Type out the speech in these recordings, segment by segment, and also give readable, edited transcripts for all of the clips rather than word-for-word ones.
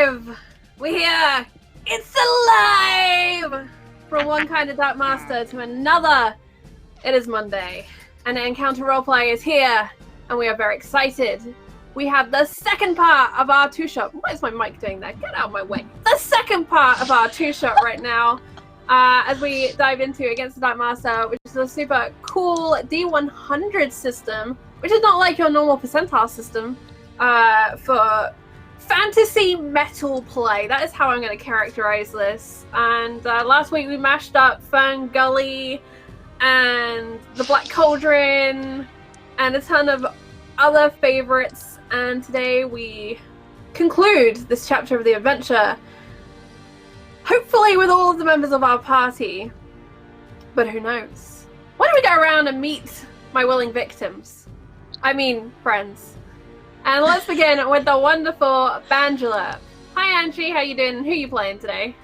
alive! We're here! It's alive! From one kind of Darkmaster to another, it is Monday. And Encounter Roleplay is here, and we are very excited. We have the second part of our two-shot. What is my mic doing there? Get out of my way. The second part of our two-shot right now, as we dive into Against the Darkmaster, which is a super cool D100 system, which is not like your normal percentile system, for fantasy metal play. That is how I'm going to characterize this. And last week we mashed up Fern Gully and the Black Cauldron and a ton of other favorites. And today we conclude this chapter of the adventure, hopefully with all of the members of our party. But who knows? Why don't we go around and meet my willing victims? I mean, friends. And let's begin with the wonderful Bangela. Hi Angie, how you doing? Who are you playing today?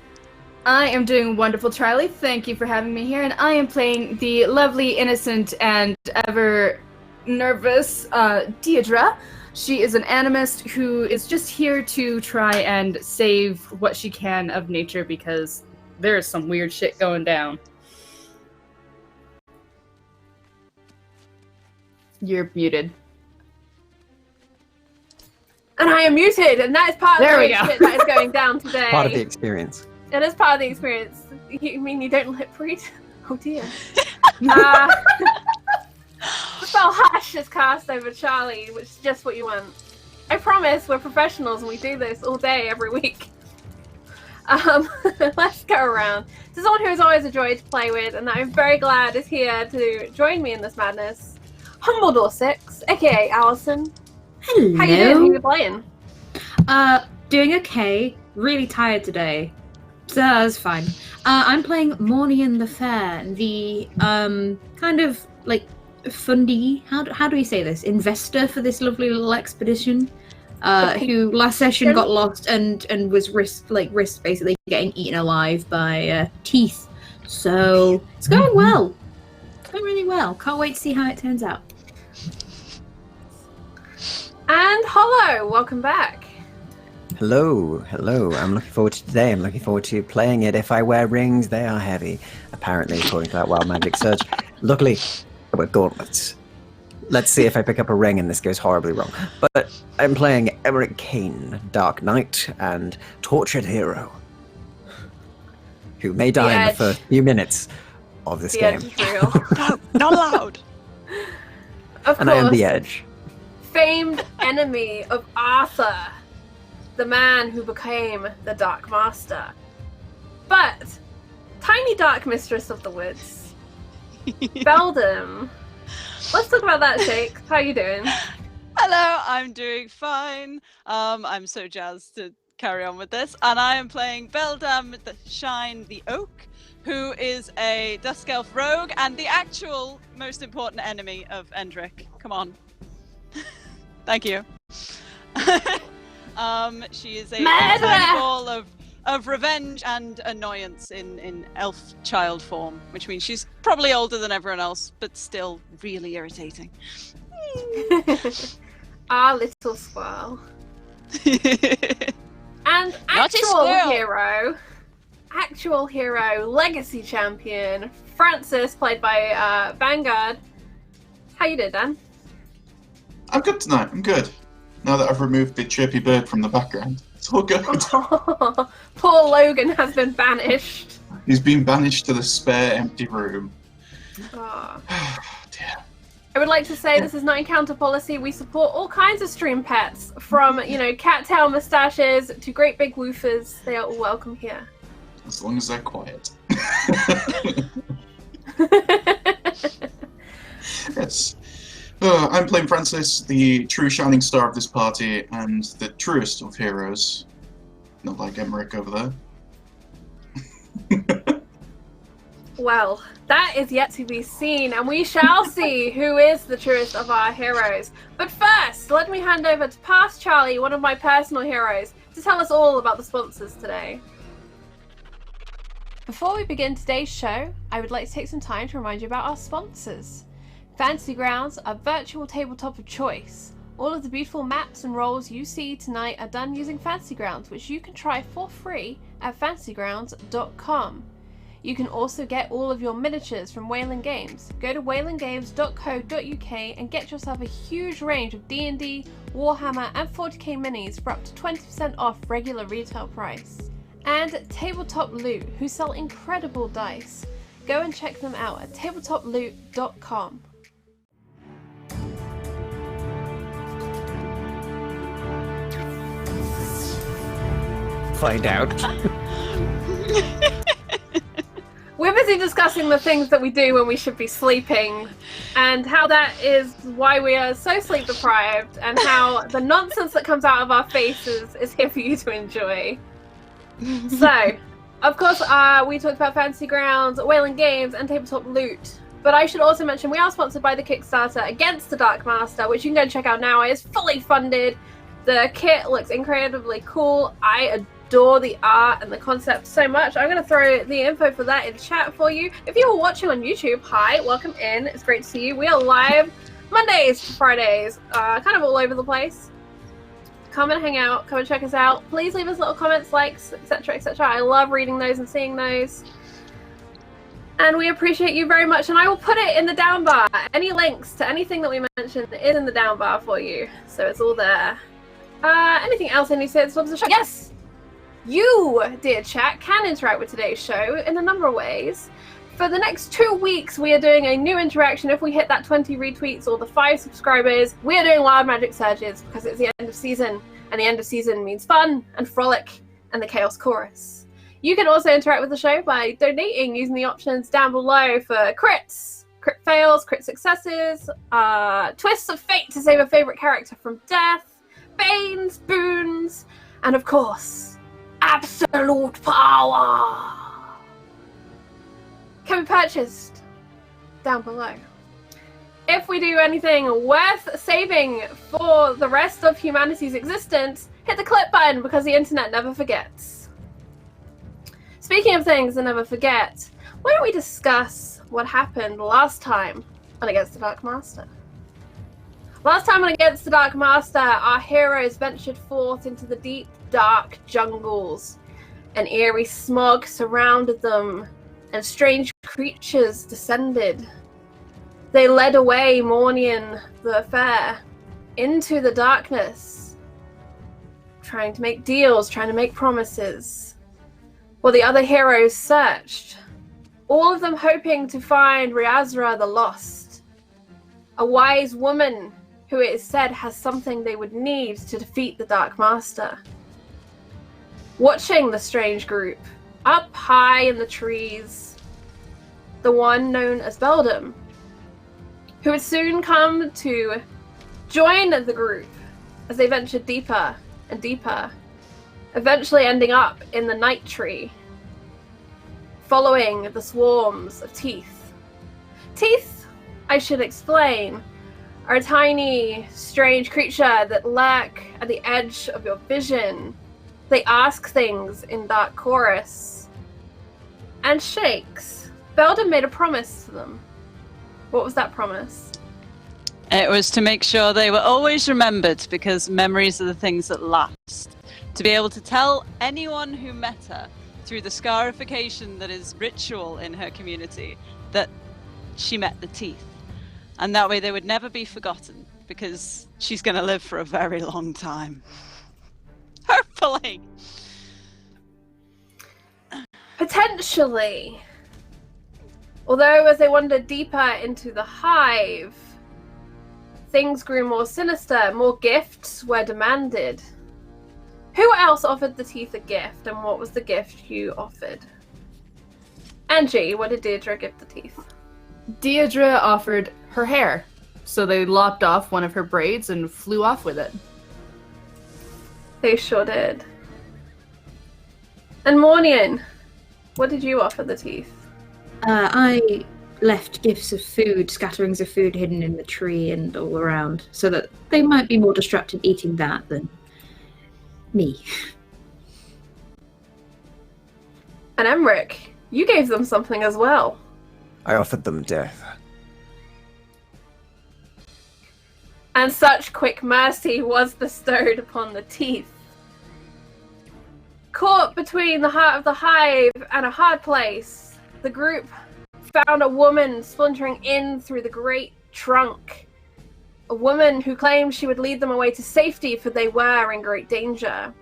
I am doing wonderful, Charlie. Thank you for having me here. And I am playing the lovely, innocent, and ever nervous Deirdre. She is an animist who is just here to try and save what she can of nature because there is some weird shit going down. You're muted. And I am muted, and that is part of the weird shit that is going down today. Part of the experience. It is part of the experience. You mean you don't lip read? Oh dear. Spell hash is cast over Charlie, which is just what you want. I promise we're professionals and we do this all day, every week. Let's go around. This is someone who is always a joy to play with, and I'm very glad is here to join me in this madness. Humbledore6, aka Allison. Hello. How you doing? Who you playing? Doing okay. Really tired today. So that's fine. I'm playing Mornian the Fair, the kind of like fundy. How do we say this? Investor for this lovely little expedition. Who last session got lost and was risked basically getting eaten alive by teeth. So it's going well. It's going really well. Can't wait to see how it turns out. And Hollow, welcome back. Hello. I'm looking forward to today. I'm looking forward to playing it. If I wear rings, they are heavy. Apparently, according to that wild magic search. Luckily, we're gauntlets. Let's see if I pick up a ring and this goes horribly wrong. But I'm playing Emmerich Kane, Dark Knight, and Tortured Hero, who may die in the first few minutes of this game. Edge is real. No, not allowed. Of And course. I am the Edge. Famed enemy of Arthur, the man who became the Darkmaster. But tiny dark mistress of the woods, Beldam. Let's talk about that, Shake. How you doing? Hello, I'm doing fine. I'm so jazzed to carry on with this. And I am playing Beldam the Shine the Oak, who is a Dusk Elf rogue and the actual most important enemy of Endrick. Come on. Thank you. She is a ball of revenge and annoyance in elf child form, which means she's probably older than everyone else, but still really irritating. Our little squirrel. And Not a squirrel. actual hero, legacy champion, Francis, played by Vanguard. How you doing, Dan? I'm good tonight, I'm good. Now that I've removed the chirpy bird from the background, it's all good. Poor Logan has been banished. He's been banished to the spare, empty room. Oh. Dear. I would like to say this is not Encounter policy. We support all kinds of stream pets, from, cattail mustaches to great big woofers. They are all welcome here. As long as they're quiet. Yes. I'm playing Francis, the true shining star of this party, and the truest of heroes. Not like Emmerich over there. Well, that is yet to be seen, and we shall see who is the truest of our heroes. But first, let me hand over to Past Charlie, one of my personal heroes, to tell us all about the sponsors today. Before we begin today's show, I would like to take some time to remind you about our sponsors. Fantasy Grounds, our virtual tabletop of choice, All of the beautiful maps and rolls you see tonight are done using Fantasy Grounds, which you can try for free at fantasygrounds.com. You can also get all of your miniatures from Wayland Games. Go to waylandgames.co.uk and get yourself a huge range of D&D, Warhammer and 40k minis for up to 20% off regular retail price. And Tabletop Loot, who sell incredible dice. Go and check them out at tabletoploot.com. Find out. We're busy discussing the things that we do when we should be sleeping, and how that is why we are so sleep deprived, and how the nonsense that comes out of our faces is here for you to enjoy. So, of course, we talked about Fantasy Grounds, Wayland Games, and Tabletop Loot. But I should also mention we are sponsored by the Kickstarter Against the Darkmaster, which you can go check out now. It is fully funded. The kit looks incredibly cool. I adore the art and the concept so much. I'm going to throw the info for that in chat for you. If you are watching on YouTube, hi, welcome in. It's great to see you. We are live Mondays to Fridays, kind of all over the place. Come and hang out, come and check us out. Please leave us little comments, likes, etc., etc. I love reading those and seeing those. And we appreciate you very much. And I will put it in the down bar. Any links to anything that we mentioned is in the down bar for you. So it's all there. Anything else I need to say at the top of the show? Yes! You, dear chat, can interact with today's show in a number of ways. For the next 2 weeks, we are doing a new interaction. If we hit that 20 retweets or the 5 subscribers, we are doing Wild Magic Surges because it's the end of season, and the end of season means fun and frolic and the Chaos Chorus. You can also interact with the show by donating using the options down below for crits, crit fails, crit successes, twists of fate to save a favorite character from death, banes, boons, and of course, absolute power can be purchased down below. If we do anything worth saving for the rest of humanity's existence, hit the clip button because the internet never forgets. Speaking of things that never forget, why don't we discuss what happened last time on Against the Darkmaster? Last time on Against the Darkmaster, our heroes ventured forth into the deep, dark jungles. An eerie smog surrounded them, and strange creatures descended. They led away Mornian the Fair into the darkness, trying to make deals, trying to make promises, while the other heroes searched, all of them hoping to find Riazra the Lost, a wise woman who it is said has something they would need to defeat the Darkmaster. Watching the strange group, up high in the trees, the one known as Beldam, who would soon come to join the group as they ventured deeper and deeper, eventually ending up in the Night Tree, following the swarms of teeth. Teeth, I should explain, are a tiny, strange creature that lurk at the edge of your vision. They ask things in dark chorus and shakes. Beldam made a promise to them. What was that promise? It was to make sure they were always remembered, because memories are the things that last. To be able to tell anyone who met her through the scarification that is ritual in her community that she met the teeth. And that way they would never be forgotten, because she's going to live for a very long time. Hopefully. Potentially. Although as they wandered deeper into the hive, things grew more sinister, more gifts were demanded. Who else offered the teeth a gift, and what was the gift you offered? Angie, what did Deirdre give the teeth? Deirdre offered her hair, so they lopped off one of her braids and flew off with it. They sure did. And Mornian, what did you offer the teeth? I left gifts of food, scatterings of food hidden in the tree and all around, so that they might be more distracted eating that than me. And Emric, you gave them something as well. I offered them death. And such quick mercy was bestowed upon the teeth. Caught between the heart of the hive and a hard place, the group found a woman splintering in through the great trunk. A woman who claimed she would lead them away to safety, for they were in great danger.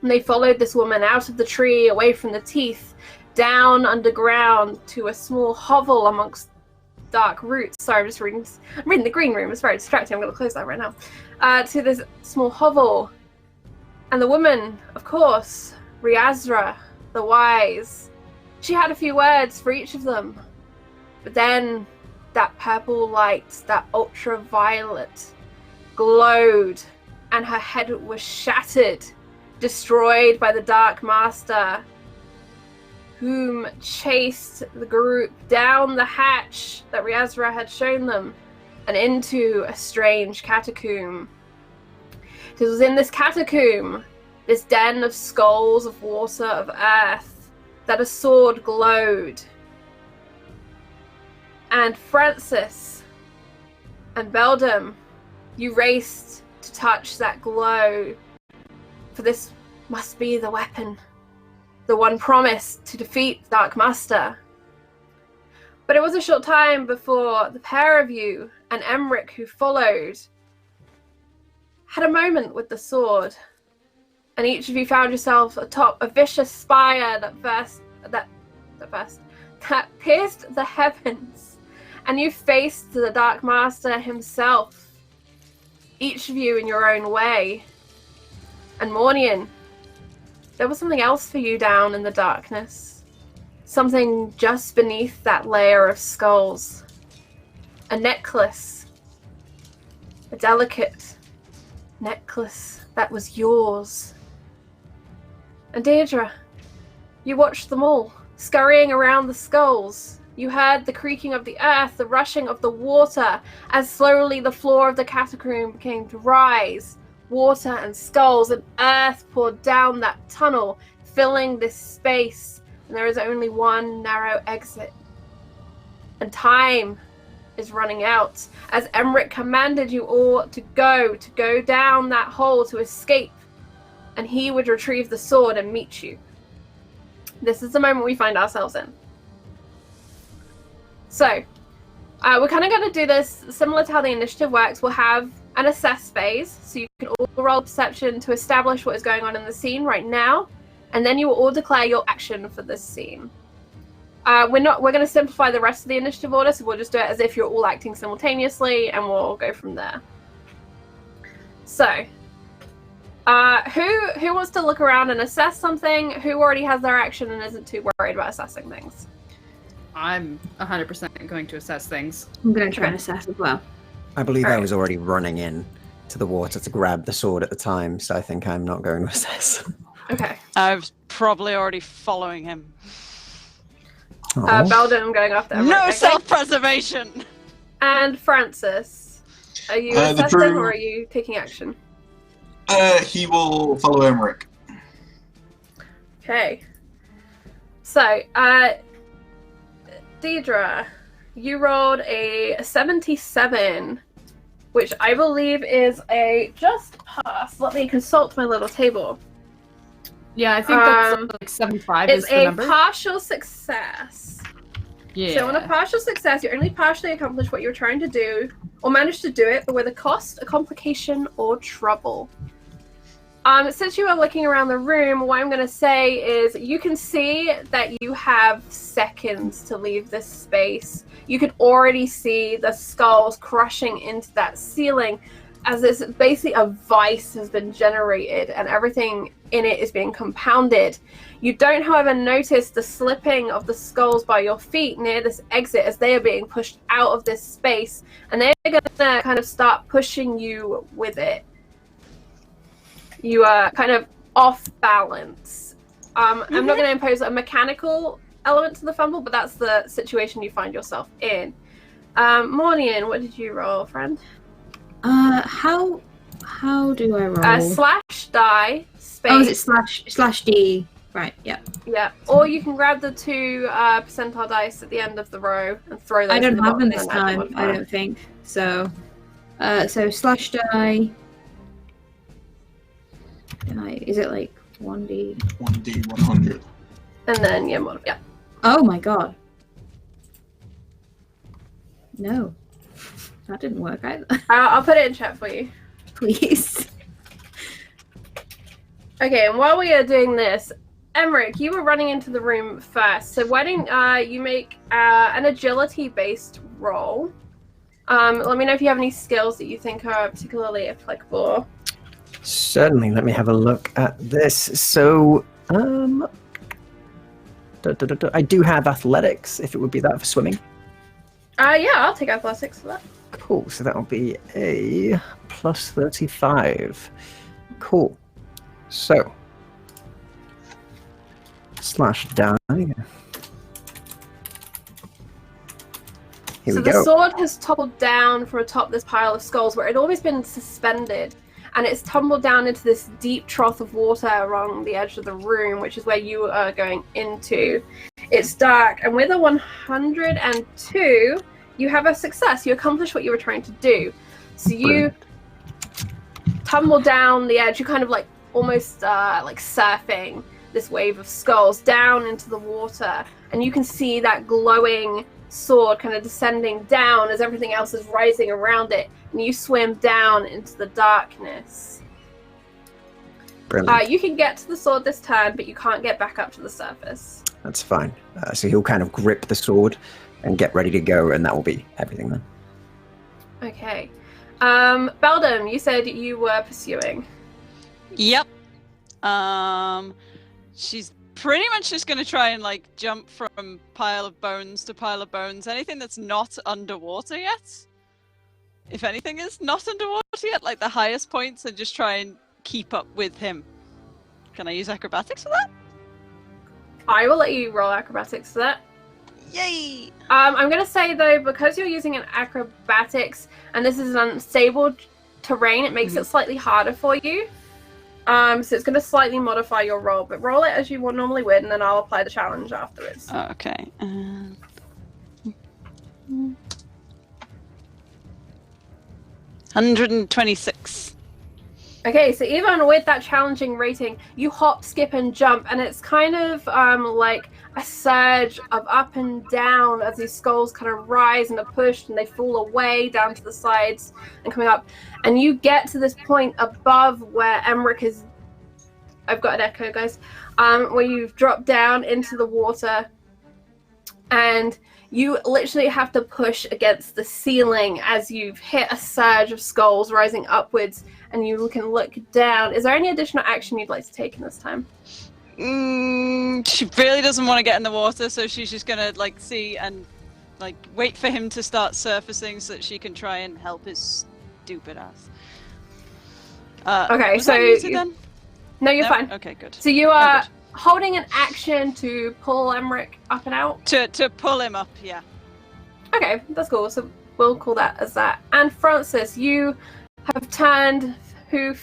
And they followed this woman out of the tree, away from the teeth, down underground to a small hovel amongst dark roots. Sorry, I'm reading the green room. It's very distracting. I'm going to close that right now. To this small hovel. And the woman, of course, Riazra, the wise, she had a few words for each of them. But then that purple light, that ultraviolet, glowed, and her head was shattered, destroyed by the Darkmaster, whom chased the group down the hatch that Riazra had shown them and into a strange catacomb. It was in this catacomb, this den of skulls, of water, of earth, that a sword glowed. And Francis and Beldam, you raced to touch that glow, for this must be the weapon. The one promised to defeat Darkmaster. But it was a short time before the pair of you and Emmerich, who followed, had a moment with the sword, and each of you found yourself atop a vicious spire that pierced the heavens, and you faced the Darkmaster himself, each of you in your own way. And Mornian, there was something else for you down in the darkness. Something just beneath that layer of skulls. A necklace. A delicate necklace that was yours. And Deirdre, you watched them all, scurrying around the skulls. You heard the creaking of the earth, the rushing of the water, as slowly the floor of the catacomb began to rise. Water and skulls and earth poured down that tunnel, filling this space, and there is only one narrow exit. And time is running out, as Emmerich commanded you all to go down that hole to escape, and he would retrieve the sword and meet you. This is the moment we find ourselves in. So, we're kind of going to do this similar to how the initiative works. We'll have an assess phase, so you can all roll perception to establish what is going on in the scene right now, and then you will all declare your action for this scene. We're going to simplify the rest of the initiative order, so we'll just do it as if you're all acting simultaneously, and we'll go from there. So, who wants to look around and assess something? Who already has their action and isn't too worried about assessing things? I'm 100% going to assess things. I'm going to try and assess as well. I believe I Alright. was already running in to the water to grab the sword at the time, so I think I'm not going to assess. Okay. I was probably already following him. Aw. Belden going after Emmerich. No okay? self-preservation! And Francis, are you The assessing true- or are you taking action? He will follow Emmerich. Okay. So, Deidre, you rolled a 77, which I believe is a just pass. Let me consult my little table. Yeah, I think that's like 75 is It's the a number. partial success. Yeah. So on a partial success, you only partially accomplish what you're trying to do, or manage to do it, but with a cost, a complication, or trouble. Since you are looking around the room, what I'm going to say is you can see that you have seconds to leave this space. You can already see the skulls crushing into that ceiling as this basically a vice has been generated and everything in it is being compounded. You don't, however, notice the slipping of the skulls by your feet near this exit as they are being pushed out of this space, and they're going to kind of start pushing you with it. You are kind of off balance. I'm not going to impose a mechanical element to the fumble, but that's the situation you find yourself in. Mornian, what did you roll, friend? How do I roll? Slash die space. Oh, is it slash D? Right, yeah. Yeah, or you can grab the 2 percentile dice at the end of the row and throw those. I don't in the have them box this and add the time, I modifier. don't think. So So slash die. Is it like 1d? 1d100. And then yeah. Oh my god. No. That didn't work either. I'll put it in chat for you. Please. Okay, and while we are doing this, Emmerich, you were running into the room first. So why don't you make an agility-based roll? Let me know if you have any skills that you think are particularly applicable. Certainly, let me have a look at this. So, I do have athletics, if it would be that for swimming. Yeah, I'll take athletics for that. Cool, so that'll be a plus 35. Cool. So, slash die. Here So we the go. sword has toppled down from atop this pile of skulls where it had always been suspended, and it's tumbled down into this deep trough of water along the edge of the room, which is where you are going into. It's dark, and with a 102, you have a success. You accomplish what you were trying to do. So you Brilliant. tumble down the edge. You kind of like almost like surfing this wave of skulls down into the water, and you can see that glowing sword kind of descending down as everything else is rising around it, and you swim down into the darkness. Brilliant. You can get to the sword this turn, but you can't get back up to the surface. That's fine. So he'll kind of grip the sword and get ready to go, and that will be everything then. Okay. Beldam, you said you were pursuing. Yep. She's pretty much just gonna try and like jump from pile of bones to pile of bones. Anything that's not underwater yet. If anything is not underwater yet, like the highest points, and just try and keep up with him. Can I use acrobatics for that? I will let you roll acrobatics for that. Yay! I'm going to say, though, because you're using an acrobatics, and this is an unstable terrain, it makes it slightly harder for you. So it's going to slightly modify your roll, but roll it as you would normally would, and then I'll apply the challenge afterwards. Oh, okay. 126. Okay, so even with that challenging rating, you hop, skip, and jump, and it's kind of like a surge of up and down as these skulls kind of rise and are pushed, and they fall away down to the sides and coming up. And you get to this point above where Emmerich is. I've got an echo, guys. Where you've dropped down into the water, and you literally have to push against the ceiling as you've hit a surge of skulls rising upwards, and you can look down. Is there any additional action you'd like to take in this time? She really doesn't want to get in the water, so she's just gonna like see and like wait for him to start surfacing so that she can try and help his stupid ass. Okay, was so that muted then? No, you're No? fine. Okay, good. So you are good. holding an action to pull Emmerich up and out. To pull him up, yeah. Okay, that's cool. So we'll call that as that. And Francis, you have turned to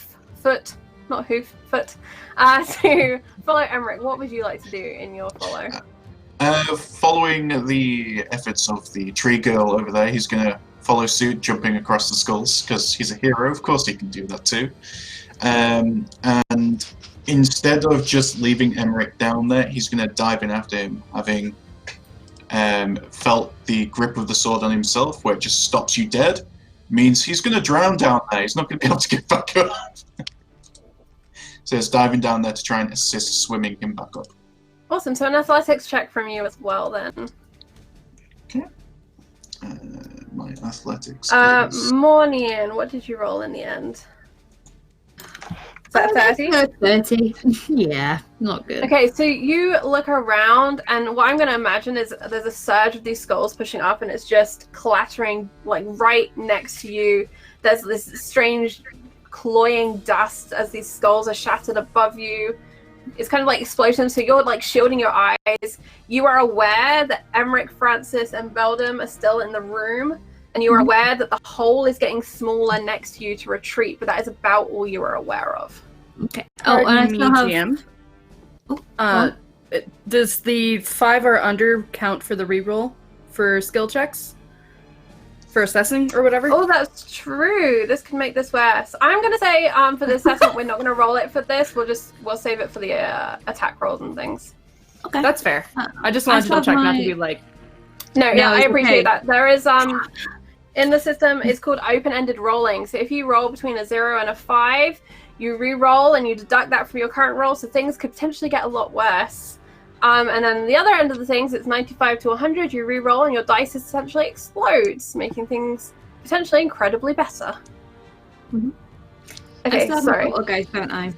follow Emmerich. What would you like to do in your follow? Following the efforts of the tree girl over there, he's going to follow suit, jumping across the skulls, because he's a hero. Of course he can do that too. And instead of just leaving Emmerich down there, he's going to dive in after him, having felt the grip of the sword on himself, where it just stops you dead. Means he's going to drown down there. He's not going to be able to get back up. So it's diving down there to try and assist swimming him back up. Awesome. So an athletics check from you as well, then. Okay. My athletics. Mornian, what did you roll in the end? Is that 30? 30. Yeah, not good. Okay, so you look around, and what I'm going to imagine is there's a surge of these skulls pushing up, and it's just clattering like right next to you. There's this strange cloying dust as these skulls are shattered above you. It's kind of like explosions, so you're like shielding your eyes. You are aware that Emmerich, Francis, and Beldam are still in the room, and you are aware that the hole is getting smaller next to you to retreat, but that is about all you are aware of. Okay. Oh, and I still have... GM. Oh, Does the 5 or under count for the reroll for skill checks? for assessing or whatever. Oh, that's true. This can make this worse. I'm gonna say for the assessment, we're not gonna roll it for this. We'll save it for the attack rolls and things. Okay. That's fair. I just wanted to double check not to be like. No, yeah, I it's appreciate okay. that. There is in the system, it's called open-ended rolling. So if you roll between a 0 and a 5, you re-roll and you deduct that from your current roll. So things could potentially get a lot worse. And then the other end of the things, it's 95 to 100. You re-roll and your dice essentially explodes, making things potentially incredibly better. Mhm. Okay, I still have sorry. my poltergeist, don't I?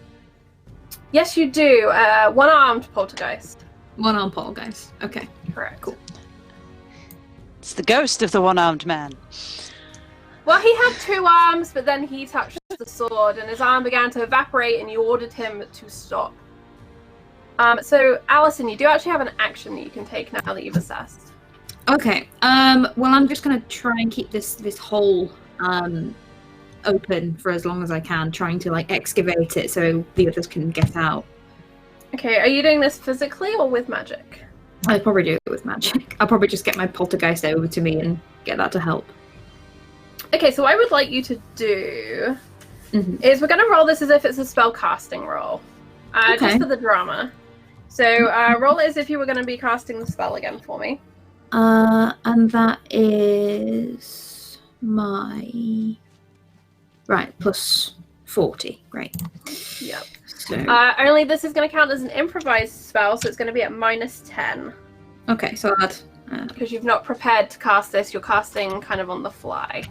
Yes, you do. One-armed poltergeist. One-armed poltergeist. Okay. Correct. Cool. It's the ghost of the one-armed man. Well, he had 2 arms, but then he touched the sword, and his arm began to evaporate, and you ordered him to stop. So, Allison, you do actually have an action that you can take now that you've assessed. Okay. Well, I'm just gonna try and keep this hole open for as long as I can, trying to like excavate it so the others can get out. Okay, are you doing this physically or with magic? I'd probably do it with magic. I'll probably just get my poltergeist over to me and get that to help. Okay, so what I would like you to do Mhm. is we're going to roll this as if it's a spell casting roll, Okay. just for the drama. So roll it as if you were going to be casting the spell again for me. And that is my plus 40. Great. Yep. So Only this is going to count as an improvised spell, so it's going to be at -10. okay, so I'll add. Because you've not prepared to cast this, you're casting kind of on the fly.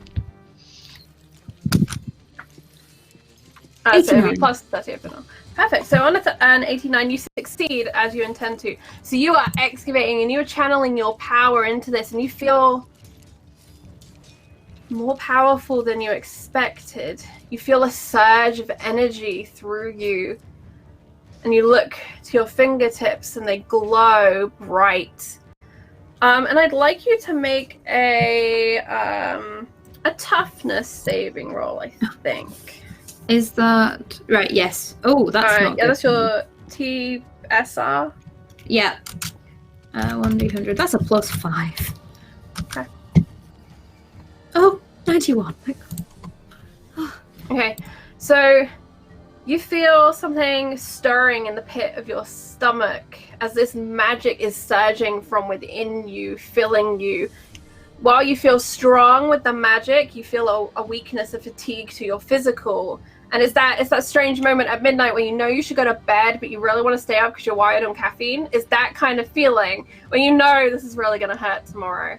So it'll be 89. plus 30 for now. Perfect. So on an 89, you succeed as you intend to. So you are excavating and you're channeling your power into this, and you feel more powerful than you expected. You feel a surge of energy through you, and you look to your fingertips and they glow bright. And I'd like you to make a toughness saving roll, I think. Is that right? Yes. Oh, that's not yeah, good. that's your TSR. Yeah. 1d100. That's a +5. Okay. Oh, 91. Okay, so you feel something stirring in the pit of your stomach as this magic is surging from within you, filling you. While you feel strong with the magic, you feel a weakness, a fatigue to your physical. And it's that strange moment at midnight when you know you should go to bed, but you really want to stay up because you're wired on caffeine. It's that kind of feeling when you know this is really going to hurt tomorrow.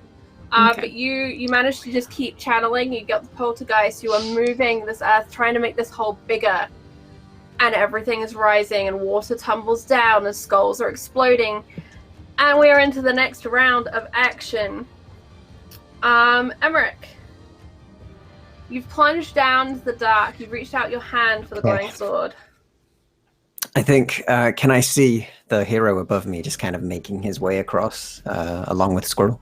Okay. But you manage to just keep channeling. You got the poltergeist. You are moving this earth, trying to make this hole bigger. And everything is rising, and water tumbles down, and skulls are exploding. And we are into the next round of action. Emmerich, you've plunged down into the dark. You've reached out your hand for the glowing sword. I think, can I see the hero above me just kind of making his way across, along with Squirrel?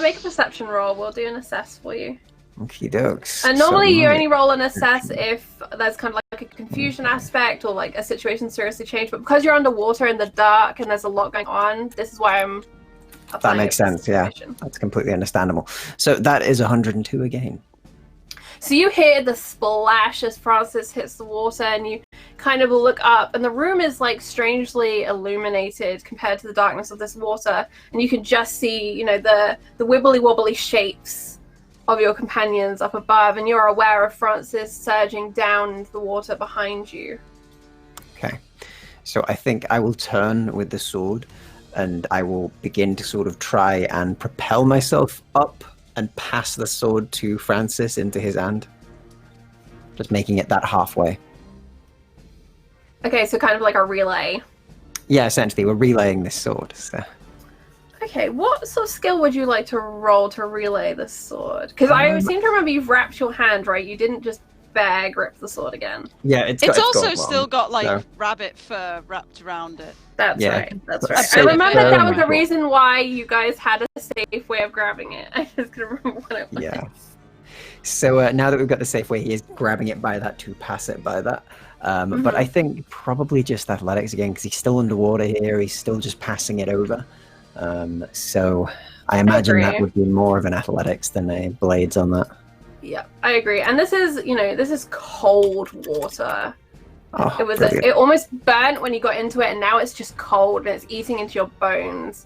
Make a perception roll. We'll do an assess for you. Okie dokes. And normally So you my- only roll an assess if there's kind of like a confusion aspect or like a situation seriously changed. But because you're underwater in the dark and there's a lot going on, this is why I'm That makes sense, yeah. That's completely understandable. So that is 102 again. So you hear the splash as Francis hits the water, and you kind of look up, and the room is like strangely illuminated compared to the darkness of this water, and you can just see, you know, the wibbly wobbly shapes of your companions up above, and you're aware of Francis surging down into the water behind you. Okay. So I think I will turn with the sword, and I will begin to sort of try and propel myself up and pass the sword to Francis into his hand. Just making it that halfway. Okay, so kind of like a relay. Yeah, essentially, we're relaying this sword. So. Okay, what sort of skill would you like to roll to relay this sword? Because I seem to remember you've wrapped your hand, right? You didn't just bear grip the sword again. Yeah, It's also still got like rabbit fur wrapped around it. That's Yeah. right. That's But right. I safe remember that was the term. reason why you guys had a safe way of grabbing it. I just couldn't remember what it was. Yeah. So now that we've got the safe way, he is grabbing it by that to pass it by that. But I think probably just athletics again, because he's still underwater here. He's still just passing it over. So I imagine that agree. would be more of an athletics than a blades on that. Yeah, I agree. And this is cold water. Oh, It was brilliant. it almost burnt when you got into it, and now it's just cold and it's eating into your bones.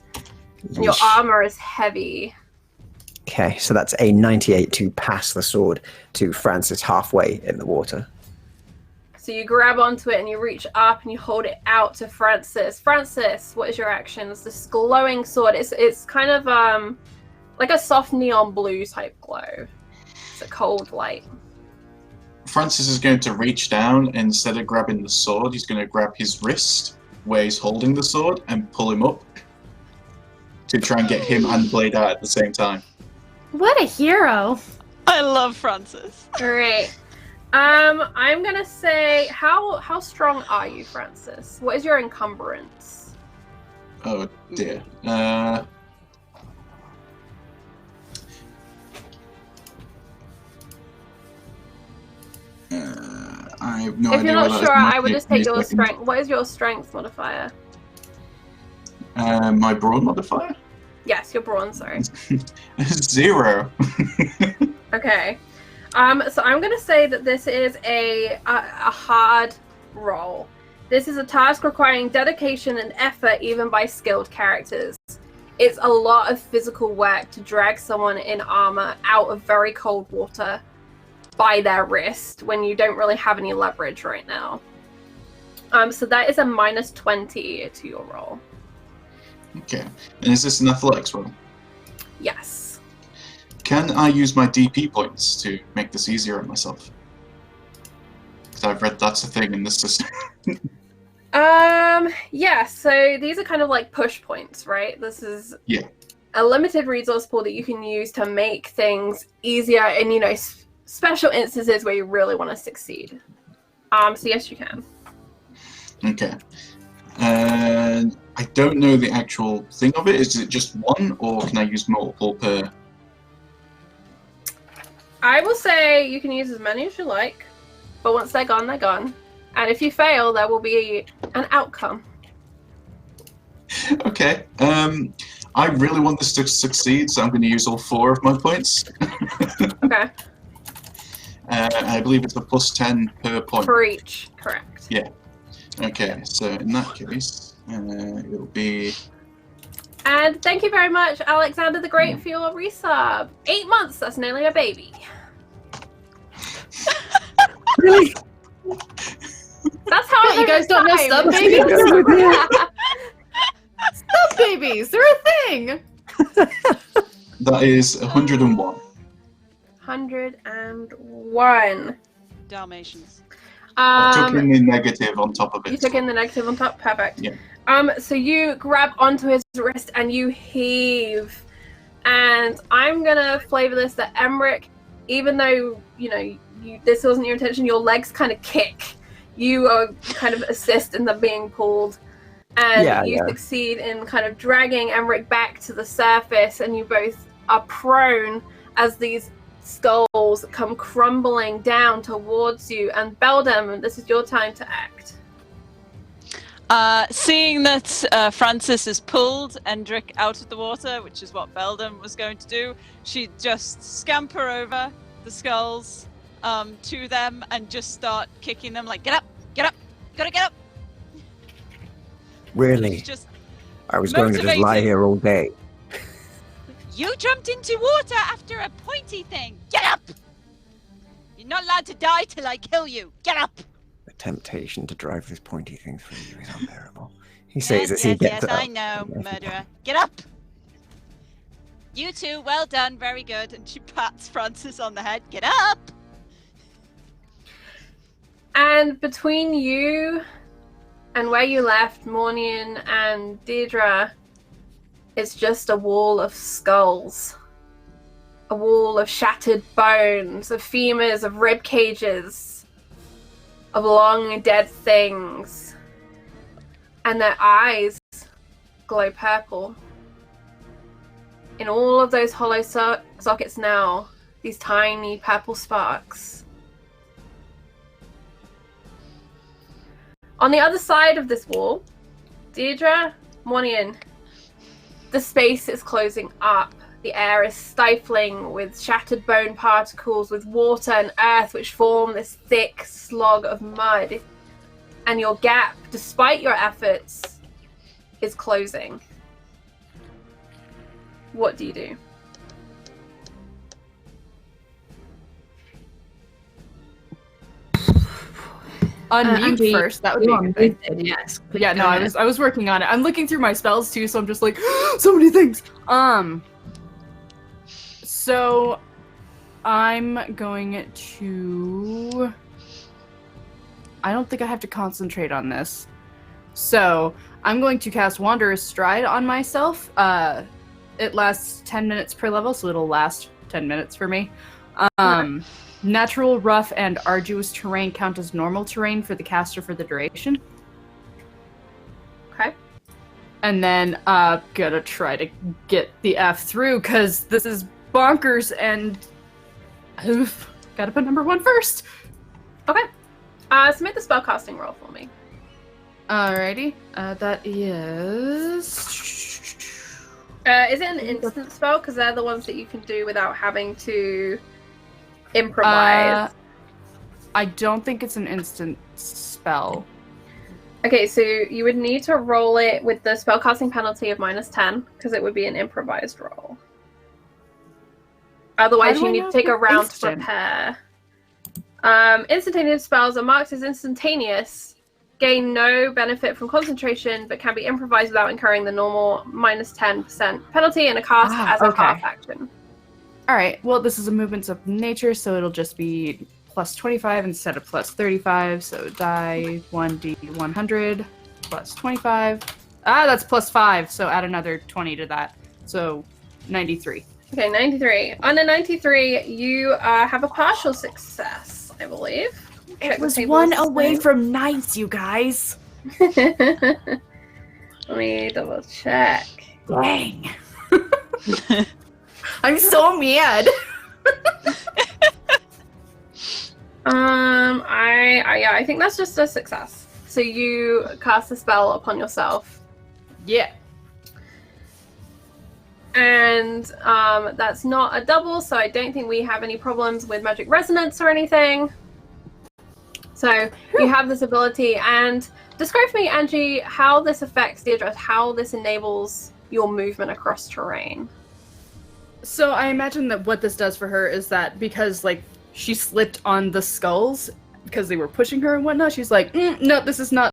And your Yeesh. armor is heavy. Okay, so that's a 98 to pass the sword to Francis halfway in the water. So you grab onto it and you reach up and you hold it out to Francis. Francis, what is your action? It's this glowing sword. It's kind of like a soft neon blue type glow. It's a cold light. Francis is going to reach down, and instead of grabbing the sword, he's going to grab his wrist where he's holding the sword and pull him up to try and get him and the blade out at the same time. What a hero! I love Francis. Great. I'm gonna say, how strong are you, Francis? What is your encumbrance? Oh dear. I have no If idea. you're not what that sure, is. I would just take your Second. strength. What is your strength modifier? My brawn modifier? Yes, your brawn, sorry. 0. Okay. So I'm gonna say that this is a hard roll. This is a task requiring dedication and effort even by skilled characters. It's a lot of physical work to drag someone in armor out of very cold water by their wrist when you don't really have any leverage right now. So that is a -20 to your roll. Okay. And is this an athletics roll? Yes. Can I use my DP points to make this easier on myself? Because I've read that's a thing in this system. Yeah, so these are kind of like push points, right? This is a limited resource pool that you can use to make things easier in, special instances where you really want to succeed. So yes, you can. Okay. And I don't know the actual thing of it. Is it just one, or can I use multiple per? I will say you can use as many as you like, but once they're gone, they're gone. And if you fail, there will be an outcome. Okay. I really want this to succeed, so I'm going to use all 4 of my points. Okay. I believe it's a +10 per point. For each, correct. Yeah. Okay, so in that case, it'll be... And thank you very much, Alexander the Great, for your resub. 8 months, that's nearly a baby. Really? That's how What, you guys don't know sub babies? Sub babies, they're a thing! That is 101. 101. Dalmatians. I took in the negative on top of it. You took in the negative on top? Perfect. Yeah. So you grab onto his wrist and you heave. And I'm gonna flavor this that Emmerich, even though, this wasn't your intention, your legs kind of kick. You are kind of assist in them being pulled. And you succeed in kind of dragging Emmerich back to the surface, and you both are prone as these skulls come crumbling down towards you. And Beldam, this is your time to act. Seeing that Francis has pulled Endrick out of the water, which is what Beldam was going to do, she'd just scamper over the skulls to them and just start kicking them like, get up, gotta get up. Really? Just I was going to just lie motivated. here all day. You jumped into water after a pointy thing. Get up! You're not allowed to die till I kill you. Get up! The temptation to drive this pointy thing through you is unbearable. He says as he gets up. I know, murderer. Get up! You two, well done, very good. And she pats Francis on the head. Get up! And between you and where you left, Mornian and Deirdre, it's just a wall of skulls. A wall of shattered bones, of femurs, of rib cages, of long dead things. And their eyes glow purple. In all of those hollow sockets now, these tiny purple sparks. On the other side of this wall, Deirdre, Mornian, the space is closing up. The air is stifling with shattered bone particles, with water and earth which form this thick slog of mud. And your gap, despite your efforts, is closing. What do you do? Unmute first. That would be a good thing. Yes. Yeah, no, I was working on it. I'm looking through my spells too, so I'm just like, so many things. So I'm going to. I don't think I have to concentrate on this. So I'm going to cast Wanderer's Stride on myself. It lasts 10 minutes per level, so it'll last 10 minutes for me. Natural, rough, and arduous terrain count as normal terrain for the caster for the duration. Okay. And then gonna try to get the F through, because this is bonkers, and gotta put number 1 first. Okay. Submit the spellcasting roll for me. Alrighty. That is... Is it an instant spell? Because they're the ones that you can do without having to improvise. I don't think it's an instant spell. Okay, so you would need to roll it with the spellcasting penalty of -10, because it would be an improvised roll. Otherwise, you need to take a round to prepare. Instantaneous spells are marked as instantaneous, gain no benefit from concentration, but can be improvised without incurring the normal -10% penalty, and a cast as a half action. Alright, well, this is a movements of nature, so it'll just be plus 25 instead of plus 35, so die 1d100 plus 25. That's plus 5, so add another 20 to that, so 93. Okay, 93. On a 93, you have a partial success, I believe. It was 1 away from nice, you guys. Let me double check. Dang. I'm so mad. I think that's just a success. So you cast a spell upon yourself. Yeah. And that's not a double, so I don't think we have any problems with magic resonance or anything. So you have this ability, and describe for me, Angie, how this affects Deirdre, how this enables your movement across terrain. So I imagine that what this does for her is that because, like, she slipped on the skulls because they were pushing her and whatnot, she's like, no, this is not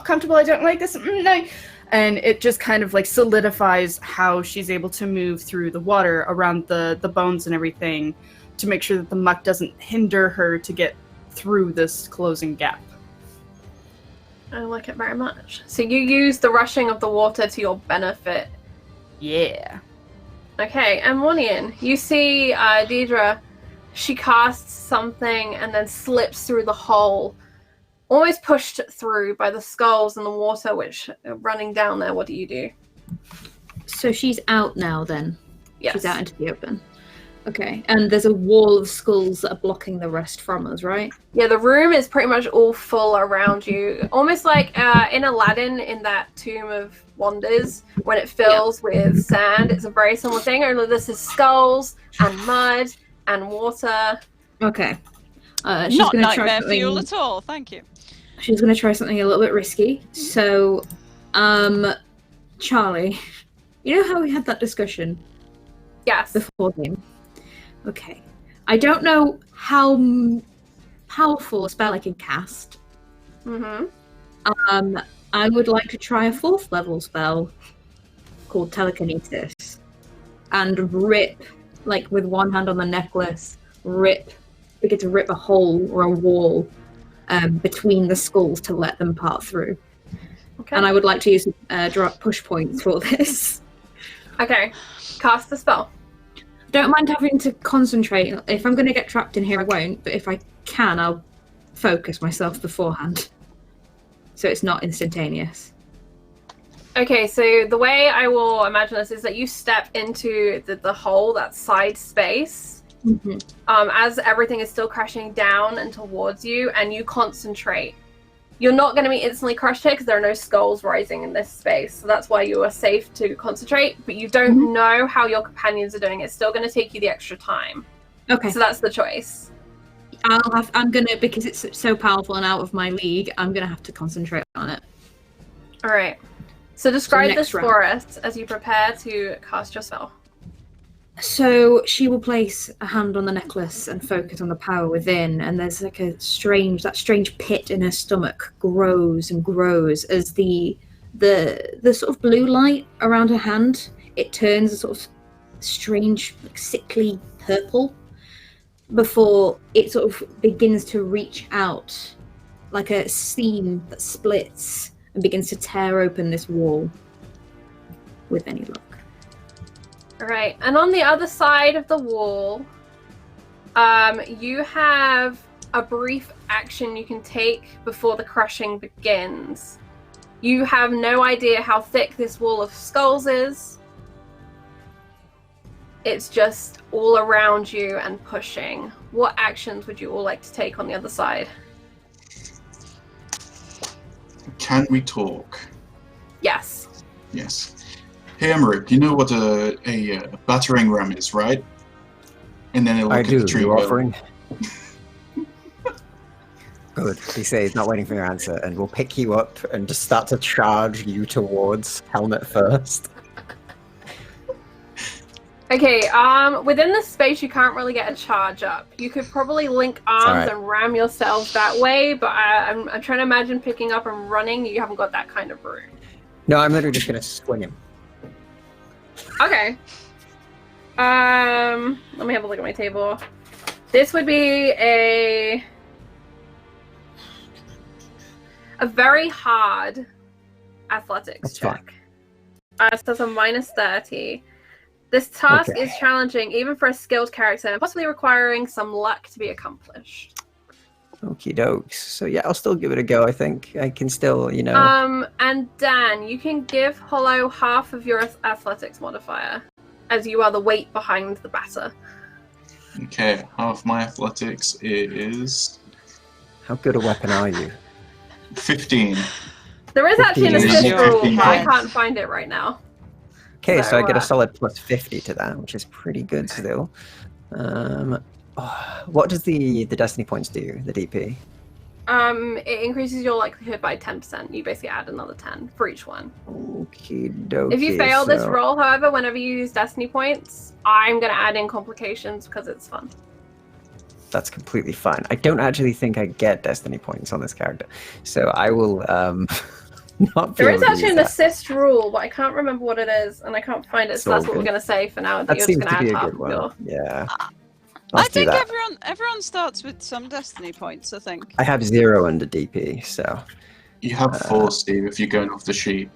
comfortable, I don't like this, no. And it just kind of, like, solidifies how she's able to move through the water around the bones and everything to make sure that the muck doesn't hinder her to get through this closing gap. I like it very much. So you use the rushing of the water to your benefit. Yeah. Okay, and Monian, you see Deirdre, she casts something and then slips through the hole, almost pushed through by the skulls and the water which are running down there. What do you do? So she's out now then? Yes. She's out into the open. Okay, and there's a wall of skulls that are blocking the rest from us, right? Yeah, the room is pretty much all full around you. Almost like in Aladdin in that Tomb of Wonders, when it fills with sand. It's a very similar thing, only this is skulls and mud and water. Okay. She's Not gonna try nightmare something... fuel at all, thank you. She's going to try something a little bit risky. So, Charlie, you know how we had that discussion? Yes. Before game? Okay. I don't know how powerful a spell I can cast. Mm-hmm. I would like to try a 4th level spell called Telekinesis. And rip, like with one hand on the necklace, begin to rip a hole or a wall between the skulls to let them part through. Okay. And I would like to use push points for this. Okay. Cast the spell. Don't mind having to concentrate. If I'm going to get trapped in here, I won't. But if I can, I'll focus myself beforehand. So it's not instantaneous. Okay, so the way I will imagine this is that you step into the hole, that side space, as everything is still crashing down and towards you, and you concentrate You're not going to be instantly crushed here because there are no skulls rising in this space. So that's why you are safe to concentrate. But you don't know how your companions are doing. It's still going to take you the extra time. Okay. So that's the choice. I'm gonna, because it's so powerful and out of my league, I'm gonna have to concentrate on it. All right. So describe next this round. for us as you prepare to cast your spell. So she will place a hand on the necklace and focus on the power within, and there's like that strange pit in her stomach grows and grows as the sort of blue light around her hand, it turns a sort of strange, like, sickly purple before it sort of begins to reach out like a seam that splits and begins to tear open this wall with any luck. Alright, and on the other side of the wall, you have a brief action you can take before the crushing begins. You have no idea how thick this wall of skulls is. It's just all around you and pushing. What actions would you all like to take on the other side? Can we talk? Yes. Yes. Hey, Emmerich, you know what a battering ram is, right? And then it'll I look at do. the tree. You offering? Good. He says he's not waiting for your answer, and we'll pick you up and just start to charge you towards Helmet first. Okay, within this space you can't really get a charge up. You could probably link arms and ram yourselves that way, but I'm trying to imagine picking up and running. You haven't got that kind of room. No, I'm literally just going to swing him. Okay. Let me have a look at my table. This would be a very hard athletics check. So it's a minus 30. This task is challenging, even for a skilled character, and possibly requiring some luck to be accomplished. Okie dokes. So yeah, I'll still give it a go, I think. I can still, you know... And Dan, you can give Hollow half of your athletics modifier, as you are the weight behind the batter. Okay, half my athletics is... How good a weapon are you? 15. There is actually an 15. assist rule, 15. but I can't find it right now. Okay, so I get a solid plus 50 to that, which is pretty good still. What does the Destiny points do, the DP? It increases your likelihood by 10%. You basically add another 10 for each one. Okie dokie. If you fail this roll, however, whenever you use Destiny points, I'm going to add in complications because it's fun. That's completely fine. I don't actually think I get Destiny points on this character, so I will not be There able is to actually use an that. assist rule, but I can't remember what it is, and I can't find it, so that's what we're going to say for now. That That you're seems just to going be to a add good half one. of your... Yeah. I Let's do think that. everyone starts with some Destiny points, I think. I have 0 under DP, so... You have 4, Steve, if you're going off the sheet.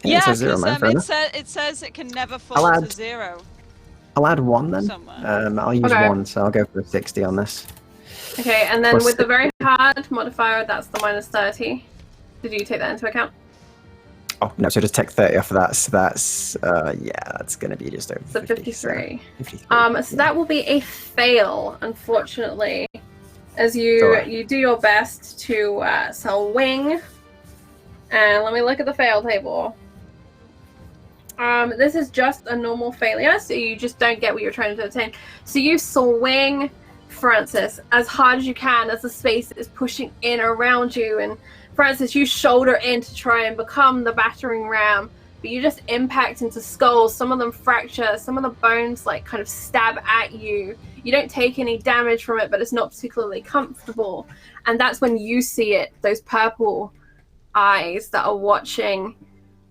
Yeah, it says 0, man. Fair enough. it says it can never fall to 0. I'll add 1 then. Somewhere. I'll use 1, so I'll go for a 60 on this. Okay, and then Plus with the 60. very hard modifier, that's the minus 30. Did you take that into account? Oh, no, so just take 30 off of that, so that's, that's going to be just over So 50, so 53. 53. So that will be a fail, unfortunately, as you do your best to swing. And let me look at the fail table. This is just a normal failure, so you just don't get what you're trying to attain. So you swing, Francis, as hard as you can as the space is pushing in around you, and Francis, you shoulder in to try and become the battering ram, but you just impact into skulls. Some of them fracture, some of the bones like kind of stab at you. You don't take any damage from it, but it's not particularly comfortable. And that's when you see it, those purple eyes that are watching,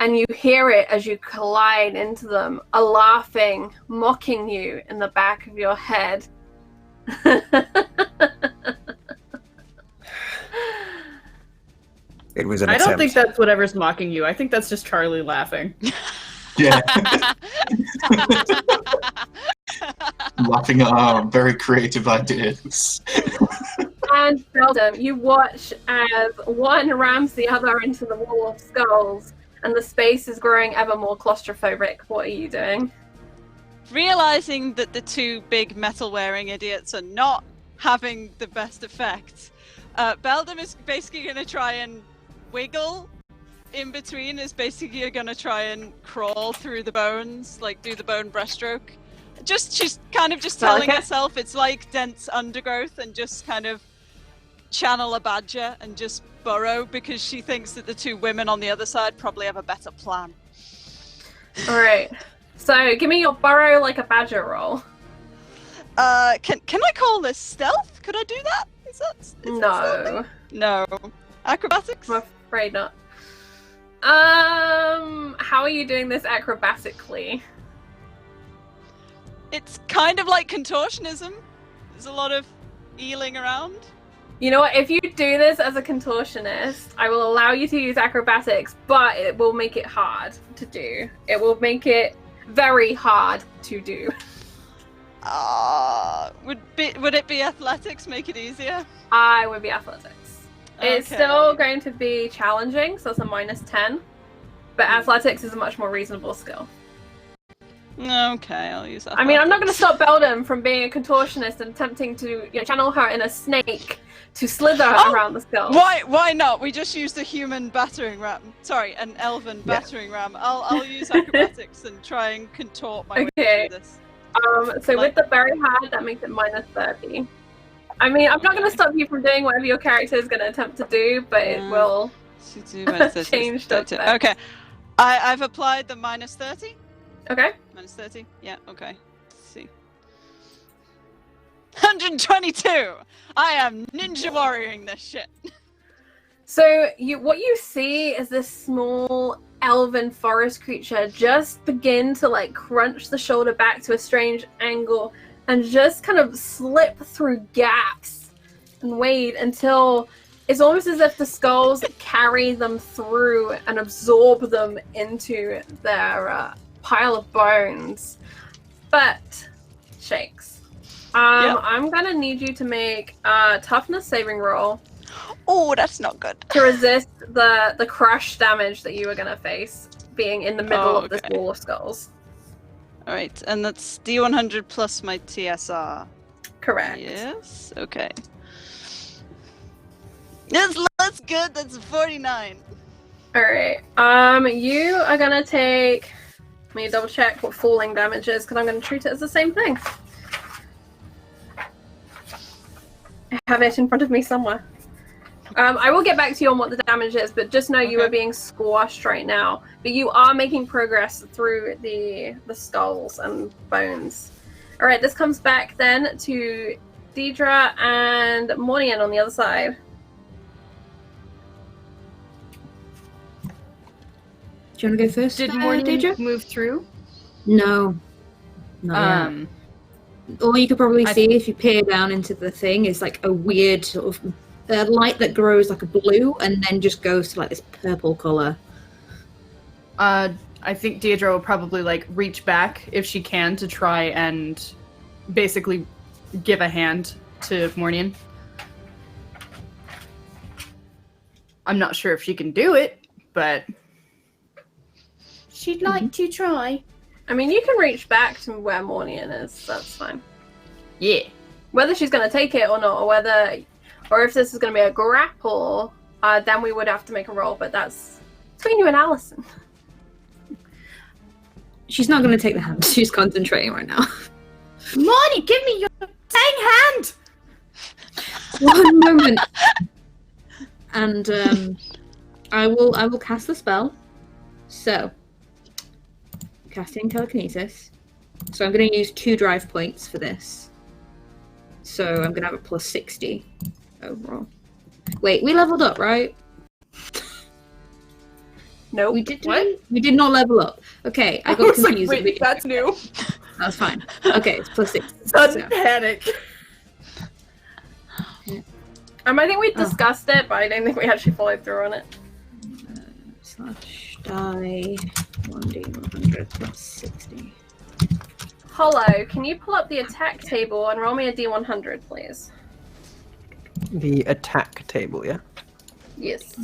and you hear it as you collide into them, are laughing, mocking you in the back of your head. It was an I attempt. don't think that's whatever's mocking you. I think that's just Charlie laughing. Yeah. Laughing at our very creative ideas. And Sheldon, you watch as one rams the other into the wall of skulls, and the space is growing ever more claustrophobic. What are you doing? Realizing that the two big metal-wearing idiots are not having the best effect, Beldam is basically going to try and wiggle in between, is basically going to try and crawl through the bones, like do the bone breaststroke. She's kind of just telling herself it's like dense undergrowth and just kind of channel a badger and just burrow because she thinks that the two women on the other side probably have a better plan. Alright. So, give me your burrow like a badger roll. Can I call this stealth? Could I do that? Is that No. No. Acrobatics? I'm afraid not. How are you doing this acrobatically? It's kind of like contortionism. There's a lot of eeling around. You know what? If you do this as a contortionist, I will allow you to use acrobatics, but it will make it hard to do. It will make it very hard to do. Would it be athletics? Make it easier? I would be athletics. It's Okay. still going to be challenging, so it's a -10. But athletics is a much more reasonable skill. Okay, I'll use that. I mean, I'm not going to stop Beldam from being a contortionist and attempting to channel her in a snake to slither around the skull. Why not? We just used a human battering ram. Sorry, an elven battering ram. I'll use acrobatics and try and contort my way through this. So with the very hard, that makes it -30. I mean, I'm not going to stop you from doing whatever your character is going to attempt to do, but it will change the effect. Okay, I've applied the -30. Okay. -30. Yeah. Okay. Let's see. 122. I am ninja warrioring this shit. So what you see is this small elven forest creature just begin to like crunch the shoulder back to a strange angle and just kind of slip through gaps and wade until it's almost as if the skulls carry them through and absorb them into their pile of bones. But shakes. I'm gonna need you to make a toughness saving roll. Oh, that's not good. To resist the crush damage that you are gonna face being in the middle of this wall of skulls. Alright, and that's D100 plus my TSR. Correct. Yes? Okay. Yes, that's good. That's 49. Alright. You are gonna take... Let me double check what falling damage is, because I'm gonna treat it as the same thing. I have it in front of me somewhere. I will get back to you on what the damage is, but just know you are being squashed right now. But you are making progress through the skulls and bones. Alright, this comes back then to Deidre and Mornian on the other side. Do you want to go first? Did Deidre? Mornian move through? No. All you could probably see if you peer down into the thing is like a weird sort of light that grows like a blue and then just goes to like this purple color. I think Deidre will probably like reach back if she can to try and basically give a hand to Mornian. I'm not sure if she can do it, but she'd like to try. I mean, you can reach back to where Mornian is. That's fine. Yeah. Whether she's going to take it or not, or if this is going to be a grapple, then we would have to make a roll. But that's between you and Allison. She's not going to take the hand. She's concentrating right now. Mornie, give me your dang hand! One moment. And I will cast the spell. So, casting Telekinesis. So I'm going to use 2 drive points for this. So I'm going to have a plus 60 overall. Wait, we leveled up, right? Nope. We did. We did not level up. Okay, I got confused. Like, wait, that's new. That's fine. Okay, it's plus 60. Sudden panic. I think we discussed it, but I don't think we actually followed through on it. Slash die 1d100 plus 60. Hollow, can you pull up the attack table and roll me a d100, please? The attack table, yeah? Yes.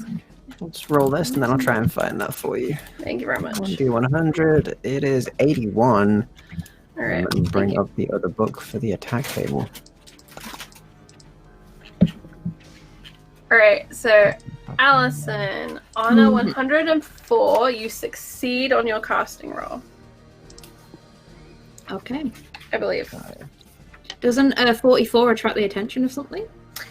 Let's roll this and then I'll try and find that for you. Thank you very much. 1d100. It is 81. Alright. Let me bring up the other book for the attack table. Alright, so Allison, on a 104, you succeed on your casting roll, Okay. I believe. Doesn't 44 attract the attention of something?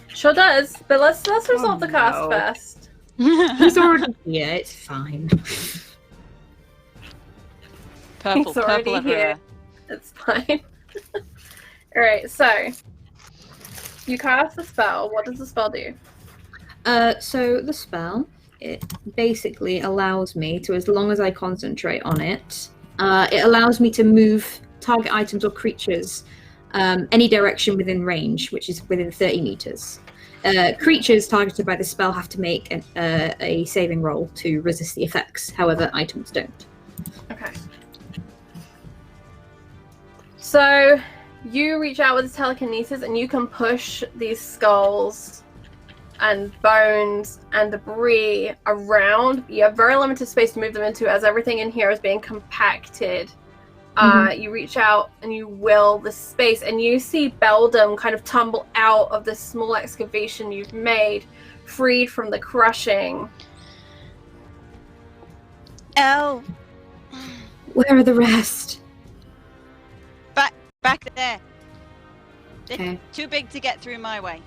Sure does, but let's resolve the cast no. first. He's already here. It's fine. Purple, He's already purple here. everywhere. It's fine. Alright, so you cast the spell. What does the spell do? So the spell, it basically allows me to, as long as I concentrate on it, it allows me to move target items or creatures any direction within range, which is within 30 meters. Creatures targeted by the spell have to make a saving roll to resist the effects. However, items don't. Okay. So you reach out with telekinesis and you can push these skulls and bones and debris around. You have very limited space to move them into as everything in here is being compacted. You reach out and you will the space and you see Beldam kind of tumble out of this small excavation you've made, freed from the crushing. Oh, Where are the rest? back there. They're Okay. too big to get through my way.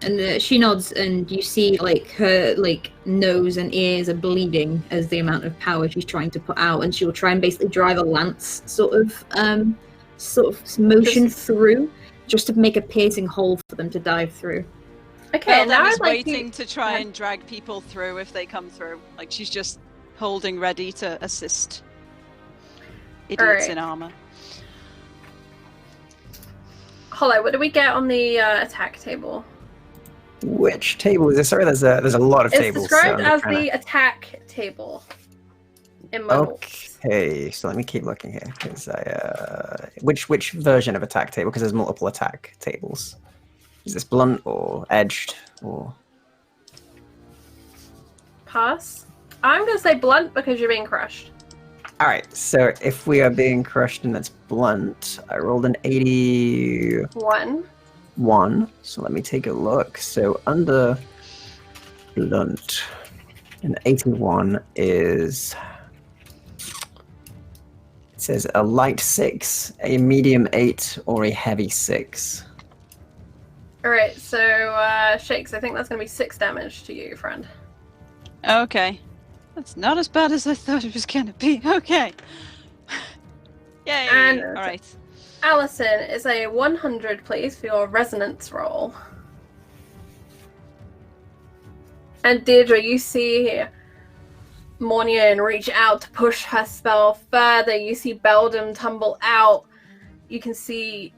And she nods, and you see like her nose and ears are bleeding as the amount of power she's trying to put out, and she'll try and basically drive a lance sort of motion through, just to make a piercing hole for them to dive through. Okay, and Beldam now is I'd like waiting you... to try and drag people through if they come through. Like she's just holding ready to assist idiots Alright. in armor. Hello, what do we get on the attack table? Which table is this? Sorry, there's a lot of It's tables. described so I'm as trying the attack table in my notes. Okay, so let me keep looking here. Because which version of attack table? Because there's multiple attack tables. Is this blunt or edged or? Pass. I'm going to say blunt because you're being crushed. All right, so if we are being crushed and it's blunt, I rolled an 81. So let me take a look. So under blunt, an 81 is, it says a light 6, a medium 8, or a heavy 6. Alright, so Shakes, I think that's going to be 6 damage to you, friend. Okay. That's not as bad as I thought it was gonna be. Okay. Yay! And- Alright. Allison, is a 100, please, for your resonance roll. And Deirdre, you see Mornian reach out to push her spell further. You see Beldam tumble out. You can see,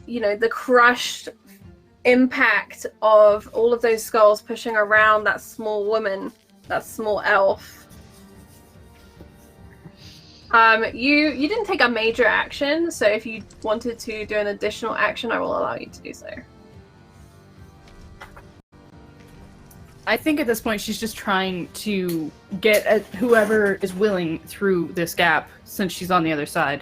the crushed impact of all of those skulls pushing around that small woman, that small elf. You didn't take a major action, so if you wanted to do an additional action, I will allow you to do so. I think at this point she's just trying to get at whoever is willing through this gap, since she's on the other side.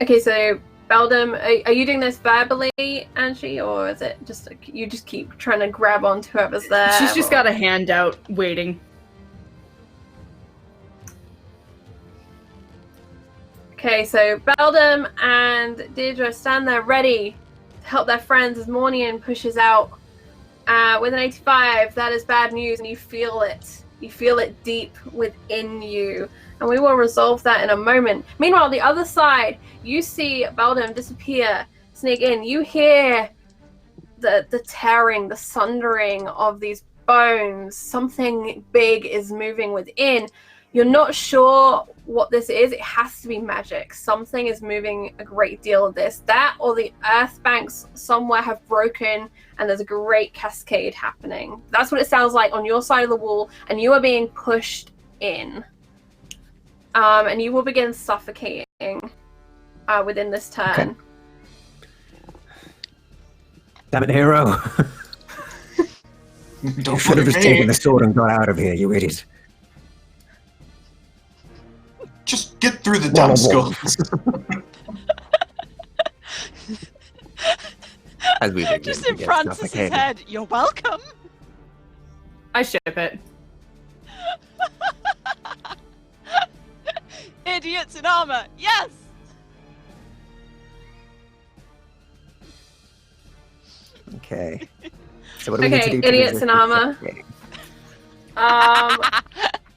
Okay, so Beldam, are you doing this verbally, Angie, or is it just you just keep trying to grab onto whoever's there? She's just got a hand out, waiting. Okay, so Beldam and Deirdre stand there ready to help their friends as Mornian pushes out. With an 85, that is bad news, and you feel it. You feel it deep within you. And we will resolve that in a moment. Meanwhile, the other side, you see Beldam disappear, sneak in. You hear the tearing, the sundering of these bones. Something big is moving within. You're not sure what this is. It has to be magic. Something is moving a great deal of this. That or the earth banks somewhere have broken and there's a great cascade happening. That's what it sounds like on your side of the wall, and you are being pushed in. And you will begin suffocating within this turn. Okay. Damn it, hero. Don't Should have look just at taken me. the sword and got out of here, you idiot. Just get through the damn skulls. As we begin Just to in get Francis's suffocated. head. You're welcome. I ship it. Idiots in armor. Yes. Okay. So what do we need to Okay, do to idiots resist in this armor. suffocating?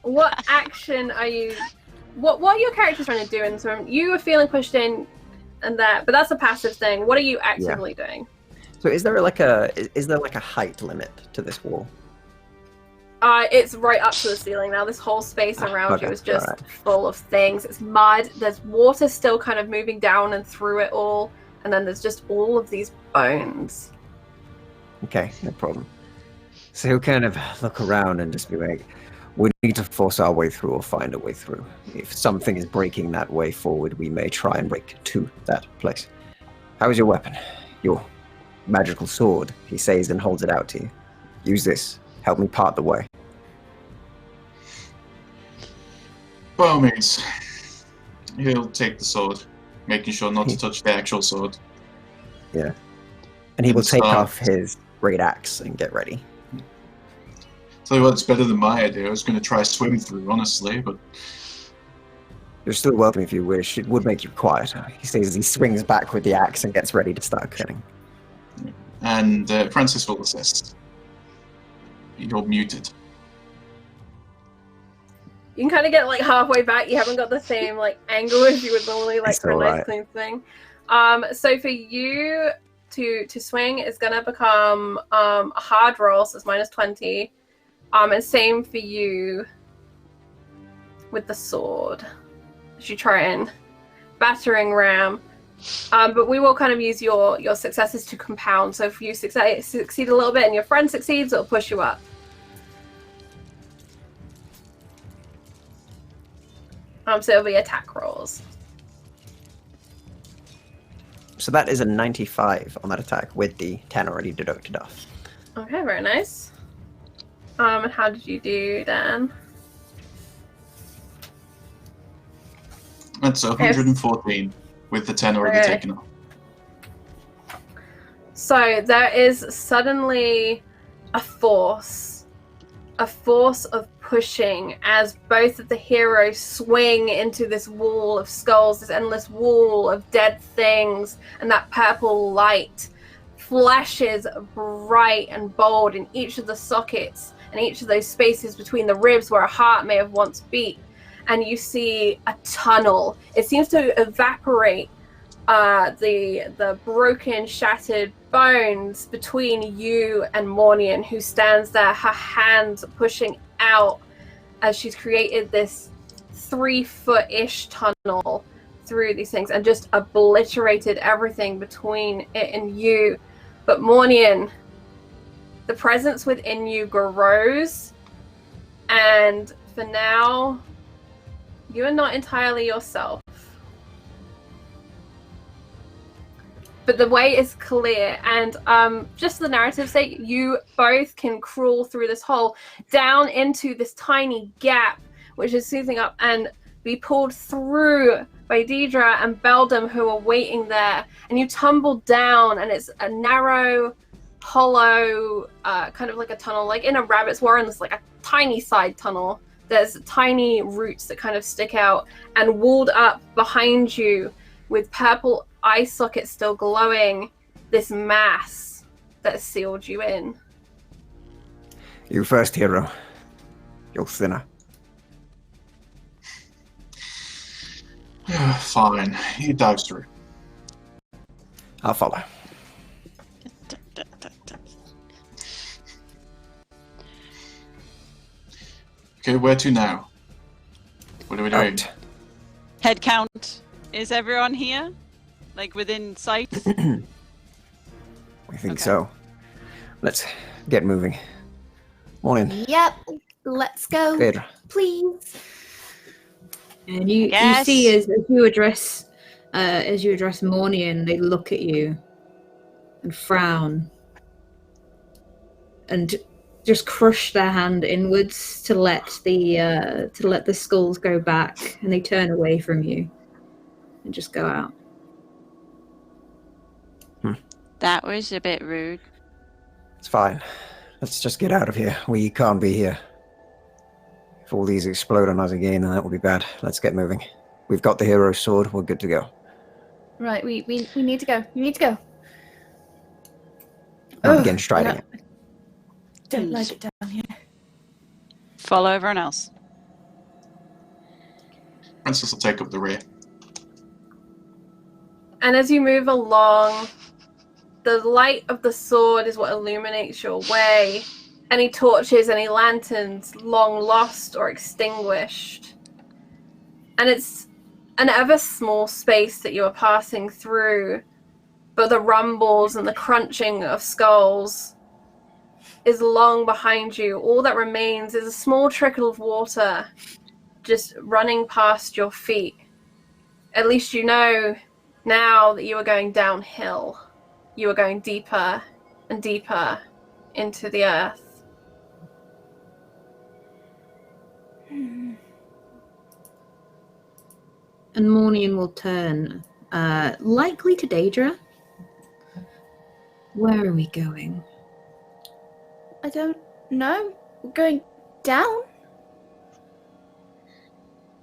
What action are you? What are your characters trying to do in this moment? You are feeling pushed in, and that, but that's a passive thing. What are you actively doing? So is there like a height limit to this wall? It's right up to the ceiling now. This whole space around okay, you is just alright. full of things. It's mud. There's water still kind of moving down and through it all, and then there's just all of these bones. Okay, no problem. So he'll kind of look around and just be like, we need to force our way through or find a way through. If something is breaking that way forward, we may try and break to that place. How is your weapon? Your magical sword, he says and holds it out to you. Use this. Help me part the way. By all means, he'll take the sword, making sure not to touch the actual sword. Yeah. And he will And take start. off his great axe and get ready. Tell you what, it's better than my idea. I was going to try swim through, honestly, but You're still welcome if you wish. It would make you quieter. He says as he swings back with the axe and gets ready to start cutting. and Francis will assist. You're muted. You can kind of get like halfway back. You haven't got the same like angle as you would normally like It's for a nice alright. clean thing. So for you to swing is gonna become a hard roll, so it's -20. And same for you with the sword. As you try and battering ram. But we will kind of use your successes to compound. So if you succeed a little bit and your friend succeeds, it'll push you up. So it'll be attack rolls. So that is a 95 on that attack with the 10 already deducted off. Okay, very nice. And how did you do, Dan? That's 114 with the 10 already Okay. taken off. So there is suddenly a force of pushing as both of the heroes swing into this wall of skulls, this endless wall of dead things, and that purple light flashes bright and bold in each of the sockets and each of those spaces between the ribs where a heart may have once beat. And you see a tunnel. It seems to evaporate the broken, shattered bones between you and Mornian, who stands there, her hands pushing out as she's created this 3-foot-ish tunnel through these things and just obliterated everything between it and you. But Mornian, the presence within you grows, and for now, you are not entirely yourself. But the way is clear, and just the narrative's sake, you both can crawl through this hole down into this tiny gap, which is soothing up, and be pulled through by Deidre and Beldam, who are waiting there. And you tumble down, and it's a narrow, hollow, kind of like a tunnel, like in a rabbit's warren. There's like a tiny side tunnel. There's tiny roots that kind of stick out, and walled up behind you with purple eye sockets still glowing, this mass that has sealed you in. You first, hero. You sinner. Fine. He dives through. I'll follow. Okay, where to now? What are we doing? Out. Head count. Is everyone here? Like within sight? We think Okay. so. Let's get moving. Morning. Yep, let's go, Good. please. And you Yes. see as you address Mornian, they look at you and frown and just crush their hand inwards to let the skulls go back, and they turn away from you and just go out. That was a bit rude. It's fine. Let's just get out of here. We can't be here. If all these explode on us again, then that would be bad. Let's get moving. We've got the hero's sword. We're good to go. Right, we need to go. We need to go. I'll begin striding it. Don't like it down here. Follow everyone else. Francis will take up the rear. And as you move along, the light of the sword is what illuminates your way. Any torches, any lanterns, long lost or extinguished. And it's an ever small space that you are passing through, but the rumbles and the crunching of skulls is long behind you. All that remains is a small trickle of water just running past your feet. At least you know now that you are going downhill. You are going deeper and deeper into the earth. And Mornian will turn, likely to Daedra. Where are we going? I don't know. We're going down.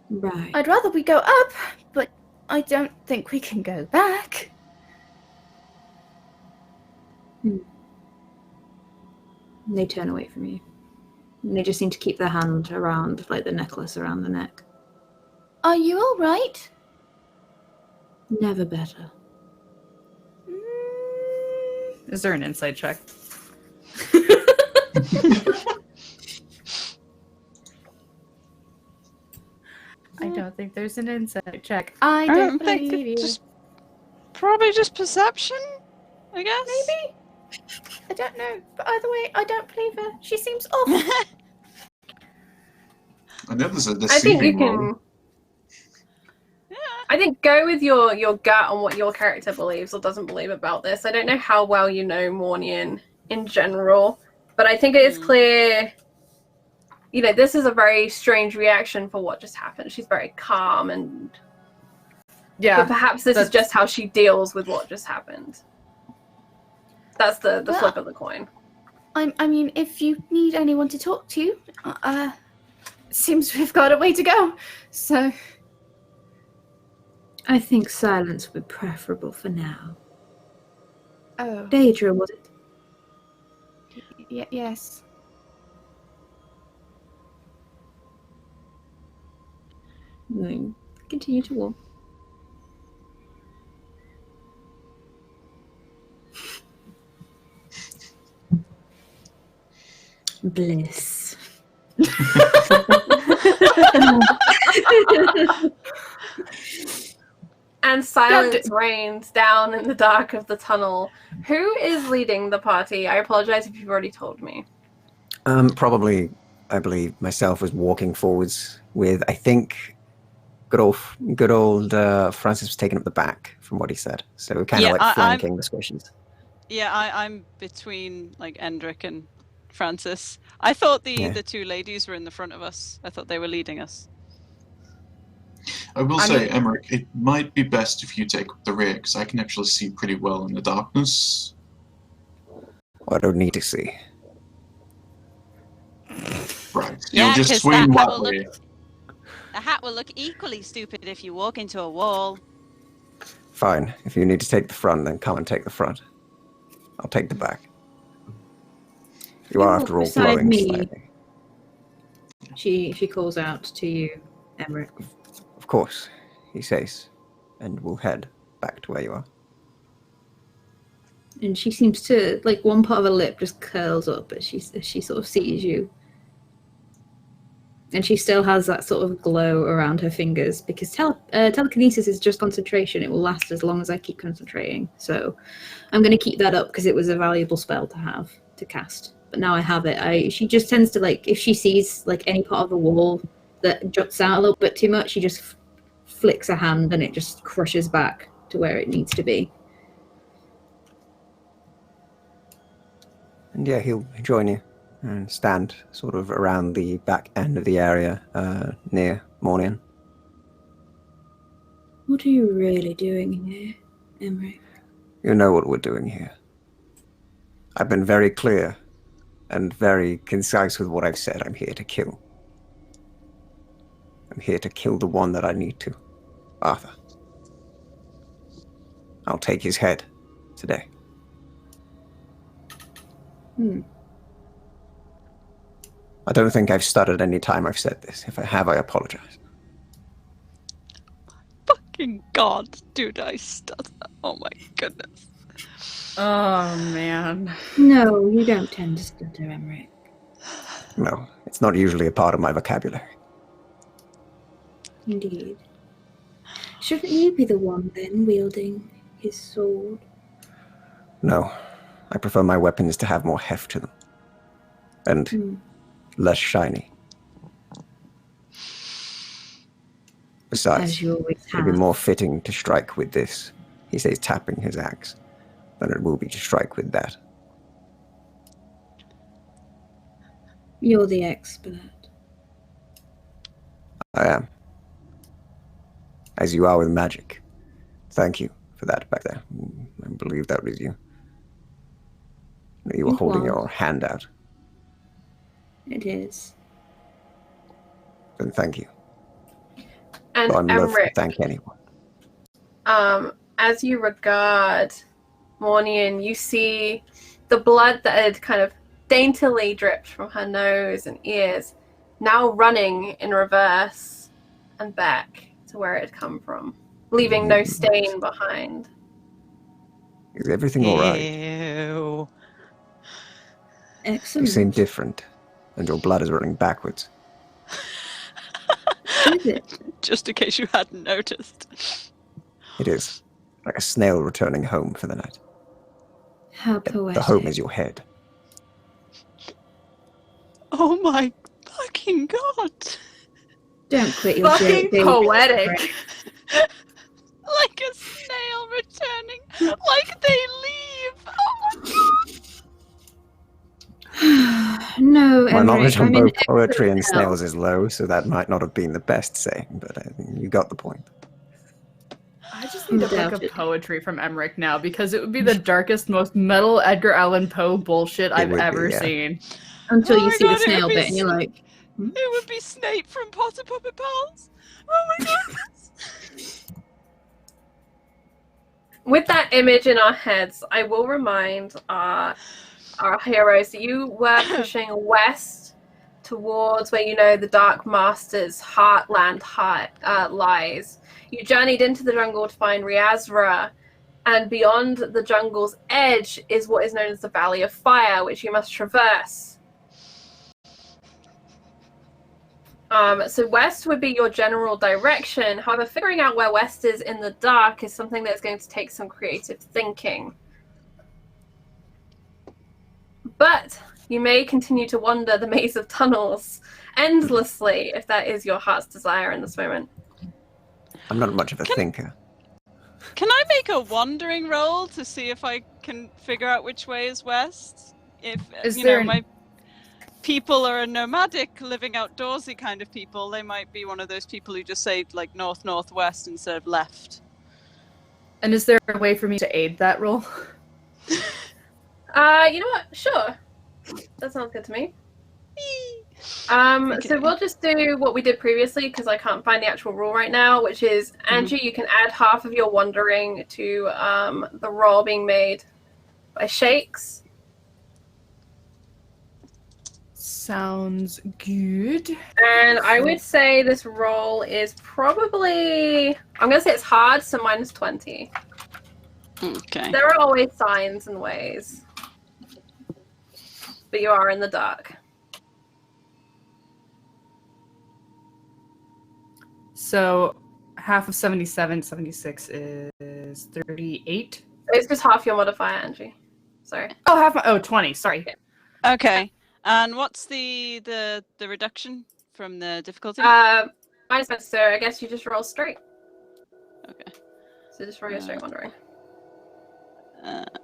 Right. I'd rather we go up, but I don't think we can go back. They turn away from you. And they just seem to keep their hand around, like the necklace around the neck. Are you all right? Never better. Is there an insight check? I don't think there's an insight check. I don't believe you. Probably just perception, I guess. Maybe. I don't know. But either way, I don't believe her. She seems awful. I know there's a I think you deceiving can. one. I think go with your gut on what your character believes or doesn't believe about this. I don't know how well you know Mornian in general, but I think it is clear. You know, this is a very strange reaction for what just happened. She's very calm and. Yeah. But perhaps this is just how she deals with what just happened. That's the flip of the coin. I mean, if you need anyone to talk to, seems we've got a way to go. So. I think silence would be preferable for now. Oh. Daedra, was it? Yes. No. Continue to walk. Bliss. And silence reigns down in the dark of the tunnel. Who is leading the party? I apologize if you've already told me. Probably, I believe, myself was walking forwards with, I think, good old Francis was taking up the back from what he said. So we're kind of like flanking discussions. Yeah, I'm between like Endrick and Francis. I thought the two ladies were in the front of us. I thought they were leading us. I will say, Emmerich, it might be best if you take up the rear, because I can actually see pretty well in the darkness. I don't need to see. Right. Yeah, You'll just 'cause swing that that will way. The hat will look equally stupid if you walk into a wall. Fine. If you need to take the front, then come and take the front. I'll take the back. You are, after all, beside glowing me. slightly. She calls out to you, Emmerich. Of course, he says, and we'll head back to where you are. And she seems to, like, one part of her lip just curls up as she sort of sees you. And she still has that sort of glow around her fingers, because telekinesis is just concentration. It will last as long as I keep concentrating. So I'm going to keep that up because it was a valuable spell to have, to cast. But now I have it. She just tends to, like, if she sees, like, any part of the wall that juts out a little bit too much, she just flicks a hand and it just crushes back to where it needs to be. And yeah, he'll join you and stand sort of around the back end of the area near Mornian. What are you really doing here, Emmerich? You know what we're doing here. I've been very clear and very concise with what I've said. I'm here to kill. I'm here to kill the one that I need to. Arthur. I'll take his head today. I don't think I've stuttered any time I've said this. If I have, I apologize. Fucking God, dude, I stutter. Oh my goodness. Oh man. No, you don't tend to stutter, Emmerich. No, it's not usually a part of my vocabulary. Indeed. Shouldn't you be the one then wielding his sword? No, I prefer my weapons to have more heft to them. And less shiny. Besides, As you always it'd be have. more fitting to strike with this. He says tapping his axe. Than it will be to strike with that. You're the expert. I am. As you are with magic. Thank you for that back there. I believe that was you. You were It holding was. your hand out. It is. Then thank you. And Well, I'm loath to Emmerich, thank anyone. as you regard Mornian, you see the blood that had kind of daintily dripped from her nose and ears now running in reverse and back to where it had come from, leaving no stain behind. Is everything alright? Ew. You Excellent. seem different, and your blood is running backwards. Is it? Just in case you hadn't noticed. It is. Like a snail returning home for the night. How poetic. The home is your head. Oh my fucking God. Don't quit your Fucking joke, poetic. Like a snail returning. Like they leave. Oh my God. No, My knowledge Emmerich, on I'm in both poetry and excellent snails is low, so that might not have been the best saying, but I think you got the point. I just need a book of Undoubted. poetry from Emmerich now because it would be the darkest, most metal Edgar Allan Poe bullshit I've would be, ever yeah. seen. Until Oh you my see God, the it would snail be bit and you're like, It would be Snape from Potter Puppet Pals. Oh my goodness. With that image in our heads, I will remind our heroes that you were pushing west towards where you know the Darkmaster's heartland lies. You journeyed into the jungle to find Riazra, and beyond the jungle's edge is what is known as the Valley of Fire, which you must traverse. So west would be your general direction. However, figuring out where west is in the dark is something that's going to take some creative thinking. But you may continue to wander the maze of tunnels endlessly if that is your heart's desire in this moment. I'm not much of a thinker. Can I make a wandering roll to see if I can figure out which way is west? If Is you there know an- my people are a nomadic, living outdoorsy kind of people, they might be one of those people who just say like north northwest instead of left. And is there a way for me to aid that roll? You know what? Sure. That sounds good to me. So we'll just do what we did previously because I can't find the actual rule right now, which is Angie, you can add half of your wandering to the roll being made by Shakes. Sounds good. And I would say this roll is probably, I'm going to say it's hard, so minus 20. Okay. There are always signs and ways. But you are in the dark. So half of 76 is 38. It's just half your modifier, Angie. Sorry. Oh, half my 20, sorry. Okay. And what's the reduction from the difficulty? Minus 20, so I guess you just roll straight. Okay. So just roll your straight wandering.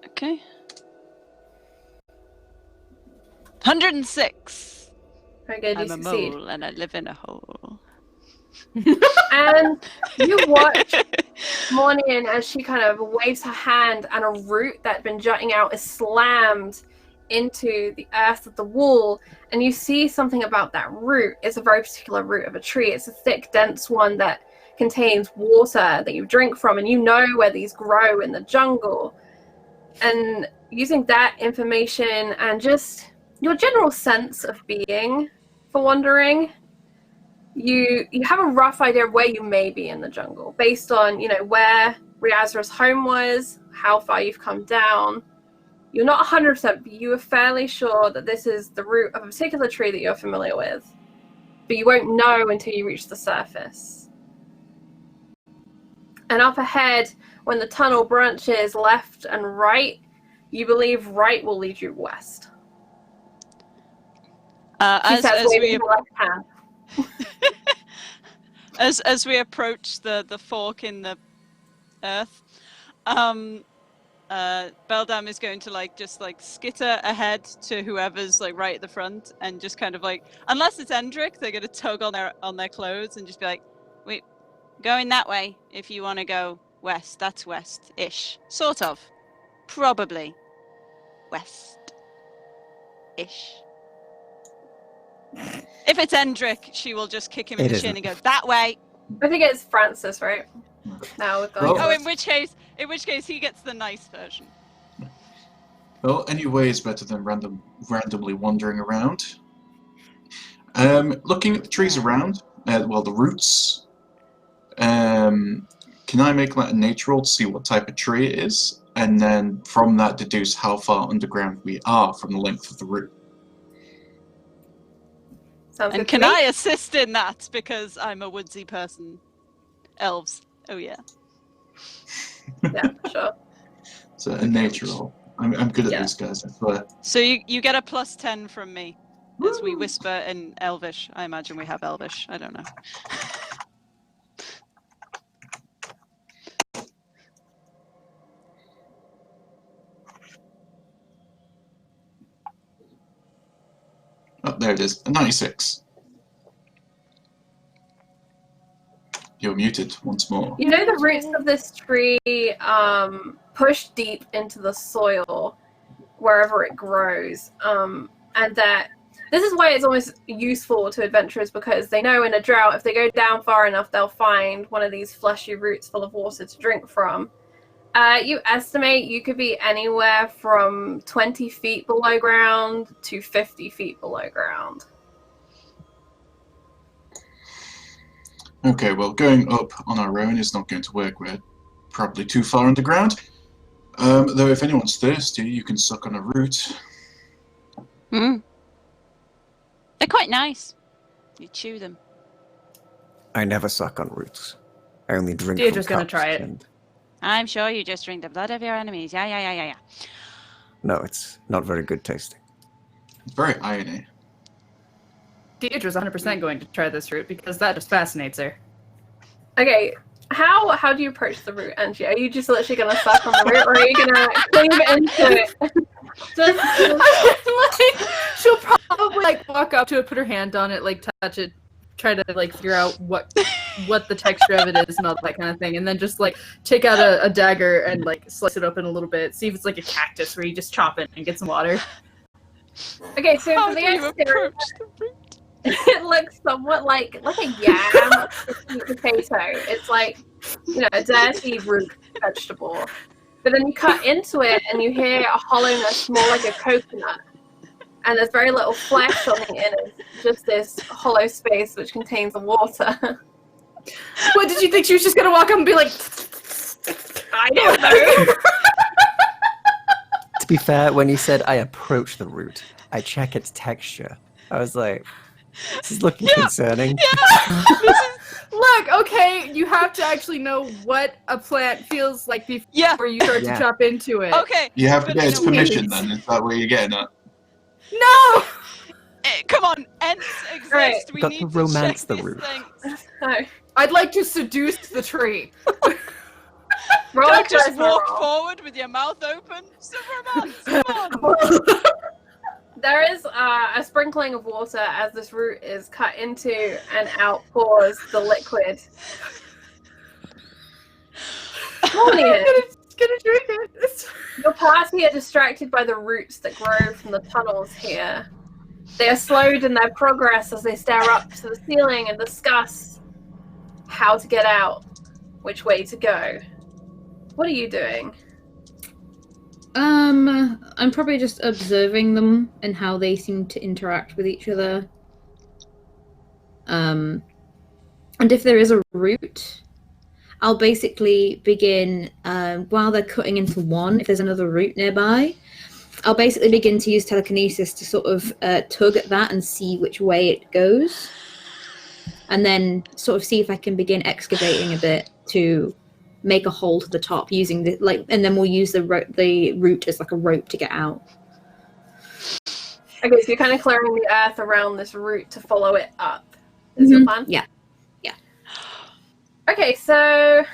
Okay. 106. Very good, you I'm a succeed. mole and I live in a hole. And you watch Mornian as she kind of waves her hand and a root that had been jutting out is slammed into the earth of the wall, and you see something about that root. It's a very particular root of a tree. It's a thick, dense one that contains water that you drink from, and you know where these grow in the jungle. And using that information and just your general sense of being for wandering, you have a rough idea of where you may be in the jungle based on, where Riazra's home was, how far you've come down. You're not 100%, but you are fairly sure that this is the root of a particular tree that you're familiar with. But you won't know until you reach the surface. And up ahead, when the tunnel branches left and right, you believe right will lead you west. As we approach the fork in the earth, Beldam is going to just skitter ahead to whoever's right at the front, and just kind of unless it's Endrick, they're going to tug on their clothes and just be like, "Wait, going that way if you want to go west. That's west-ish, sort of, probably west-ish." If it's Endrick, she will just kick him in the shin and go, "That way." I think it's Francis, right? Now we're going. Well, in which case he gets the nice version. Well, any way is better than randomly wandering around. Looking at the trees around, the roots. Can I make a nature roll to see what type of tree it is, and then from that deduce how far underground we are from the length of the root? Sounds and good can to me. I assist in that because I'm a woodsy person? Elves. Oh yeah. Yeah, sure. So a nature roll. I'm good at these guys, I swear. So you get a +10 from me as we whisper in Elvish. I imagine we have Elvish. I don't know. Oh, there it is. A 96. You're muted once more. The roots of this tree push deep into the soil wherever it grows, and that this is why it's almost useful to adventurers, because they know in a drought, if they go down far enough, they'll find one of these fleshy roots full of water to drink from. You estimate you could be anywhere from 20 feet below ground to 50 feet below ground. Okay, well, going up on our own is not going to work. We're probably too far underground. Though if anyone's thirsty, you can suck on a root. They're quite nice. You chew them. I never suck on roots. I only drink Deirdre's from gonna cups. try it. And... I'm sure you just drink the blood of your enemies. Yeah. No, it's not very good tasting. It's very irony. Deirdre's 100% going to try this route because that just fascinates her. Okay, how do you approach the root, Angie? Are you just literally gonna suck on the root, or are you gonna cleave into it? She'll probably walk up to it, put her hand on it, touch it, try to figure out what the texture of it is and all that kind of thing, and then just take out a dagger and slice it open a little bit, see if it's like a cactus where you just chop it and get some water. Okay, so How for do the you exterior, approach the root? it looks somewhat like a yam, a sweet potato. It's a dirty root vegetable. But then you cut into it and you hear a hollowness more like a coconut. And there's very little flesh on the inner, just this hollow space which contains the water. What, did you think she was just gonna walk up and be like... I don't know. To be fair, when you said I approach the root, I check its texture. I was like, this is looking concerning. Yeah. Look, okay, you have to actually know what a plant feels like before you start to chop into it. Okay. You have to but get its no, permission then, is that where you're getting at? No! Come on, Ents exist. Right. We Got need to to romance check the these root. things. No. I'd like to seduce the tree. Roll a Don't just charisma walk roll. forward with your mouth open. Some romance, come on. There is a sprinkling of water as this root is cut into, and out pours the liquid. Morning. gonna drink it. Your party are distracted by the roots that grow from the tunnels here. They are slowed in their progress as they stare up to the ceiling and discuss how to get out, which way to go. What are you doing? I'm probably just observing them and how they seem to interact with each other. And if there is a route, I'll basically begin, while they're cutting into one, if there's another route nearby, I'll basically begin to use telekinesis to sort of tug at that and see which way it goes. And then sort of see if I can begin excavating a bit to make a hole to the top using the, like, and then we'll use the route as like a rope to get out. Okay, so you're kind of clearing the earth around this route to follow it up. Is your plan? Yeah. Okay, so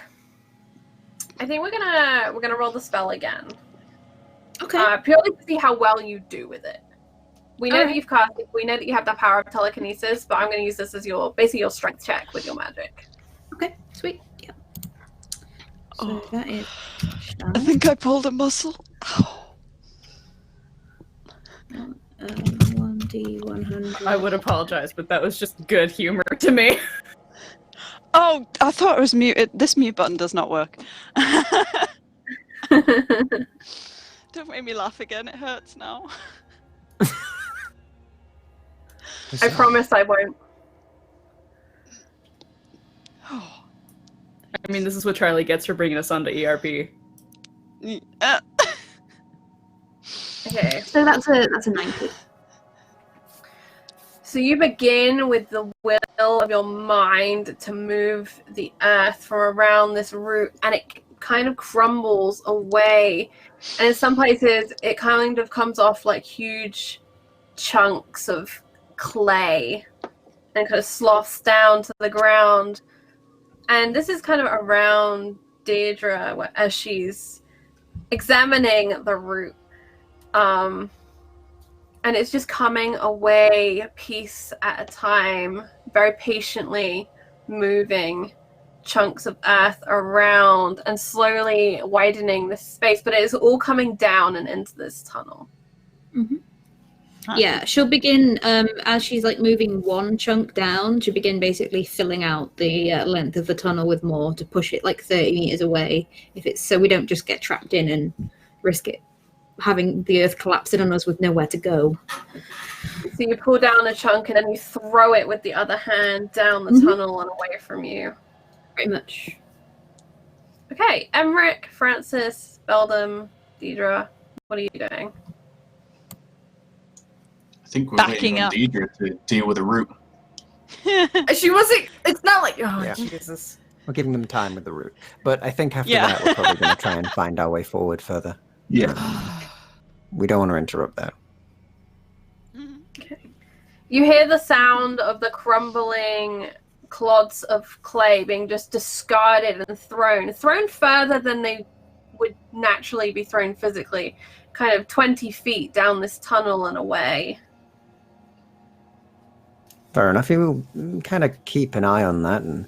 I think we're gonna roll the spell again. Okay. Purely to see how well you do with it. We know that Alright. you've cast it. We know that you have the power of telekinesis, but I'm going to use this as basically your strength check with your magic. Okay, sweet. Yeah. So that is. I think I pulled a muscle. 1d100. I would apologize, but that was just good humor to me. Oh, I thought it was muted. This mute button does not work. Don't make me laugh again. It hurts now. I promise I won't. I mean, this is what Charlie gets for bringing us onto ERP. Okay. So that's a 90. So you begin with the will of your mind to move the earth from around this root, and it kind of crumbles away. And in some places, it kind of comes off like huge chunks of clay and kind of sloughs down to the ground. And this is kind of around Deirdre as she's examining the root. And it's just coming away a piece at a time, very patiently moving chunks of earth around and slowly widening this space, but it is all coming down and into this tunnel. Mm-hmm. Yeah, she'll begin, as she's like moving one chunk down, she'll begin basically filling out the length of the tunnel with more to push it like 30 meters away, if it's so we don't just get trapped in and risk it having the earth collapsing on us with nowhere to go. So you pull down a chunk and then you throw it with the other hand down the tunnel and away from you. Pretty much. Okay, Emmerich, Francis, Beldam, Deidre, what are you doing? I think we're Backing waiting on up. Deidre to deal with the root. She wasn't. It's not like. Oh, Yeah. Jesus. We're giving them time with the route. But I think after Yeah. that, we're probably going to try and find our way forward further. Yeah. We don't want to interrupt that. You hear the sound of the crumbling clods of clay being just discarded and thrown further than they would naturally be thrown physically, kind of 20 feet down this tunnel and away. Fair enough. We will kind of keep an eye on that and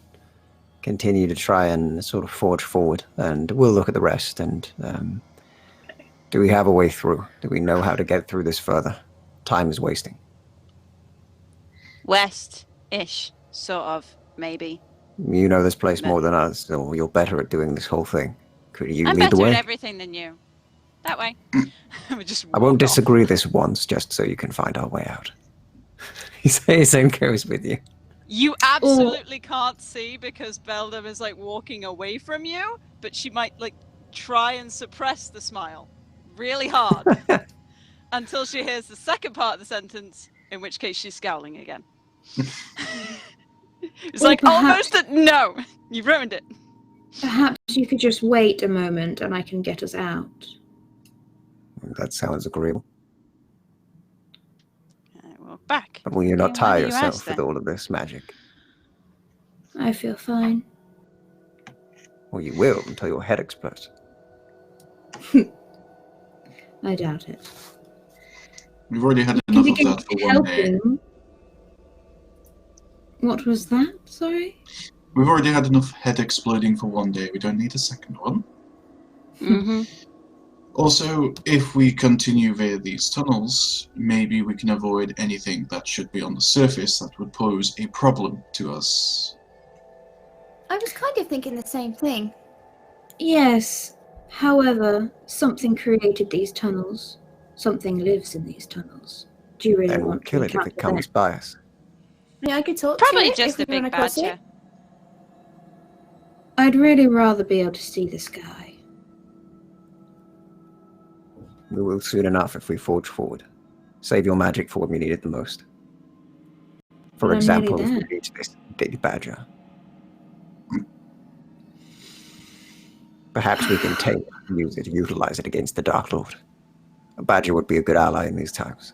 continue to try and sort of forge forward. And we'll look at the rest. And do we have a way through? Do we know how to get through this further? Time is wasting. West-ish, sort of, maybe. You know this place more than us, so you're better at doing this whole thing. Could you I'm lead the better way? at everything than you. That way. We just I won't walk off. disagree this once, just so you can find our way out. His own goes with you. You absolutely can't see because Beldam is like walking away from you, but she might like try and suppress the smile really hard until she hears the second part of the sentence, in which case she's scowling again. It's Well, like almost no, you ruined it. Perhaps you could just wait a moment and I can get us out. That sounds agreeable. Walk back. But will you not Why tire do you ask yourself with then? all of this magic? I feel fine. Well, you will until your head explodes. I doubt it. We've already had Can enough we of get that for one day. helping? What was that? Sorry? We've already had enough head exploding for one day. We don't need a second one. Mm-hmm. Also, if we continue via these tunnels, maybe we can avoid anything that should be on the surface that would pose a problem to us. I was kind of thinking the same thing. Yes. However, something created these tunnels. Something lives in these tunnels. Do you really And we'll want to kill it if encounter it comes that? by us. Yeah, I could talk Probably to it just if a we run big across badger. it. I'd really rather be able to see the sky. We will soon enough if we forge forward. Save your magic for when we need it the most. For Well, I'm nearly example, if we there. reach this big badger. Perhaps we can tame it, use it, utilize it against the Dark Lord. A badger would be a good ally in these times.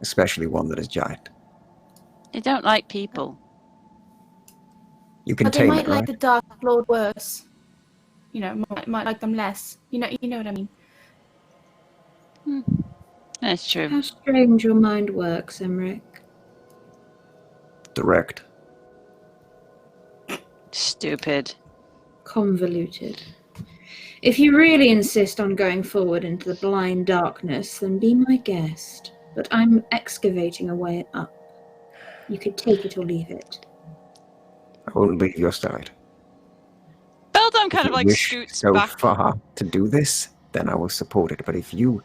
Especially one that is giant. They don't like people. You can But they tame might it, like right? the Dark Lord worse. You know, might like them less. You know what I mean. That's true. How strange your mind works, Emmerich. Direct. Stupid. Convoluted. If you really insist on going forward into the blind darkness, then be my guest. But I'm excavating a way up. You could take it or leave it. I won't leave your side. Beldam If kind you of like wish scoots so back. far to do this, then I will support it. But if you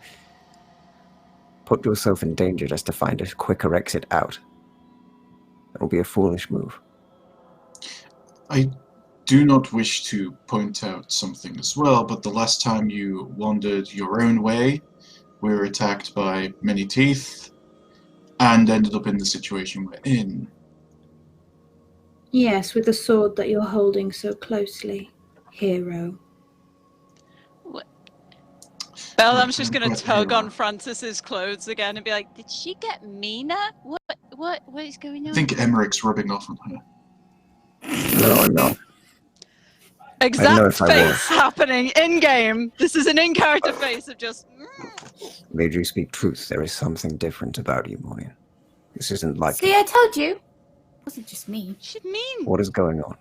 put yourself in danger just to find a quicker exit out, that will be a foolish move. I do not wish to point out something as well, but the last time you wandered your own way, we were attacked by many teeth and ended up in the situation we're in. Yes, with the sword that you're holding so closely. Hero. Beldam's just I'm gonna quite the tug on hero. Francis's clothes again and be like, "Did she get meaner? What is going I on?" think Emmerich's rubbing off on her. No, I'm not. Exact if I face was. happening in game. This is an in-character face of just. Made you speak truth. There is something different about you, Morgan. This isn't like See, I told you. It wasn't just me. She's mean. What is going on?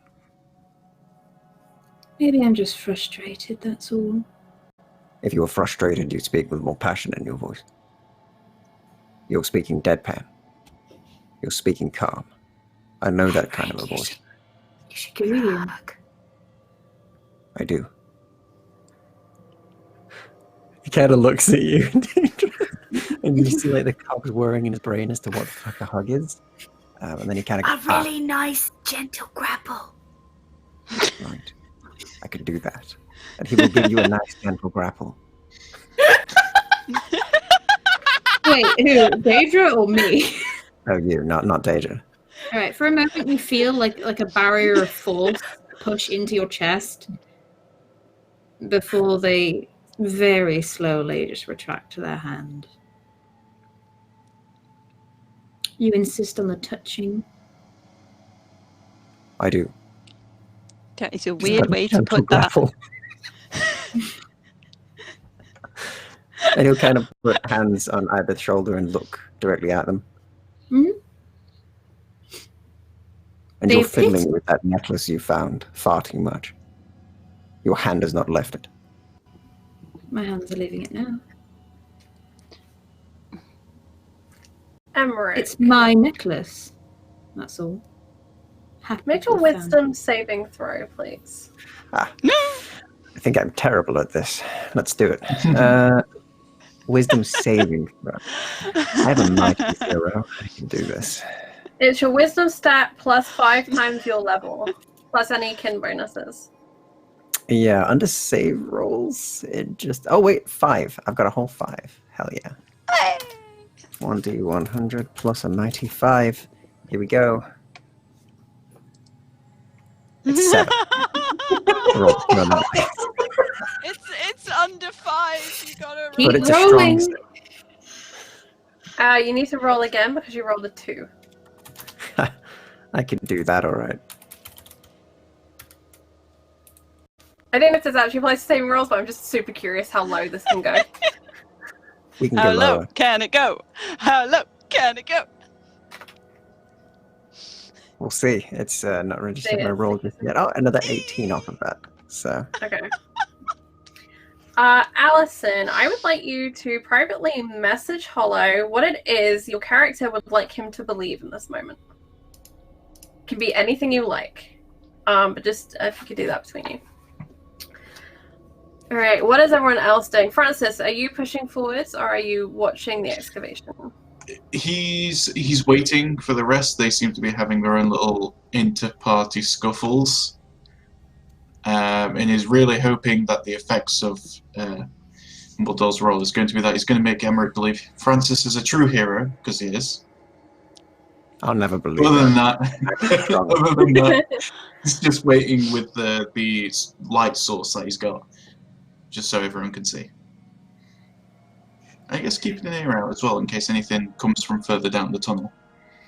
Maybe I'm just frustrated, that's all. If you're frustrated, you speak with more passion in your voice. You're speaking deadpan. You're speaking calm. I know that kind of a voice. You should give her a hug. I do. He kind of looks at you, and you see like the cogs whirring in his brain as to what the fuck a hug is. And then he kind of A really nice, gentle grapple. right. I can do that. And he will give you a nice gentle grapple. Wait, who? Daedra or me? Oh, you, not Deja. Alright, for a moment you feel like a barrier of force push into your chest before they very slowly just retract to their hand. You insist on the touching. I do. That is a Just weird a way to gentle put that. grapple. And he'll kind of put hands on either shoulder and look directly at them. Mhm. And They you're appear fiddling to- with that necklace you found far too much. Your hand has not left it. My hands are leaving it now. Emmerich, It's my necklace. That's all. Happy make to a have found wisdom saving throw, please. I think I'm terrible at this. Let's do it. Wisdom saving throw. I have a mighty 0. I can do this. It's your wisdom stat plus 5 times your level, plus any kin bonuses. Yeah, under save rolls, it just... Oh, wait, 5. I've got a whole 5. Hell yeah. 1d100 plus a mighty 5. Here we go. It's 7. Roll, no, no. It's under 5. You gotta Keep But roll. it's a strong rolling. save. You need to roll again because you rolled a 2. I can do that, alright. I don't know if there's actually place to saving rolls, but I'm just super curious how low this can go. We can How go low lower. can it go? How low can it go? We'll see. It's not registered It my is. roll just yet. Oh, another 18 off of that. So, Okay. Allison, I would like you to privately message Hollow what it is your character would like him to believe in this moment. Can be anything you like. But just if you could do that between you. Alright, what is everyone else doing? Francis, are you pushing forwards or are you watching the excavation? He's waiting for the rest. They seem to be having their own little inter-party scuffles. And is really hoping that the effects of Dumbledore's role is going to be that he's going to make Emmerich believe Francis is a true hero, because he is. I'll never believe Other than that. that, he's just waiting with the light source that he's got, just so everyone can see. I guess keeping an ear out as well in case anything comes from further down the tunnel.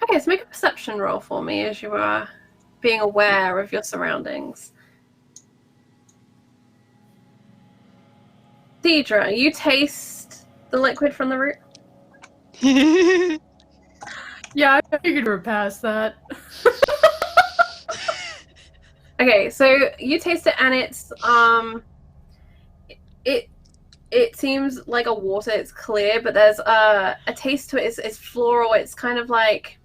Okay, so make a perception roll for me as you are being aware of your surroundings. Deidre, you taste the liquid from the root? Yeah, I figured we're past that. Okay, so you taste it and it's it seems like a water. It's clear, but there's a taste to it. It's floral. It's kind of like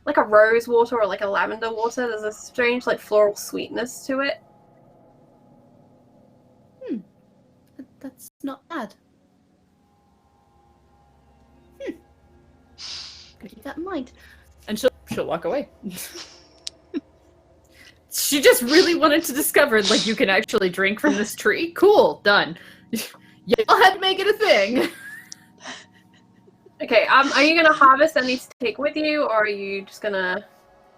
a rose water or like a lavender water. There's a strange like floral sweetness to it. That's not bad. Gotta keep that in mind. And she'll walk away. She just really wanted to discover, like, you can actually drink from this tree. Cool, done. Y'all had to make it a thing. Okay, are you gonna harvest any to take with you, or are you just gonna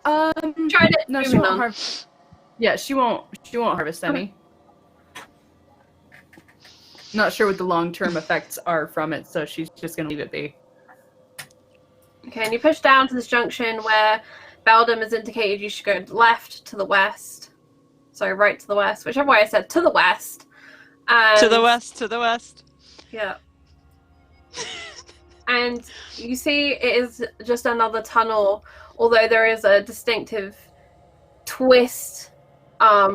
try to? No, she won't harvest. Yeah, she won't harvest any. Not sure what the long-term effects are from it, so she's just gonna leave it be. Okay, and you push down to this junction where Beldam has indicated you should go left to the west. Sorry, right to the west, whichever way I said, to the west. And, To the west. Yeah. And you see it is just another tunnel, although there is a distinctive twist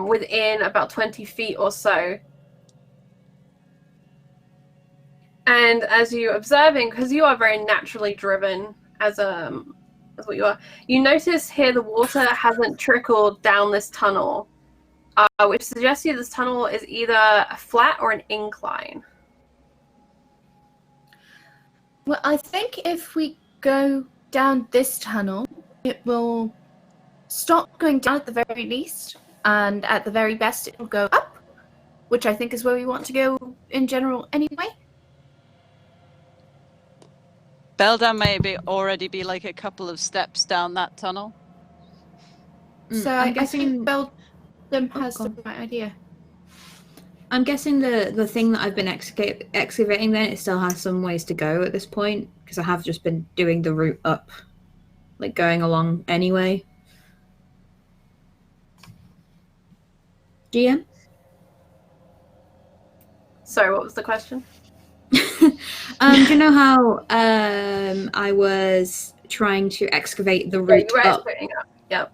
within about 20 feet or so. And as you're observing, because you are very naturally driven as what you are, you notice here the water hasn't trickled down this tunnel, which suggests to you this tunnel is either a flat or an incline. Well, I think if we go down this tunnel, it will stop going down at the very least, and at the very best it will go up, which I think is where we want to go in general anyway. Beldam may already be like a couple of steps down that tunnel. So I'm I guessing think Beldam has the right idea. I'm guessing the thing that I've been excavating then, it still has some ways to go at this point, because I have just been doing the route up, like going along anyway. GM? Sorry, what was the question? Do you know how I was trying to excavate the route you were up? excavating up. Yep.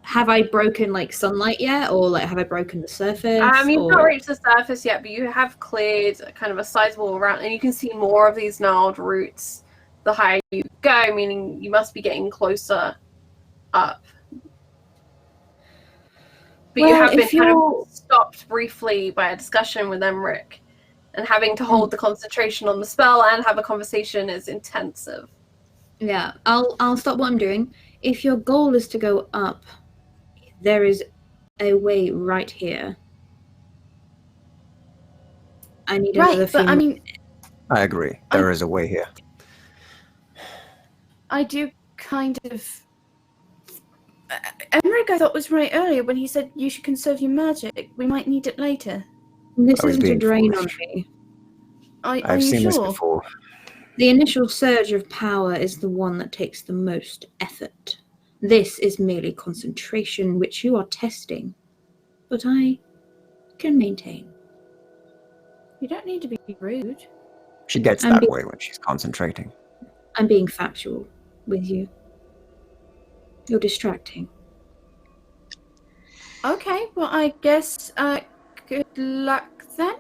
Have I broken like sunlight yet, or like have I broken the surface? You've not reached the surface yet, but you have cleared kind of a sizable amount, and you can see more of these gnarled roots the higher you go, meaning you must be getting closer up. But you have been kind of stopped briefly by a discussion with Emmerich, and having to hold the concentration on the spell and have a conversation is intensive. Yeah, I'll stop what I'm doing. If your goal is to go up, there is a way right here. I need another few. But I mean, I agree. There is a way here. I do kind of. Emmerich, I thought, was right earlier when he said you should conserve your magic. We might need it later. This I was isn't a being drain on foolish. me. I've seen this before. The initial surge of power is the one that takes the most effort. This is merely concentration, which you are testing, but I can maintain. You don't need to be rude. She gets that way when she's concentrating. I'm being factual with you. You're distracting. Okay, well, I guess good luck then.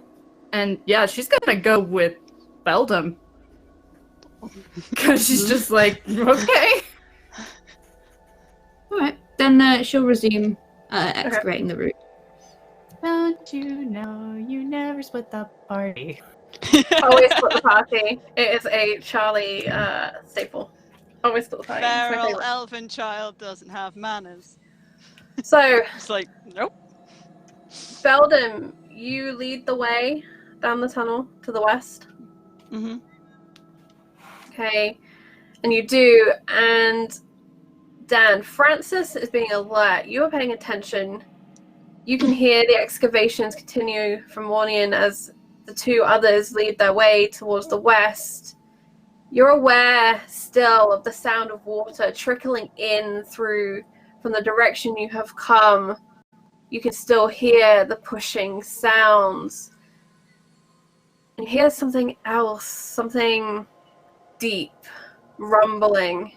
And yeah, she's gonna go with Beldam. Because she's just like, okay. Alright, then she'll resume excavating the route. Don't you know you never split the party? Always split the party. It is a Charlie staple. Always split the party. It's my Feral favorite. elven child doesn't have manners. So, It's like, nope. Beldam, you lead the way down the tunnel to the west. Mm-hmm. Okay. And you do, and Dan, Francis is being alert. You are paying attention. You can hear the excavations continue from Mornian as the two others lead their way towards the west. You're aware still of the sound of water trickling in through from the direction you have come. You can still hear the pushing sounds. And you hear something else, something deep, rumbling.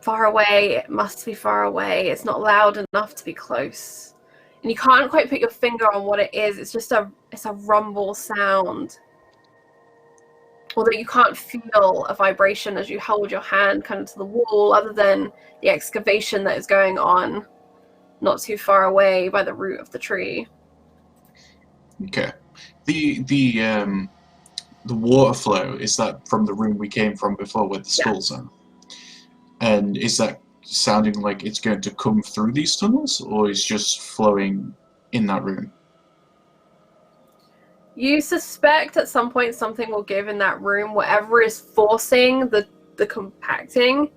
Far away, it must be far away. It's not loud enough to be close. And you can't quite put your finger on what it is. It's just a rumble sound. Although you can't feel a vibration as you hold your hand kind of to the wall, other than the excavation that is going on not too far away by the root of the tree. Okay. The water flow, is that from the room we came from before where the skulls are? And is that sounding like it's going to come through these tunnels, or is just flowing in that room? You suspect at some point something will give in that room, whatever is forcing the compacting.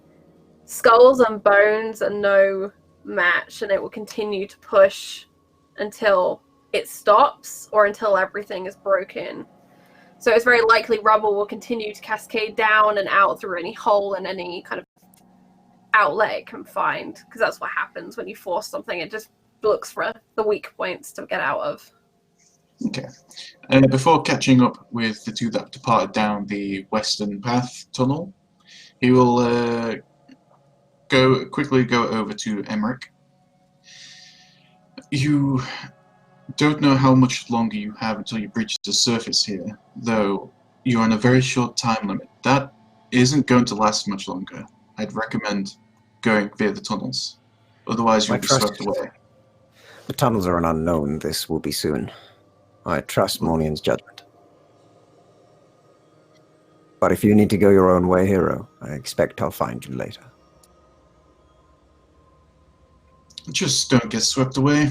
Skulls and bones are no match, and it will continue to push until it stops or until everything is broken. So it's very likely rubble will continue to cascade down and out through any hole and any kind of outlet it can find, because that's what happens when you force something. It just looks for the weak points to get out of. Okay. Before catching up with the two that departed down the western path tunnel, he will quickly go over to Emmerich. You don't know how much longer you have until you breach the surface here, though you're on a very short time limit. That isn't going to last much longer. I'd recommend going via the tunnels. Otherwise you'll be swept away. The tunnels are an unknown. This will be soon. I trust Mornian's judgment. But if you need to go your own way, hero, I expect I'll find you later. Just don't get swept away.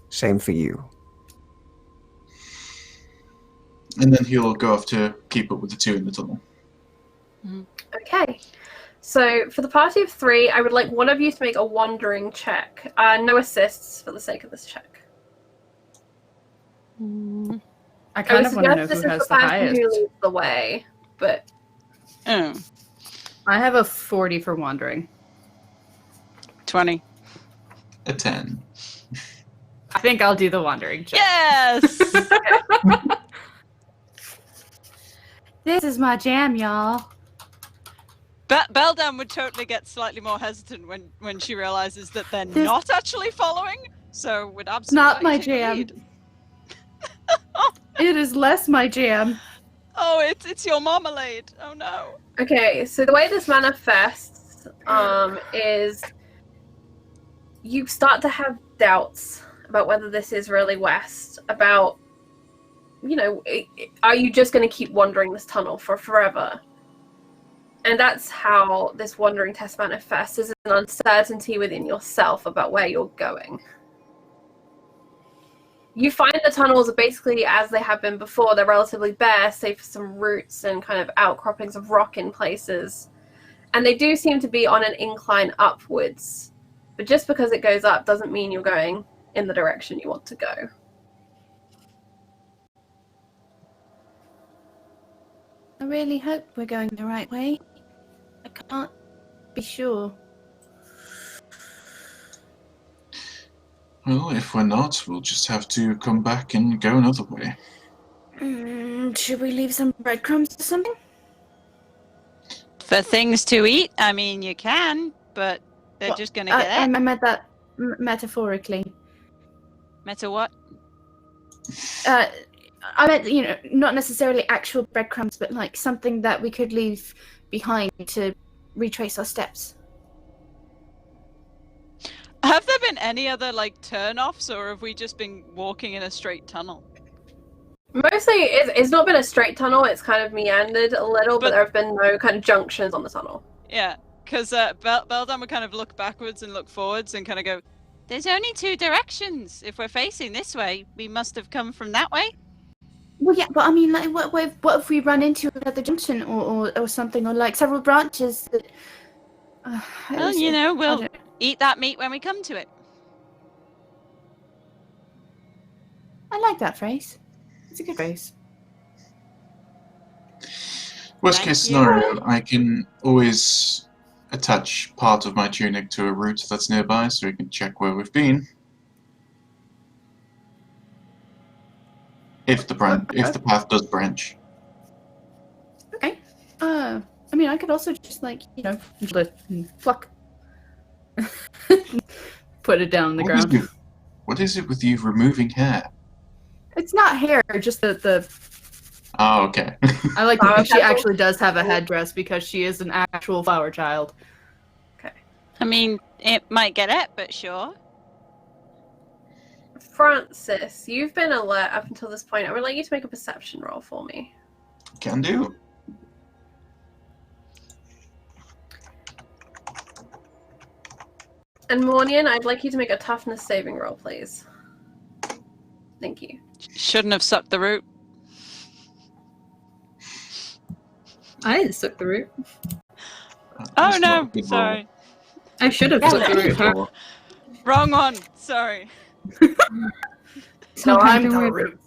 Same for you. And then he'll go off to keep up with the two in the tunnel. Okay. So for the party of 3, I would like one of you to make a wandering check. No assists for the sake of this check. I kind of want to know this who is has the the person highest. who leads the way, but Oh, I have a 40 for wandering. 20. A 10. I think I'll do the wandering check. Yes! This is my jam, y'all. Beldam would totally get slightly more hesitant when she realizes that they're not actually following, so would absolutely Not my take the jam. lead. It is less my jam. Oh, it's your marmalade. Oh no. okay. So the way this manifests is you start to have doubts about whether this is really west. About, are you just going to keep wandering this tunnel for forever? And that's how this wandering test manifests, is an uncertainty within yourself about where you're going. You find the tunnels are basically as they have been before. They're relatively bare, save for some roots and kind of outcroppings of rock in places. And they do seem to be on an incline upwards. But just because it goes up doesn't mean you're going in the direction you want to go. I really hope we're going the right way. I can't be sure. Well, if we're not, we'll just have to come back and go another way. Should we leave some breadcrumbs or something? For things to eat, I mean, you can, but they're just gonna get I it. meant that metaphorically. Meta what? I meant, not necessarily actual breadcrumbs, but like something that we could leave behind to retrace our steps. Have there been any other like turn-offs, or have we just been walking in a straight tunnel? Mostly, it's not been a straight tunnel. It's kind of meandered a little, but But- there have been no kind of junctions on the tunnel. Yeah, because Beldam would kind of look backwards and look forwards and kind of go, "There's only two directions. If we're facing this way, we must have come from that way." Well, yeah, but I mean, like, what if we run into another junction or something, or like several branches that... Well, we'll eat that meat when we come to it. I like that phrase. It's a good phrase. Worst Thank case you. scenario, I can always attach part of my tunic to a route that's nearby so we can check where we've been. If the path does branch. Okay. I mean, I could also just Pluck. Put it down on the ground. What is it with you removing hair? It's not hair, just the Oh, okay. I like Flower that she petal? actually does have a headdress because she is an actual flower child. I mean, it might get it, but sure. Francis, you've been alert up until this point. I would like you to make a perception roll for me. Can do. And Mornian, I'd like you to make a toughness saving roll, please. Thank you. Shouldn't have sucked the root. I didn't suck the root. Oh That's not a no, good roll. sorry. I should have Yeah, sucked the no. root. Huh? Wrong one. Sorry. It's No, okay, I'm don't the worry. root.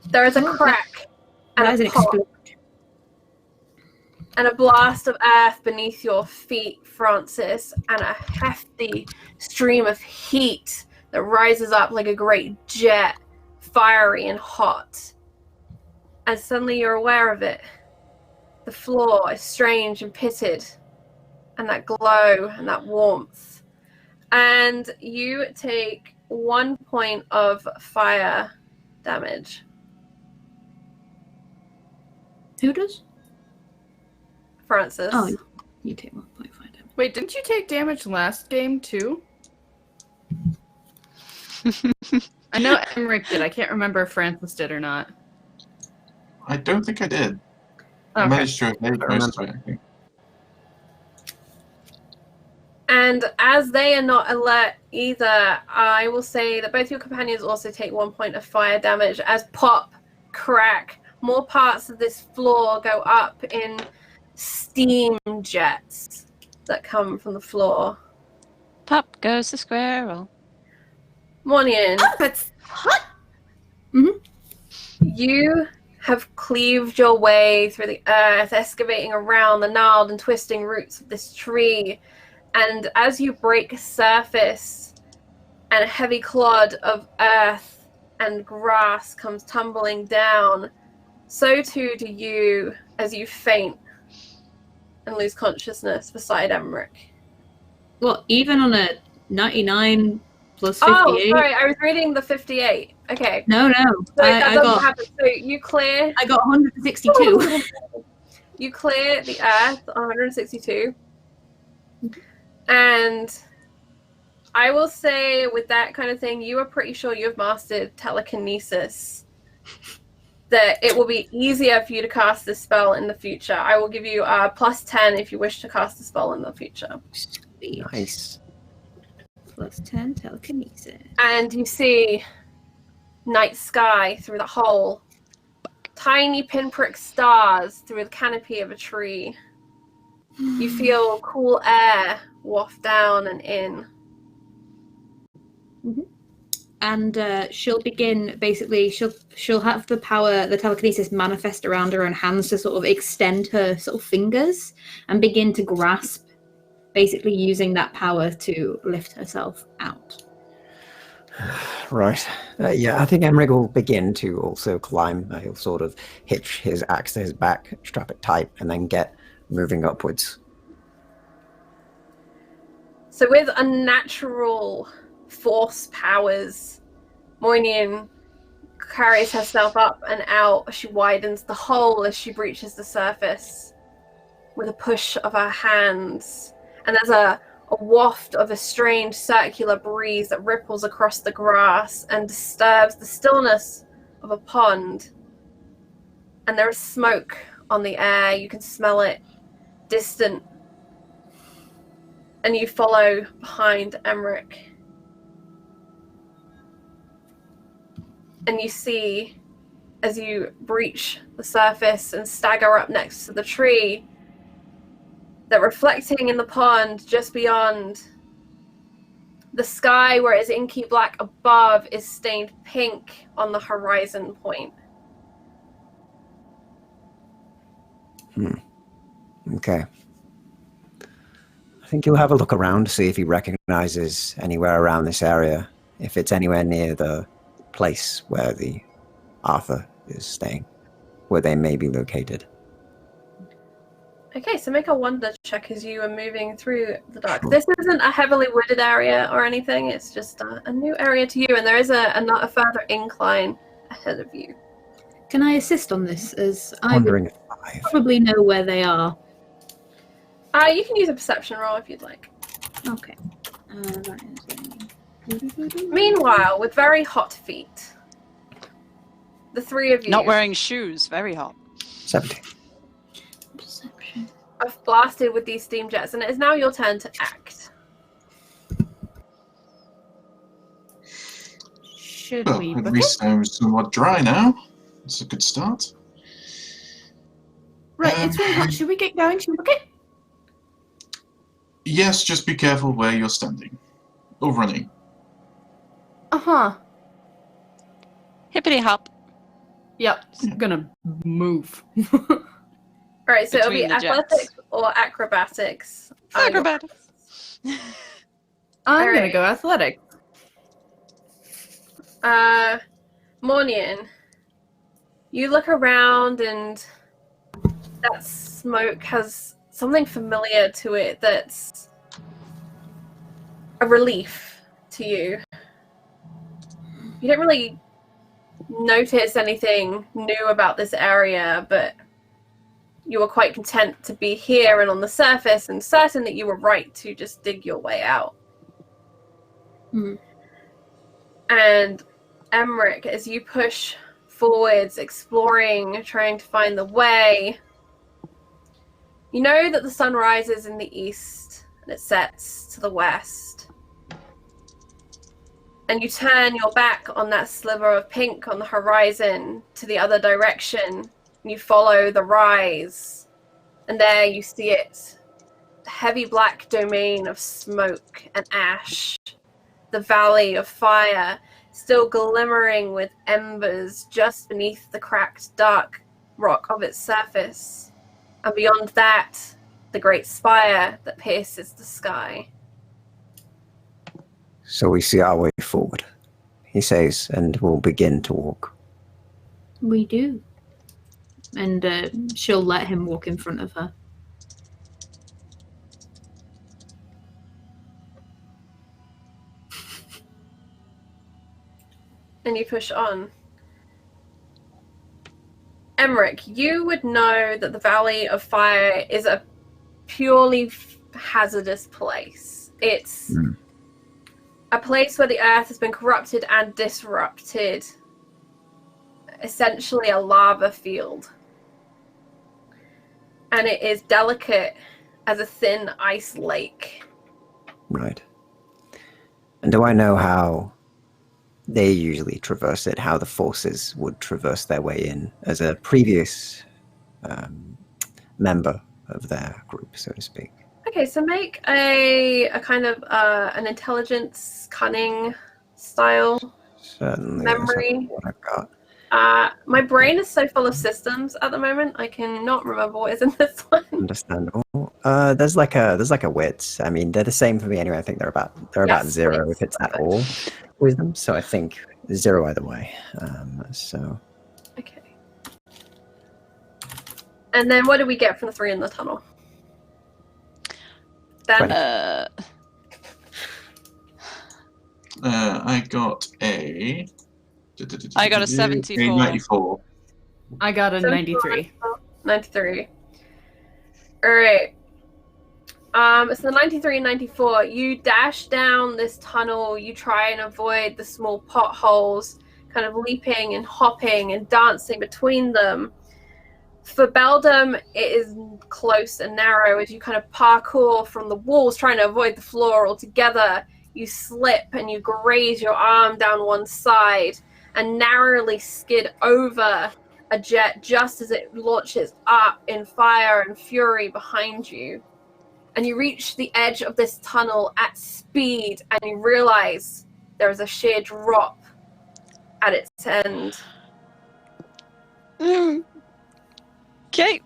There is a crack and That is a an pop explosion. and a blast of earth beneath your feet, Francis, and a hefty stream of heat that rises up like a great jet, fiery and hot. And suddenly you're aware of it. The floor is strange and pitted, and that glow and that warmth. And you take 1 point of fire damage. Who does? Francis. Oh, you take 1.5 damage. Wait, didn't you take damage last game too? I know Emmerich did. I can't remember if Francis did or not. I don't think I did. I Okay. managed to evade most of it, I think. And as they are not alert either, I will say that both your companions also take 1 point of fire damage as pop, crack, more parts of this floor go up in steam jets that come from the floor. Pop goes the squirrel. Mornian, That's hot. you have cleaved your way through the earth, excavating around the gnarled and twisting roots of this tree. And as you break surface and a heavy clod of earth and grass comes tumbling down, so too do you as you faint and lose consciousness beside Emmerich. Well, even on a 99 plus Oh, 58. sorry, I was reading the 58. Okay. No, So that I doesn't got happen. So you clear I got 162. you clear the earth on 162. And I will say with that kind of thing, you are pretty sure you have mastered telekinesis. That it will be easier for you to cast this spell in the future. I will give you a +10 if you wish to cast the spell in the future. Sweet. Nice. Plus 10 telekinesis. And you see night sky through the hole. Tiny pinprick stars through the canopy of a tree. You feel cool air waft down and in. And she'll begin, basically, she'll have the power, the telekinesis manifest around her, and hands to sort of extend her sort of fingers and begin to grasp, basically using that power to lift herself out. Right. Yeah, I think Emmerich will begin to also climb. He'll sort of hitch his axe to his back, strap it tight, and then get moving upwards. So with unnatural force powers, Moynihan carries herself up and out. She widens the hole as she breaches the surface with a push of her hands. And there's a waft of a strange circular breeze that ripples across the grass and disturbs the stillness of a pond. And there is smoke on the air. You can smell it distant. And you follow behind Emmerich. And you see, as you breach the surface and stagger up next to the tree, that reflecting in the pond just beyond, the sky where it is inky black above is stained pink on the horizon point. Okay. I think he'll have a look around to see if he recognizes anywhere around this area, if it's anywhere near the place where the Arthur is staying, where they may be located. Okay, so make a wonder check as you are moving through the dark. This isn't a heavily wooded area or anything, it's just a new area to you, and there is a further incline ahead of you. Can I assist on this, as I Wondering would if 5. probably know where they are? You can use a perception roll if you'd like. Okay. That is Meanwhile, with very hot feet, the three of you Not wearing shoes, very hot. 17. perception. are blasted with these steam jets, and it is now your turn to act. Should Well, we at book least it? I'm somewhat dry now. That's a good start. Right, it's really hot. Should we get going? Should we book it? Yes, just be careful where you're standing. Or running. Uh-huh. Hippity hop. Yep, it's gonna move. Alright, so it'll be Between the jets. athletics or acrobatics. Acrobatics. I'm gonna Alright. go athletic. Mornian, you look around and that smoke has something familiar to it that's a relief to you. You don't really notice anything new about this area, but you were quite content to be here and on the surface and certain that you were right to just dig your way out. Hmm. And Emmerich, as you push forwards, exploring, trying to find the way, you know that the sun rises in the east and it sets to the west. And you turn your back on that sliver of pink on the horizon to the other direction, and you follow the rise. And there you see it, the heavy black domain of smoke and ash, the valley of fire, still glimmering with embers just beneath the cracked dark rock of its surface. And beyond that, the great spire that pierces the sky. So we see our way forward, he says, and we'll begin to walk. We do. And she'll let him walk in front of her. And you push on. Emmerich, you would know that the Valley of Fire is a purely hazardous place. It's a place where the earth has been corrupted and disrupted. Essentially a lava field. And it is delicate as a thin ice lake. Right. And do I know how they usually traverse it, how the forces would traverse their way in, as a previous member of their group, so to speak? Okay, so make a kind of an intelligence, cunning style Certainly. memory. What I've got. My brain is so full of systems at the moment, I cannot remember what is in this one. Understandable. There's like a wits. I mean, they're the same for me anyway. I think they're about Yes, zero wits. if it's at all wisdom. So I think 0 either way. So Okay. And then what do we get from the 3 in the tunnel? Dan? 20. I got a. I got a A 74. 94. I got a 93. 93. Alright. So 93 and 94, you dash down this tunnel, you try and avoid the small potholes, kind of leaping and hopping and dancing between them. For Beldam, it is close and narrow as you kind of parkour from the walls, trying to avoid the floor altogether. You slip and you graze your arm down one side and narrowly skid over a jet just as it launches up in fire and fury behind you. And you reach the edge of this tunnel at speed and you realize there is a sheer drop at its end. Okay.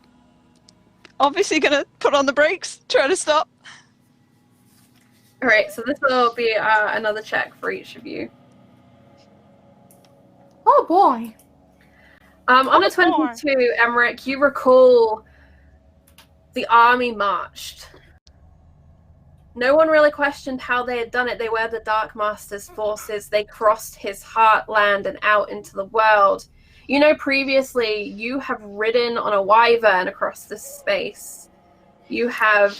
Obviously gonna put on the brakes, try to stop. Alright, so this will be another check for each of you. Oh boy. On a 22, Emmerich, you recall the army marched. No one really questioned how they had done it. They were the Darkmaster's forces. They crossed his heartland and out into the world. You know, previously, you have ridden on a wyvern across this space. You have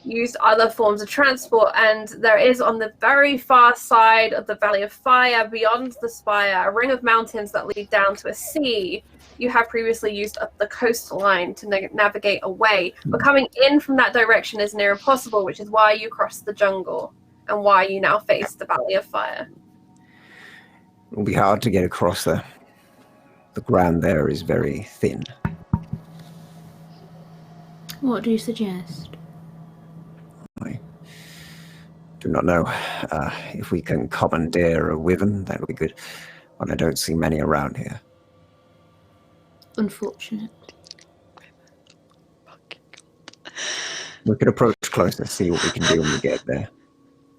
used other forms of transport, and there is on the very far side of the Valley of Fire, beyond the spire, a ring of mountains that lead down to a sea. You have previously used the coastline to navigate away, but coming in from that direction is near impossible, which is why you crossed the jungle and why you now face the Valley of Fire. It'll be hard to get across there. The ground there is very thin. What do you suggest? I do not know. If we can commandeer a wyvern, that would be good. But I don't see many around here. Unfortunate. We could approach closer, see what we can do when we get there.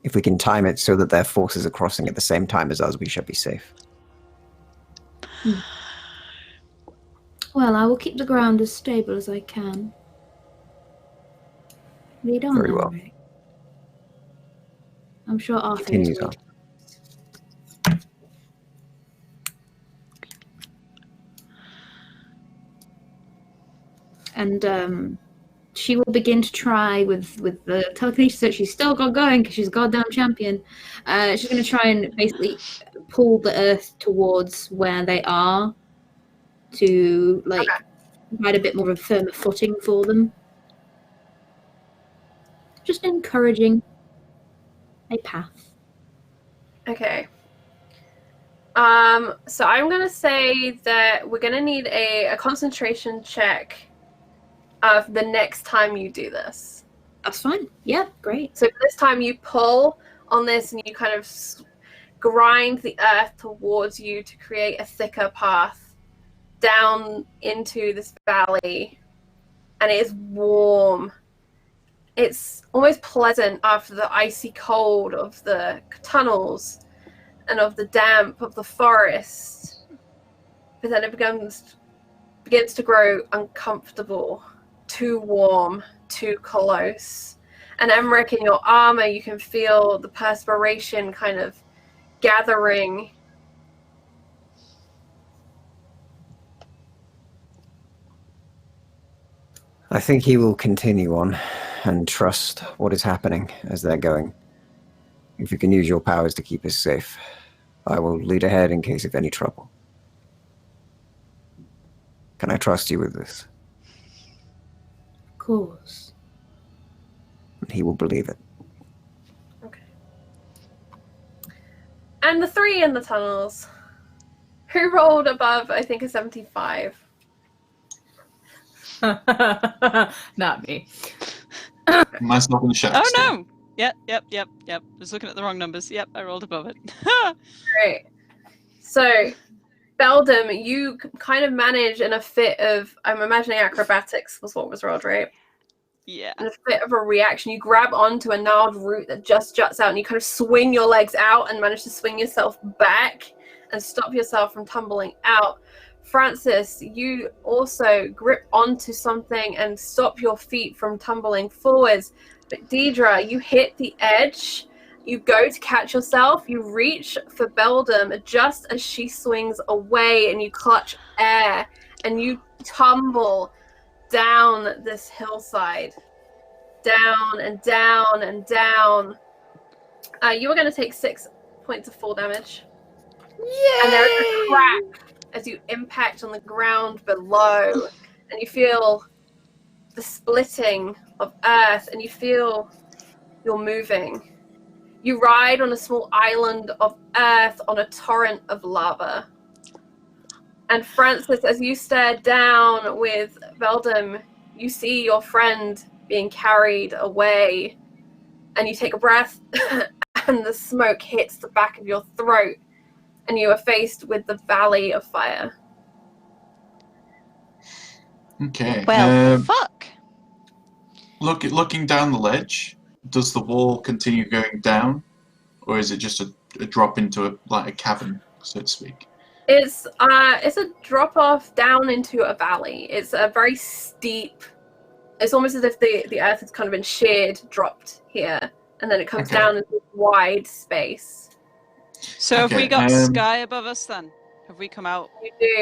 If we can time it so that their forces are crossing at the same time as us, we should be safe. Well, I will keep the ground as stable as I can. Lead on, Very well. Henrik. I'm sure Arthur is Continues waiting. And she will begin to try with the telekinesis that she's still got going because she's a goddamn champion. She's going to try and basically pull the earth towards where they are to provide a bit more of a firmer footing for them. Just encouraging a path. Okay. So I'm going to say that we're going to need a concentration check of the next time you do this. That's fine. Yeah, great. So this time you pull on this and you kind of grind the earth towards you to create a thicker path down into this valley. And it is warm. It's almost pleasant after the icy cold of the tunnels and of the damp of the forest. But then it begins to grow uncomfortable, too warm, too close. And Emmerich, in your armor, you can feel the perspiration kind of gathering. I think he will continue on and trust what is happening as they're going. If you can use your powers to keep us safe, I will lead ahead in case of any trouble. Can I trust you with this? Of course. He will believe it. Okay. And the three in the tunnels. Who rolled above, I think, a 75? Not me. Myself in the shadows. Oh no! Yep. Was looking at the wrong numbers. Yep, I rolled above it. Great. So, Beldam, you kind of manage in a fit of, I'm imagining acrobatics was what was rolled, right? Yeah. In a fit of a reaction, you grab onto a gnarled root that just juts out and you kind of swing your legs out and manage to swing yourself back and stop yourself from tumbling out. Francis, you also grip onto something and stop your feet from tumbling forwards. But Deidre, you hit the edge You go to catch yourself, you reach for Beldam just as she swings away, and you clutch air, and you tumble down this hillside. Down and down and down. You are going to take 6 points of fall damage. Yay! And there is a crack as you impact on the ground below, and you feel the splitting of earth, and you feel you're moving. You ride on a small island of earth on a torrent of lava. And Francis, as you stare down with Beldam, you see your friend being carried away, and you take a breath, and the smoke hits the back of your throat, and you are faced with the Valley of Fire. Okay. Well, fuck. Looking down the ledge, does the wall continue going down, or is it just a drop into a cavern, so to speak? It's a drop off down into a valley. It's a very steep. It's almost as if the earth has kind of been sheared, dropped here, and then it comes down into this wide space. So have we got sky above us then? Have we come out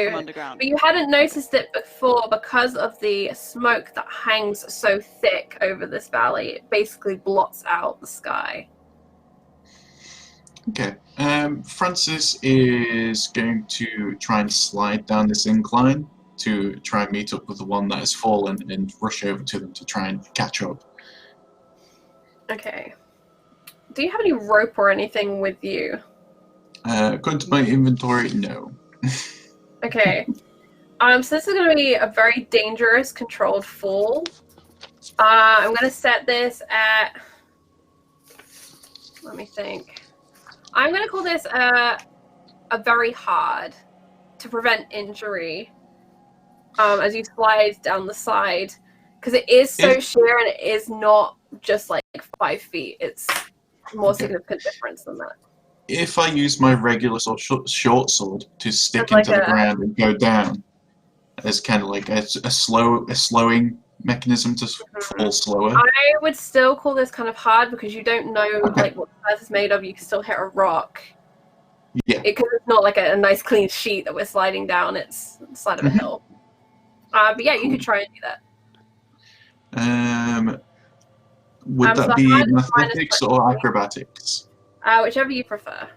from underground? But you hadn't noticed it before because of the smoke that hangs so thick over this valley. It basically blots out the sky. Okay. Francis is going to try and slide down this incline to try and meet up with the one that has fallen and rush over to them to try and catch up. Okay. Do you have any rope or anything with you? According to my inventory, no. Okay. So this is going to be a very dangerous controlled fall. I'm going to set this at... Let me think. I'm going to call this a very hard to prevent injury as you slide down the side. Because it is so sheer and it is not just like 5 feet. It's more significant difference than that. If I use my regular short sword to stick into the ground and go down, as kind of like a slowing mechanism to fall slower. I would still call this kind of hard because you don't know like what the earth is made of. You can still hit a rock. Yeah. Because it's not like a nice clean sheet that we're sliding down. It's the side of a hill. But yeah, you could try and do that. Would that be athletics or acrobatics? Whichever you prefer.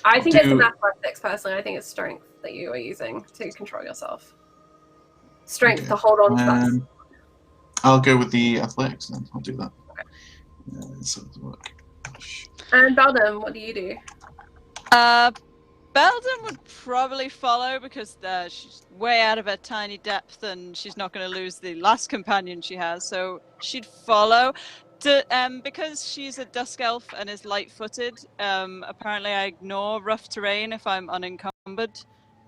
I think it's an athletics personally. I think it's strength that you are using to control yourself. Strength to hold on to that. I'll go with the athletics then. I'll do that. Okay. So it'll work. And Beldam, what do you do? Beldam would probably follow because she's way out of her tiny depth and she's not going to lose the last companion she has, so she'd follow. Because she's a dusk elf and is light-footed, apparently I ignore rough terrain if I'm unencumbered.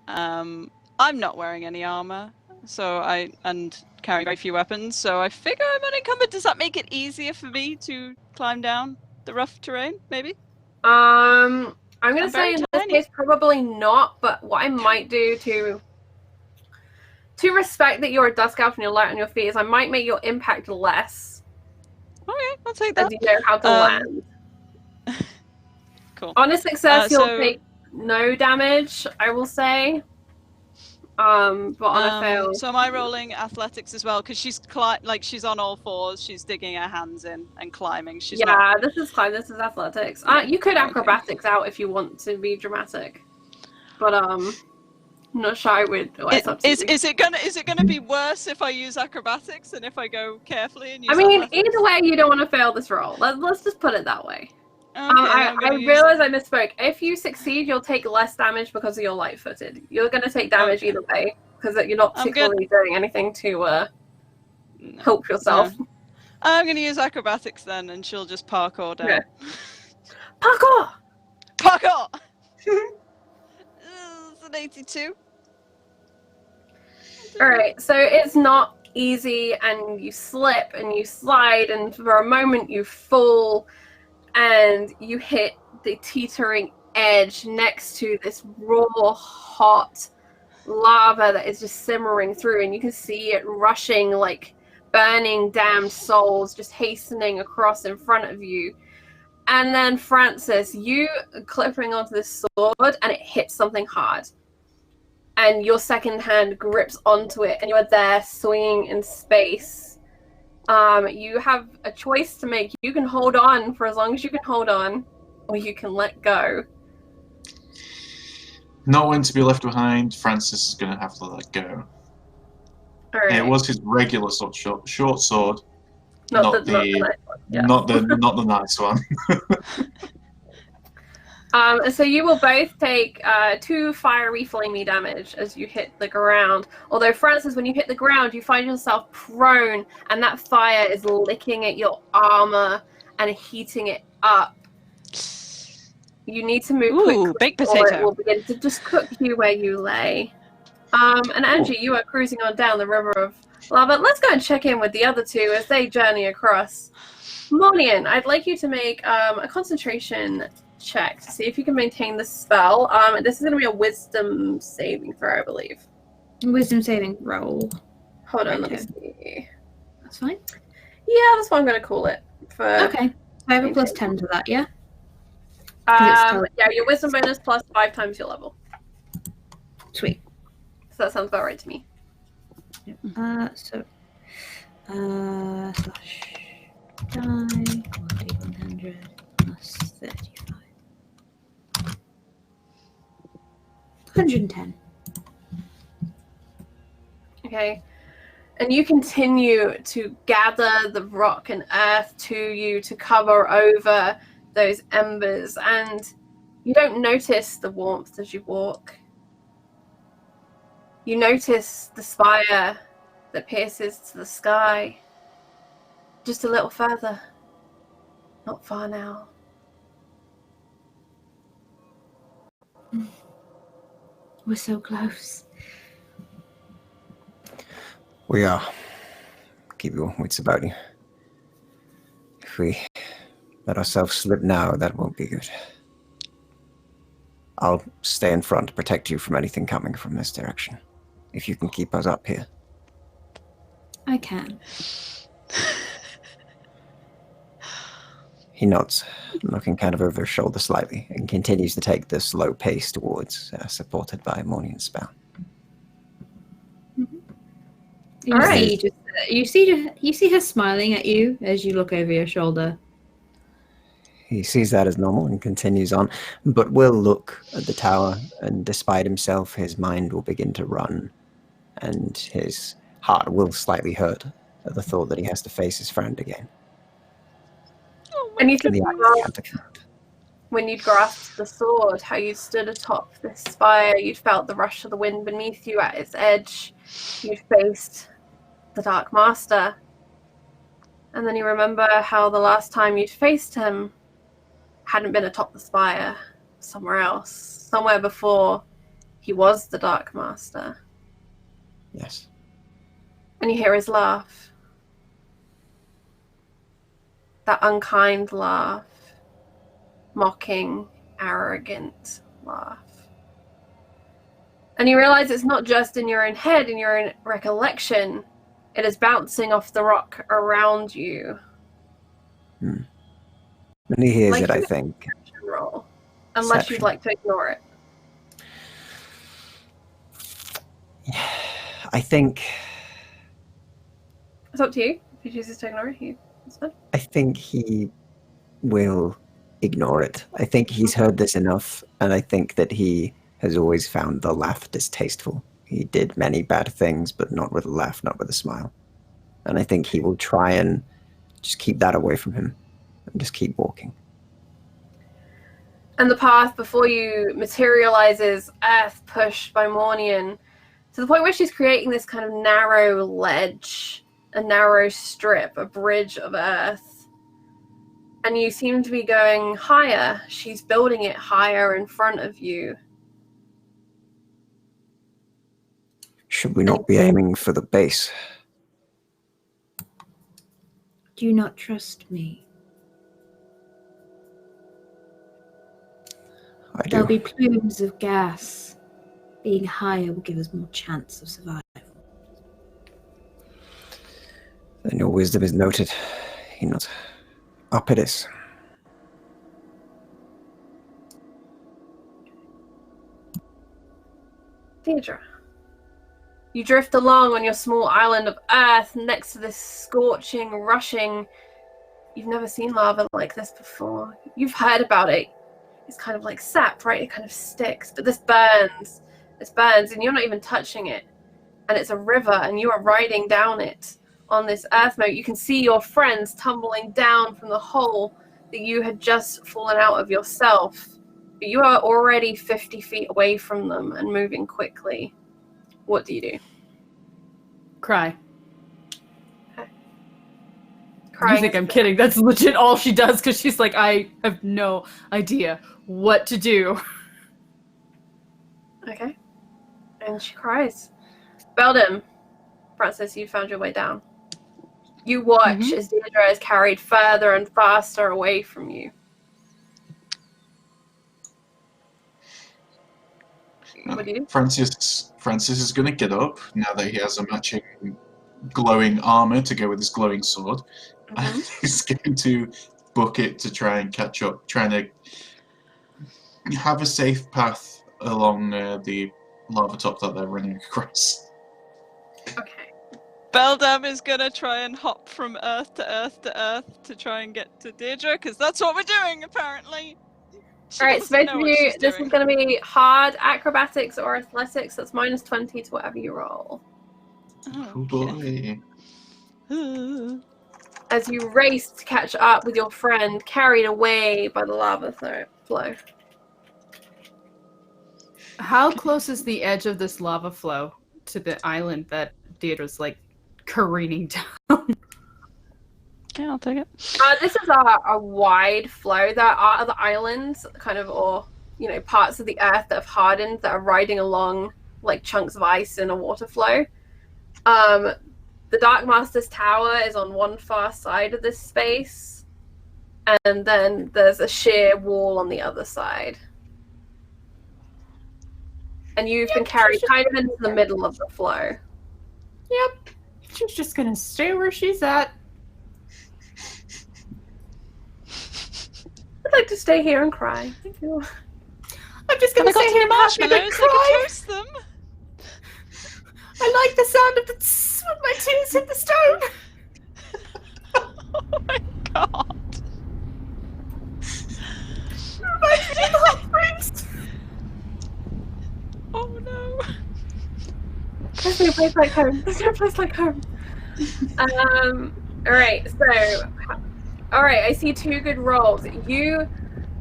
I'm not wearing any armor, and carrying very few weapons, so I figure I'm unencumbered. Does that make it easier for me to climb down the rough terrain, maybe? I'm going to say in this case probably not, but what I might do to respect that you're a dusk elf and you're light on your feet is I might make your impact less. Okay, I'll take that. As you know how to land. Cool. On a success, you'll take no damage, I will say. But on a fail... So am I rolling athletics as well? Because she's she's on all fours, she's digging her hands in and climbing. She's not... this is athletics. You could acrobatics out if you want to be dramatic. But I'm not sure I would. Is it gonna be worse if I use acrobatics than if I go carefully and use athletics? Either way, you don't want to fail this roll. Let's just put it that way. Okay, I realize I misspoke. If you succeed, you'll take less damage because you're light-footed. You're going to take damage either way because you're not particularly doing anything to help yourself. No. I'm going to use acrobatics then, and she'll just parkour down. Okay. Parkour! Parkour! It's an 82. Alright, so it's not easy, and you slip, and you slide, and for a moment you fall, and you hit the teetering edge next to this raw, hot lava that is just simmering through, and you can see it rushing like burning damned souls just hastening across in front of you. And then Francis, you clipping onto this sword and it hits something hard. And your second hand grips onto it and you are there swinging in space. You have a choice to make. You can hold on for as long as you can hold on, or you can let go. Not one to be left behind. Francis is going to have to let go. All right. It was his regular sort of short sword, not the nice one. Yeah. not the nice one. So you will both take 2 fiery flamey damage as you hit the ground. Although, Francis, when you hit the ground, you find yourself prone, and that fire is licking at your armor and heating it up. You need to move quickly, baked or potato. it will begin to just cook you where you lay. And Angie, you are cruising on down the river of lava. Let's go and check in with the other two as they journey across. Monian, I'd like you to make a concentration check to see if you can maintain the spell. This is going to be a wisdom saving throw, I believe. Wisdom saving roll. Hold on, let me Okay. see. That's fine. Yeah, that's what I'm going to call it. For Okay. I have a plus 10 to that, yeah? yeah, your wisdom bonus plus 5 times your level. Sweet. So that sounds about right to me. Slash die 1d100 plus 35. 110. Okay. And you continue to gather the rock and earth to you to cover over those embers, and you don't notice the warmth as you walk. You notice the spire that pierces to the sky just a little further. Not far now. We're so close. We are. Keep your wits about you. If we let ourselves slip now, that won't be good. I'll stay in front to protect you from anything coming from this direction. If you can keep us up here. I can. He nods, looking kind of over his shoulder slightly, and continues to take the slow pace towards, supported by Monian's spell. You All right. see, you see her smiling at you as you look over your shoulder. He sees that as normal and continues on, but will look at the tower, and despite himself, his mind will begin to run, and his heart will slightly hurt at the thought that he has to face his friend again. And you In think the catacomb. when you'd grasped the sword, how you'd stood atop this spire, you'd felt the rush of the wind beneath you at its edge, you'd faced the Darkmaster, and then you remember how the last time you'd faced him hadn't been atop the spire, somewhere else, somewhere before he was the Darkmaster. Yes. And you hear his laugh. That unkind laugh. Mocking, arrogant laugh. And you realize it's not just in your own head, in your own recollection. It is bouncing off the rock around you. When he hears Like it, I you- think. Roll. Unless you'd Perception. like to ignore it. I think It's up to you. If he chooses to ignore it, it's fine. I think he will ignore it. I think he's heard this enough, and I think that he has always found the laugh distasteful. He did many bad things, but not with a laugh, not with a smile. And I think he will try and just keep that away from him and just keep walking. And the path before you materializes earth pushed by Mornian to the point where she's creating this kind of narrow ledge, a narrow strip, a bridge of earth. And you seem to be going higher. She's building it higher in front of you. Should we not be aiming for the base? Do you not trust me? I do. There'll be plumes of gas. Being higher will give us more chance of survival. Then your wisdom is noted. He nods. Up it is. Deirdre. You drift along on your small island of Earth next to this scorching, rushing... You've never seen lava like this before. You've heard about it. It's kind of like sap, right? It kind of sticks. But this burns. This burns, and you're not even touching it. And it's a river, and you are riding down it on this Earth mode. You can see your friends tumbling down from the hole that you had just fallen out of yourself. But you are already 50 feet away from them and moving quickly. What do you do? Cry. Crying You think I'm kidding? That's legit all she does because she's like, I have no idea what to do. Okay. And she cries. Beldam, Francis, you found your way down. You watch as Deirdre is carried further and faster away from you. What do you do? Francis is going to get up now that he has a matching glowing armor to go with his glowing sword. And he's going to book it to try and catch up, trying to have a safe path along the lava top that they're running across. Okay. Beldam is gonna try and hop from earth to earth to earth to try and get to Deirdre, because that's what we're doing, apparently. Alright, so both of you, this is going to be hard acrobatics or athletics. That's minus 20 to whatever you roll. Oh boy. As you race to catch up with your friend, carried away by the lava flow. How close is the edge of this lava flow to the island that Deirdre's like careening down? Yeah, I'll take it. This is a wide flow. There are other islands, kind of, or parts of the earth that have hardened that are riding along like chunks of ice in a water flow. The Darkmaster's tower is on one far side of this space, and then there's a sheer wall on the other side. And you've been carried kind of into the middle of the flow. Yep. She's just gonna stay where she's at. I'd like to stay here and cry. Thank you. I'm just gonna stay here and marshmallows. I can toast them. I like the sound of the tss when my tears hit the stone. Oh my god. Reminds me of the hot springs. Oh no. There's no place like home. There's no place like home. Alright, so... Alright, I see two good rolls. You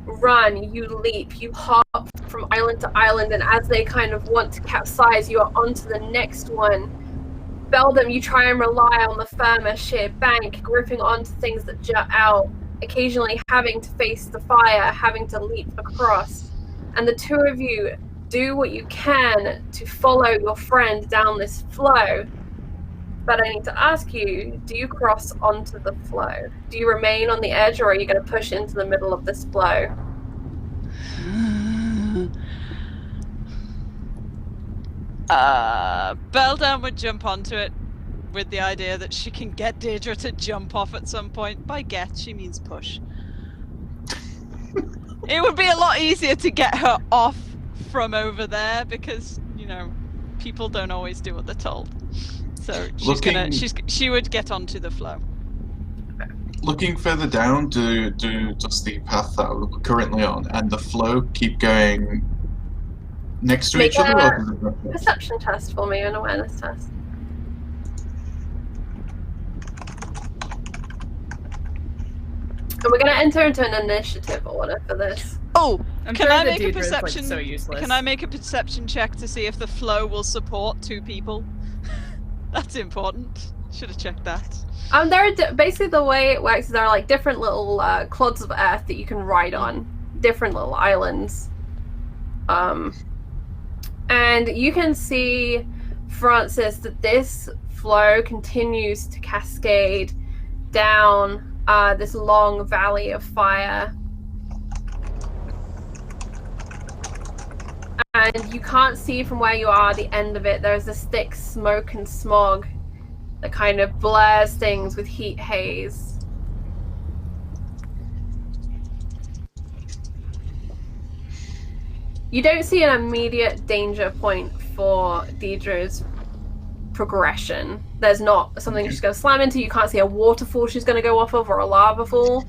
run, you leap, you hop from island to island, and as they kind of want to capsize, you are onto the next one. Beldam, you try and rely on the firmer sheer bank, gripping onto things that jut out, occasionally having to face the fire, having to leap across. And the two of you do what you can to follow your friend down this flow. But I need to ask you, do you cross onto the flow? Do you remain on the edge, or are you going to push into the middle of this flow? Beldam would jump onto it with the idea that she can get Deirdre to jump off at some point. By get, she means push. It would be a lot easier to get her off from over there because, people don't always do what they're told. So she would get onto the flow. Looking further down, does the path that we're currently on and the flow keep going next to each other? Or does it... Perception test for me, an awareness test. And we're going to enter into an initiative order for this. Oh, I'm can sure I that make a Deirdre's, perception? so useless. Can I make a perception check to see if the flow will support two people? That's important. Should have checked that. Basically the way it works is there are like different little clods of earth that you can ride on, different little islands. And you can see, Francis, that this flow continues to cascade down this long valley of fire. And you can't see from where you are the end of it. There's this thick smoke and smog that kind of blurs things with heat haze. You don't see an immediate danger point for Deidre's progression. There's not something she's going to slam into. You can't see a waterfall she's going to go off of or a lava fall.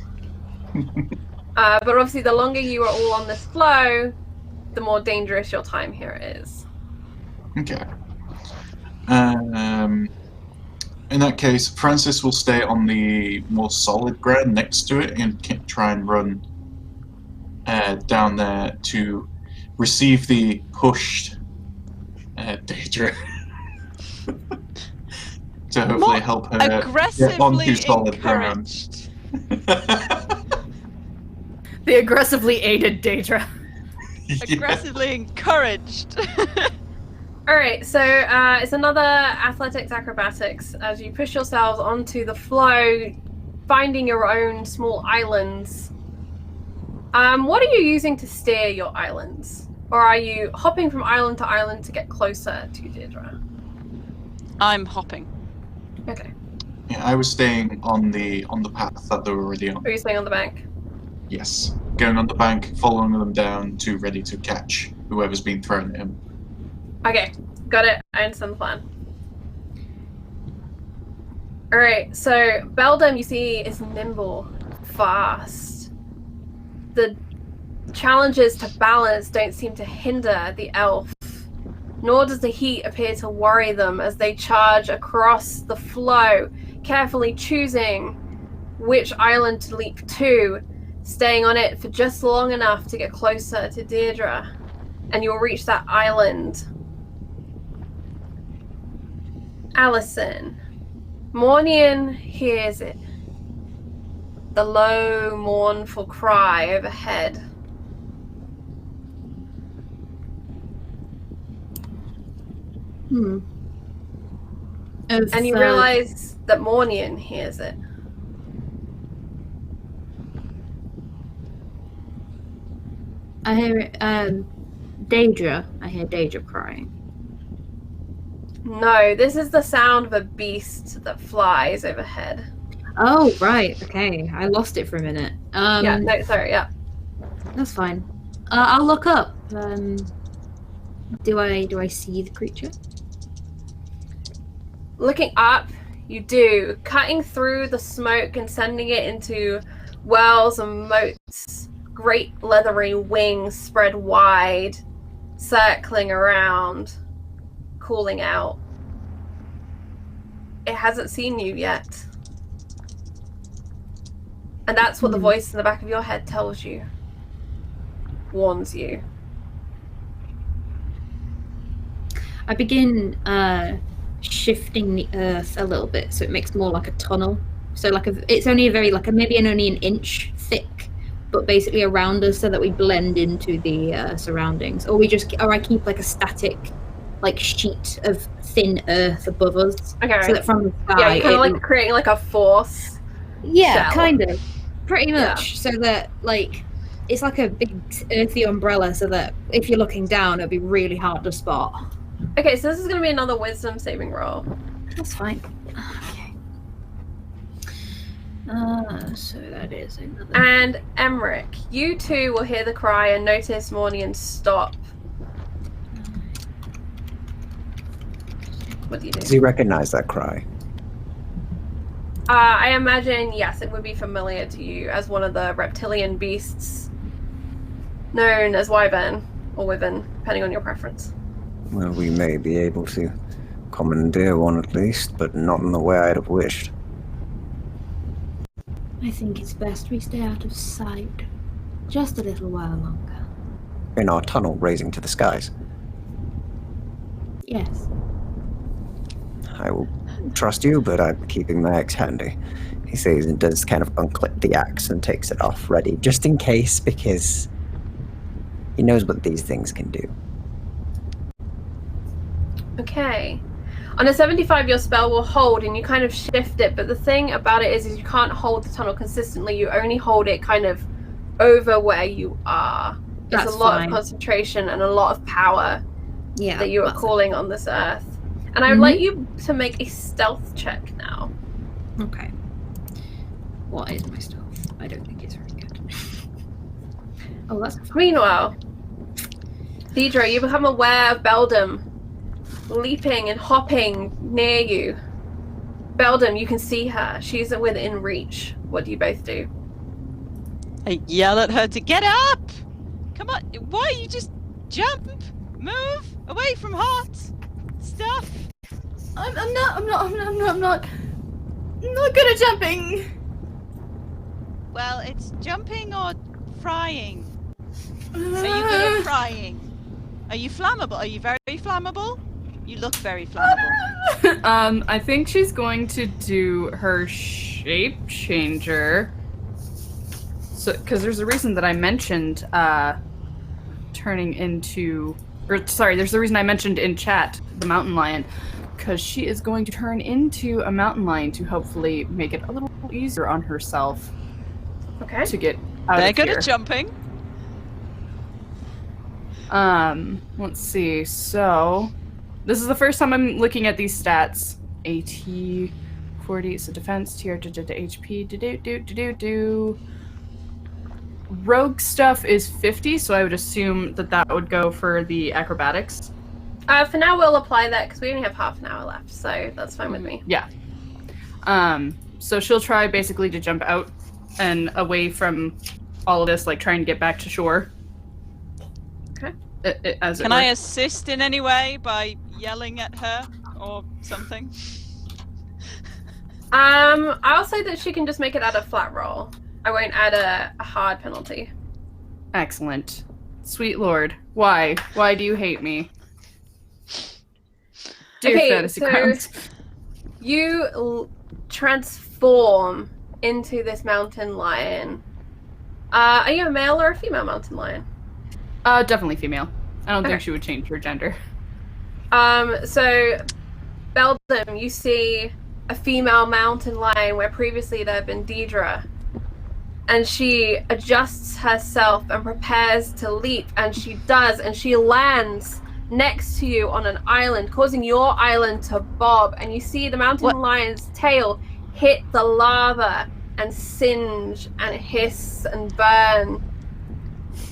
But obviously, the longer you are all on this flow, the more dangerous your time here is. Okay. In that case, Francis will stay on the more solid ground next to it and try and run down there to receive the pushed Deidre to hopefully help her get onto solid ground. The aggressively aided Daedra. Aggressively encouraged. Alright, so it's another athletics acrobatics as you push yourselves onto the flow, finding your own small islands. What are you using to steer your islands? Or are you hopping from island to island to get closer to Deirdre? I'm hopping. Okay. Yeah, I was staying on the path that they were already on. Are you staying on the bank? Yes, going on the bank, following them down to ready to catch whoever's been thrown at him. Okay, got it. I understand the plan. Alright, so Beldam, you see, is nimble, fast. The challenges to balance don't seem to hinder the elf, nor does the heat appear to worry them as they charge across the flow, carefully choosing which island to leap to, staying on it for just long enough to get closer to Deirdre. And you'll reach that island. Allison. Mornian hears it. The low, mournful cry overhead. And you realize that Mornian hears it. I hear it, Daedra. I hear Daedra crying. No, this is the sound of a beast that flies overhead. Oh, right. Okay. I lost it for a minute. Yeah, no, sorry, yeah. That's fine. I'll look up. Do I see the creature? Looking up, you do. Cutting through the smoke and sending it into wells and moats. Great leathery wings spread wide, circling around, cooling out. It hasn't seen you yet. And that's what the voice in the back of your head tells you. Warns you. I begin shifting the earth a little bit so it makes more like a tunnel. So it's only maybe only an inch thick, but basically around us so that we blend into the surroundings. Or I keep like a static like sheet of thin earth above us. Okay. So that from the sky. Yeah, you're kind of like creating like a force. Yeah, shell. Kind of. Pretty much. Yeah. So that like it's like a big earthy umbrella so that if you're looking down it'll be really hard to spot. Okay, so this is gonna be another wisdom saving roll. That's fine. Okay. So that is another. And Emmerich, you too will hear the cry and notice Mornian stop. What do you do? Does he recognize that cry? I imagine, yes, it would be familiar to you as one of the reptilian beasts known as Wyvern or Wyvern, depending on your preference. Well, we may be able to commandeer one at least, but not in the way I'd have wished. I think it's best we stay out of sight. Just a little while longer. In our tunnel raising to the skies? Yes. I will trust you, but I'm keeping my axe handy. He says and does kind of unclip the axe and takes it off ready, just in case, because he knows what these things can do. Okay. On a 75, your spell will hold and you kind of shift it, but the thing about it is you can't hold the tunnel consistently. You only hold it kind of over where you are. It's a lot of concentration and a lot of power that you are calling on this earth. And I would like you to make a stealth check now. Okay. What is my stealth? I don't think it's very good. Oh, that's fine. Meanwhile, Deidre, you become aware of Beldam leaping and hopping near you. Beldam, you can see her. She's within reach. What do you both do? I yell at her to get up! Come on, why you just jump? Move away from hot stuff. I'm not good at jumping. Well, it's jumping or frying. Are you good at frying? Are you flammable? Are you very flammable? You look very flammable. I think she's going to do her shape changer. So, because there's a reason that I mentioned turning into, there's a reason I mentioned in chat the mountain lion, because she is going to turn into a mountain lion to hopefully make it a little easier on herself. Okay. To get out They're of good here. at jumping. Let's see. So, this is the first time I'm looking at these stats. AT 40, so defense, TR, HP, Rogue stuff is 50, so I would assume that would go for the acrobatics. For now, we'll apply that because we only have half an hour left, so that's fine with me. Yeah. So she'll try basically to jump out and away from all of this, like trying to get back to shore. Okay. Can I assist in any way by yelling at her or something? I'll say that she can just make it at a flat roll. I won't add a hard penalty. Excellent. Sweet Lord. Why? Why do you hate me? Dear fantasy crowns. You transform into this mountain lion. Are you a male or a female mountain lion? Definitely female. I don't Okay. think she would change her gender. So, Beldam, you see a female mountain lion where previously there had been Deidre. And she adjusts herself and prepares to leap, and she does, and she lands next to you on an island, causing your island to bob, and you see the mountain lion's tail hit the lava and singe and hiss and burn,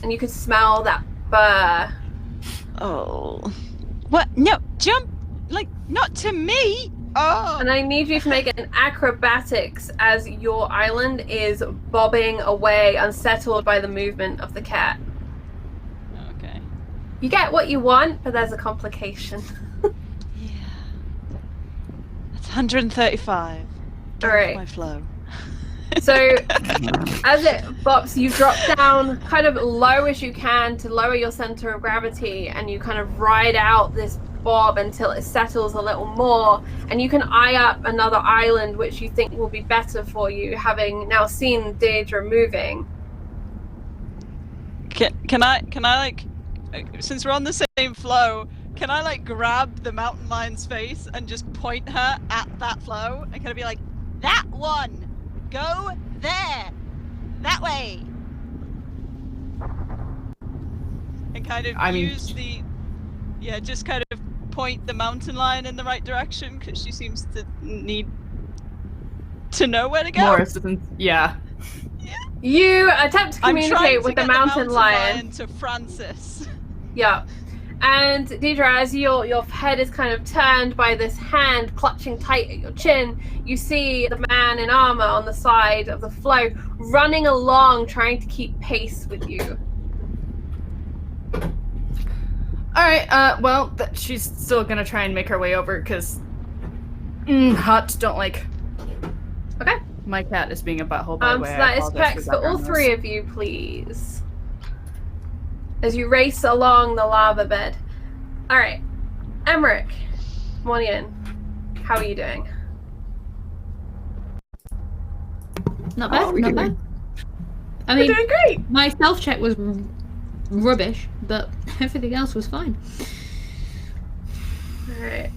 and you can smell that burr. Oh. What? No, jump! Like, not to me! Oh! And I need you to make an acrobatics as your island is bobbing away, unsettled by the movement of the cat. Okay. You get what you want, but there's a complication. Yeah. That's 135. All right. My flow. So, as it bops, you drop down kind of low as you can to lower your center of gravity, and you kind of ride out this bob until it settles a little more, and you can eye up another island which you think will be better for you, having now seen Deirdre moving. Can I like, since we're on the same flow, can I like grab the mountain lion's face and just point her at that flow and kind of be like, that one, go there, that way, and kind of just kind of point the mountain lion in the right direction, because she seems to need to know where to go. More assistance. Yeah. You attempt to I'm communicate trying to with get the mountain lion to Francis. Yeah. And Deidre, as your head is kind of turned by this hand clutching tight at your chin, you see the man in armor on the side of the flow running along, trying to keep pace with you. Alright, well, she's still gonna try and make her way over, because hot don't like... Okay. My cat is being a butthole, by the So way. that is specs for all three of you, please. As you race along the lava bed. Alright. Emmerich, Monian, how are you doing? Not bad, not bad. I You're mean, doing great! my stealth check was rubbish, but everything else was fine. Alright.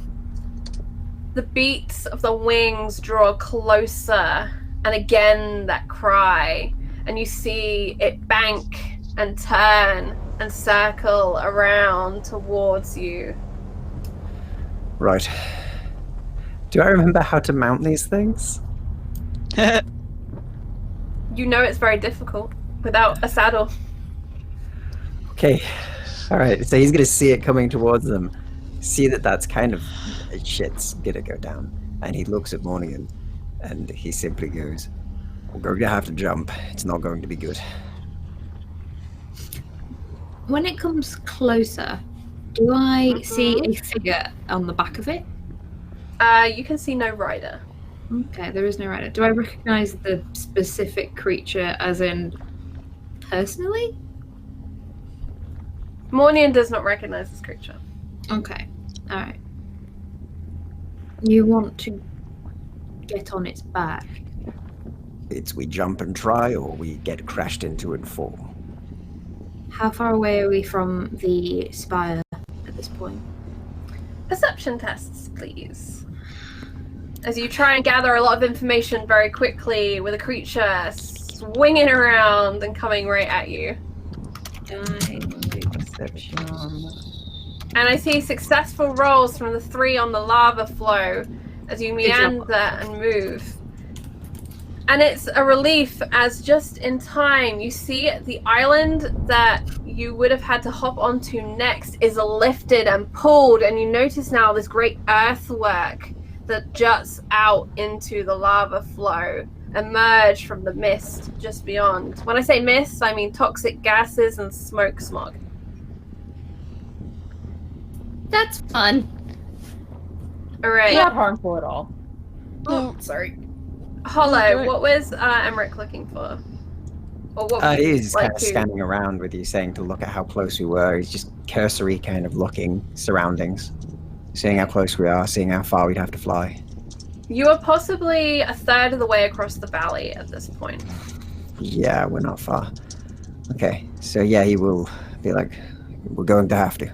The beats of the wings draw closer, and again that cry, and you see it bank and turn and circle around towards you. Right. Do I remember how to mount these things? You know it's very difficult without a saddle. Okay. Alright, so he's going to see it coming towards them. see that that's kind of shit's gonna go down. And he looks at Mornigan and he simply goes, "We're going to have to jump. It's not going to be good." When it comes closer, do I see a figure on the back of it? You can see no rider. Okay, there is no rider. Do I recognize the specific creature as in personally? Mornian does not recognize this creature. Okay, alright. You want to get on its back? It's we jump and try, or we get crashed into and fall. How far away are we from the spire at this point? Perception tests, please. As you try and gather a lot of information very quickly with a creature swinging around and coming right at you. Perception. And I see successful rolls from the 3 on the lava flow as you meander and move. And it's a relief as just in time you see the island that you would have had to hop onto next is lifted and pulled, and you notice now this great earthwork that juts out into the lava flow, emerge from the mist just beyond. When I say mist, I mean toxic gases and smoke smog. That's fun. All right. Not harmful at all. No. Sorry. Hollow, Okay. what was Emmerich looking for? Or what would you He's like kind of to... scanning around with you, saying to look at how close we were. He's just cursory kind of looking surroundings, seeing how close we are, seeing how far we'd have to fly. You are possibly a third of the way across the valley at this point. Yeah, we're not far. Okay, so yeah, he will be like, "We're going to have to."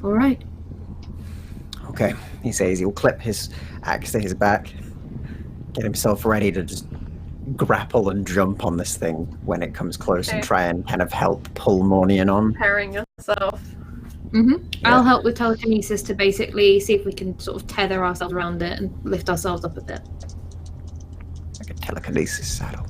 Alright. Okay, he says he'll clip his axe to his back, get himself ready to just grapple and jump on this thing when it comes close, and Okay. try and kind of help pull Mornian on. Preparing yourself. I'll help with telekinesis to basically see if we can sort of tether ourselves around it and lift ourselves up a bit. Like a telekinesis saddle.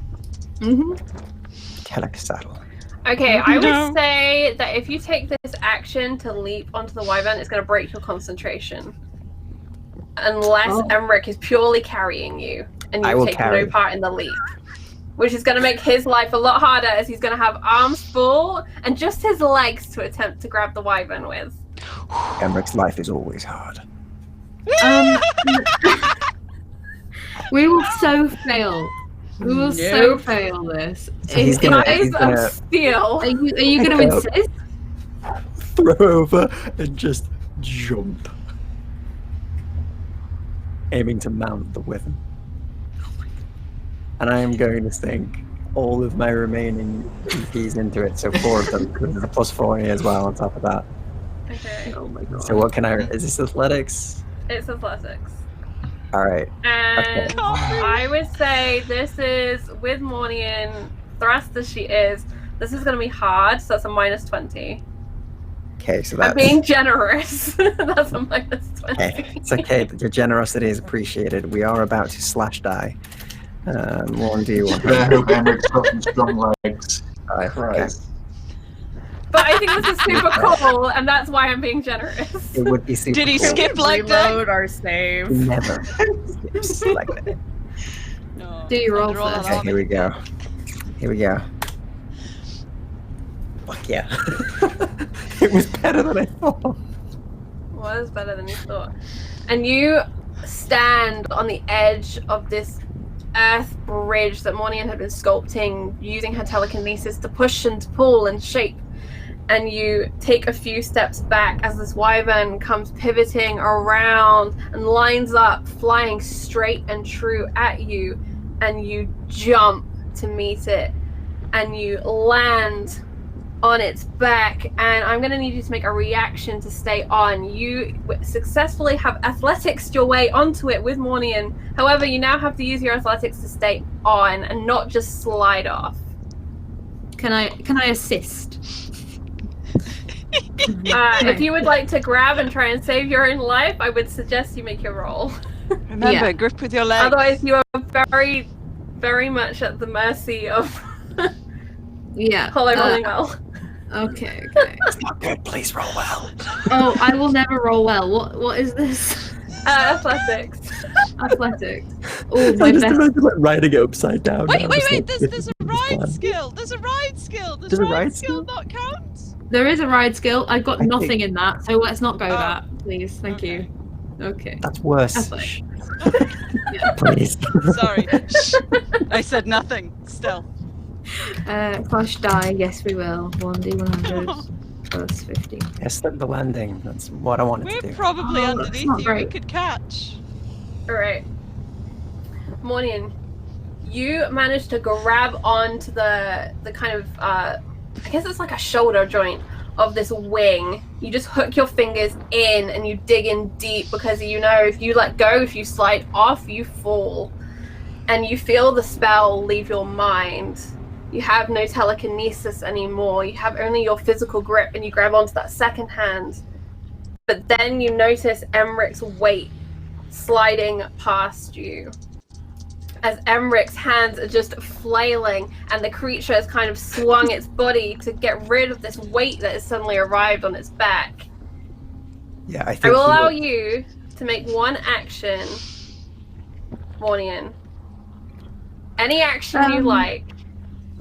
Telek saddle. Okay, I No. would say that if you take this action to leap onto the wyvern, it's going to break your concentration. Unless Emmerich is purely carrying you, and I you will take carry. no part in the leap. Which is going to make his life a lot harder, as he's going to have arms full and just his legs to attempt to grab the wyvern with. Emmerich's life is always hard. We will so fail. We will so Nope. fail this. So he's gonna Eyes of steel. Are you going to Nope. insist? throw over and just jump, aiming to mount the weapon. And I am going to sink all of my remaining EPs into it, so 4 of them, because there's a +4 here as well on top of that. Okay, Oh my god. So what can I? Is this athletics? it's athletics. All right. And I would say this is, with Mornian, thrust as she is, this is going to be hard, so that's a -20. Okay, so I'm that's being generous. That's a -20. okay. It's okay. Your generosity is appreciated. We are about to slash die. 1d1. I hope Emmerich's got some strong legs. Okay. Christ. But I think this is super cool, and that's why I'm being generous. It would be super Did he cool. skip leg day? Reload our save. Never skips like that. No. Do your roll Under all first. that Okay, army. here we go. Here we go. Fuck yeah. It was better than I thought. Was better than you thought. And you stand on the edge of this earth bridge that Mornian had been sculpting, using her telekinesis to push and to pull and shape. And you take a few steps back as this wyvern comes pivoting around and lines up, flying straight and true at you. And you jump to meet it. And you land on its back, and I'm going to need you to make a reaction to stay on. You successfully have athletics your way onto it with Mornian. However, you now have to use your athletics to stay on and not just slide off. Can I assist? If you would like to grab and try and save your own life, I would suggest you make your roll. Remember, Yeah. grip with your legs. Otherwise, you are very, very much at the mercy of Yeah. Hollow rolling well. Okay. It's not good. Please roll well. Oh, I will never roll well. What is this? Athletics. Athletics. Oh, my I just best. imagine like riding it upside down. Wait, now, wait, just wait! like, There's this a is the ride plan. skill. There's a ride skill. Does There's a ride ride skill skill? not count? There is a ride skill. I've got I nothing think- in that, so let's not go Oh. that, please. Thank you. Okay. That's worse. Athletics. Please. Sorry. Shh. I said nothing. Still. Clash die. Yes, we will. 1d100 plus 50. Yes, the landing. That's what I wanted We're to do. probably Oh, that's underneath not you. great. We could catch. Alright. Morning. You managed to grab onto the kind of I guess it's like a shoulder joint of this wing. You just hook your fingers in and you dig in deep because you know if you let go, if you slide off, you fall. And you feel the spell leave your mind. You have no telekinesis anymore. You have only your physical grip and you grab onto that second hand. But then you notice Emmeric's weight sliding past you. As Emmeric's hands are just flailing and the creature has kind of swung its body to get rid of this weight that has suddenly arrived on its back. Yeah, I think I will he allow will- you to make one action, Mornian. Any action you like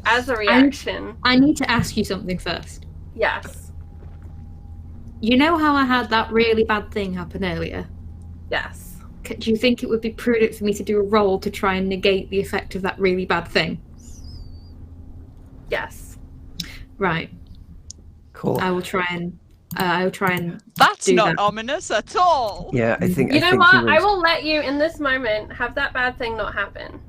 as a reaction. I need to ask you something first. Yes. You know how I had that really bad thing happen earlier? Yes. Do you think it would be prudent for me to do a roll to try and negate the effect of that really bad thing? Yes. Right. Cool. I will try and. That's do not that. ominous at all. Yeah, I think. You I know think what? He was... I will let you, in this moment, have that bad thing not happen.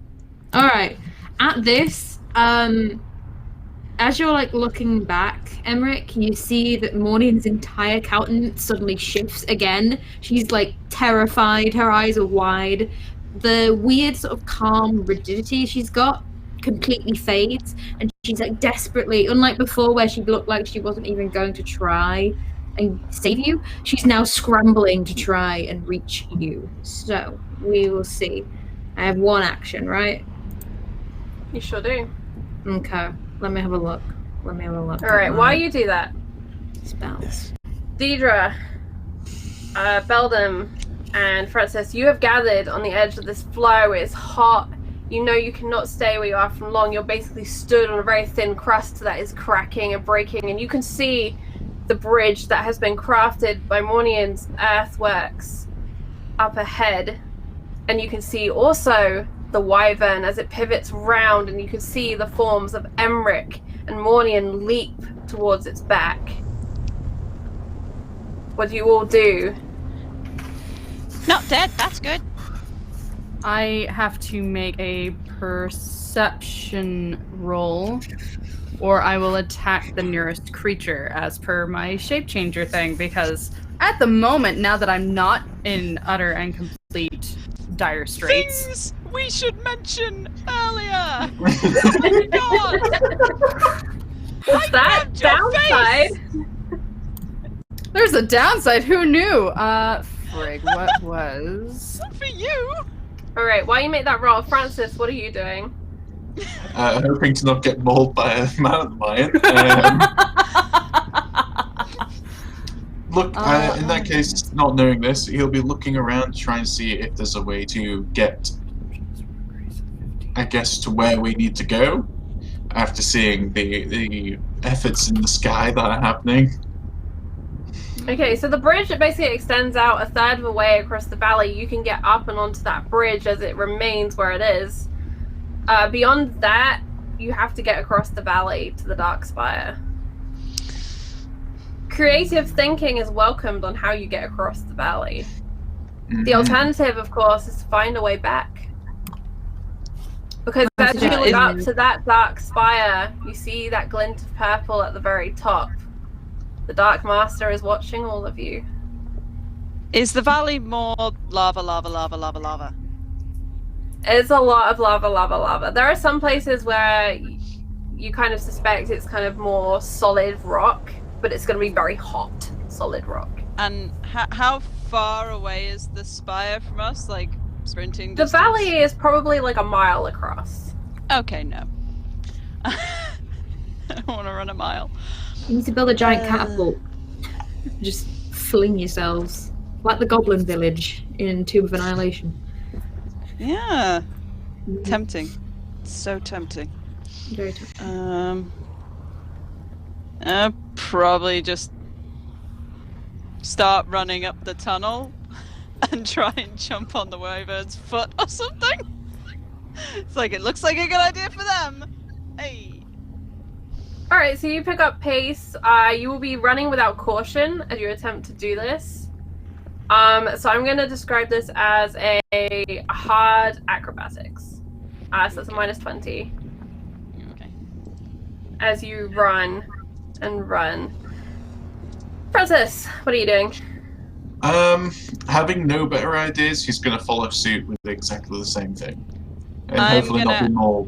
All right. At this, as you're like looking back, Emmerich, you see that Mornian's entire countenance suddenly shifts again. She's like terrified. Her eyes are wide. The weird sort of calm rigidity she's got completely fades, and she's like desperately, unlike before where she looked like she wasn't even going to try and save you, she's now scrambling to try and reach you. So we will see. I have one action, right? You sure do. Okay. Let me have a look. Alright, while you do that, Spells. Deidre, Beldam, and Francis, you have gathered on the edge of this flow. It's hot. You know you cannot stay where you are for long. You're basically stood on a very thin crust that is cracking and breaking, and you can see the bridge that has been crafted by Mornian's earthworks up ahead. And you can see also the wyvern as it pivots round, and you can see the forms of Emmerich and Mornian leap towards its back. What do you all do? Not dead. That's good. I have to make a perception roll, or I will attack the nearest creature as per my shape changer thing, because at the moment, now that I'm not in utter and complete dire straits. Things we should mention earlier. Oh my god. What's that grabbed your downside? There's a downside, who knew? Frig, what was... Not for you. Alright, while you make that roll, Francis, what are you doing? Hoping to not get mauled by a mountain lion. Look, in that case, not knowing this, he'll be looking around to try and see if there's a way to get, I guess, to where we need to go after seeing the efforts in the sky that are happening. Okay, so the bridge, it basically extends out a third of the way across the valley. You can get up and onto that bridge as it remains where it is. Beyond that, you have to get across the valley to the Darkspire. Creative thinking is welcomed on how you get across the valley. The alternative, of course, is to find a way back. Because as you look up to that dark spire, you see that glint of purple at the very top. The Darkmaster is watching all of you. Is the valley more lava, lava, lava, lava, lava? It's a lot of lava, lava, lava. There are some places where you kind of suspect it's kind of more solid rock, but it's going to be very hot, solid rock. And how far away is the spire from us? Like, sprinting The distance? valley is probably like a mile across. Okay, no. I don't want to run a mile. You need to build a giant catapult. Just fling yourselves. Like the Goblin Village in Tomb of Annihilation. Yeah. Tempting. So tempting. Very tempting. Probably just start running up the tunnel and try and jump on the wyvern's foot or something. It's like, it looks like a good idea for them. Hey. Alright, so you pick up pace. You will be running without caution as you attempt to do this. So I'm going to describe this as a hard acrobatics. So that's a -20. Okay. As you run and run. Francis, what are you doing? Having no better ideas, he's going to follow suit with exactly the same thing. And I'm hopefully not be more...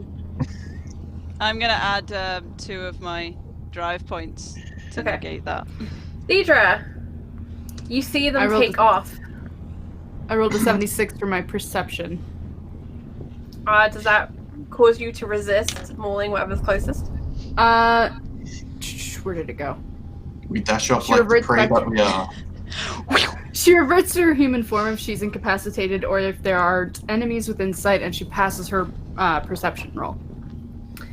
I'm gonna add 2 of my drive points to negate that. Deidre, you see them take off. I rolled a 76 for my perception. Does that cause you to resist mauling whatever's closest? Where did it go? We dash off like the prey that we are. She reverts to her human form if she's incapacitated or if there are enemies within sight and she passes her perception roll.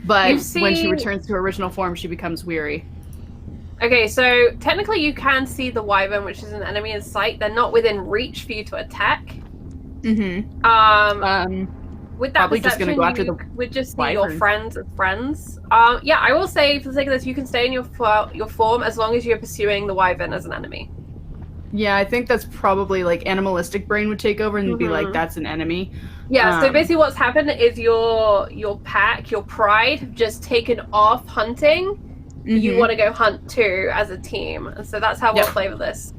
But when she returns to her original form, she becomes weary. Okay, so technically you can see the wyvern, which is an enemy in sight. They're not within reach for you to attack. Mm-hmm. With that probably perception, just gonna go after the would just see wyvern. your friends as friends. Yeah, I will say for the sake of this, you can stay in your form as long as you're pursuing the wyvern as an enemy. Yeah, I think that's probably like animalistic brain would take over and be like, that's an enemy. Yeah, so basically what's happened is your pack, your pride, have just taken off hunting. Mm-hmm. You want to go hunt too as a team. And so that's how we'll play with this.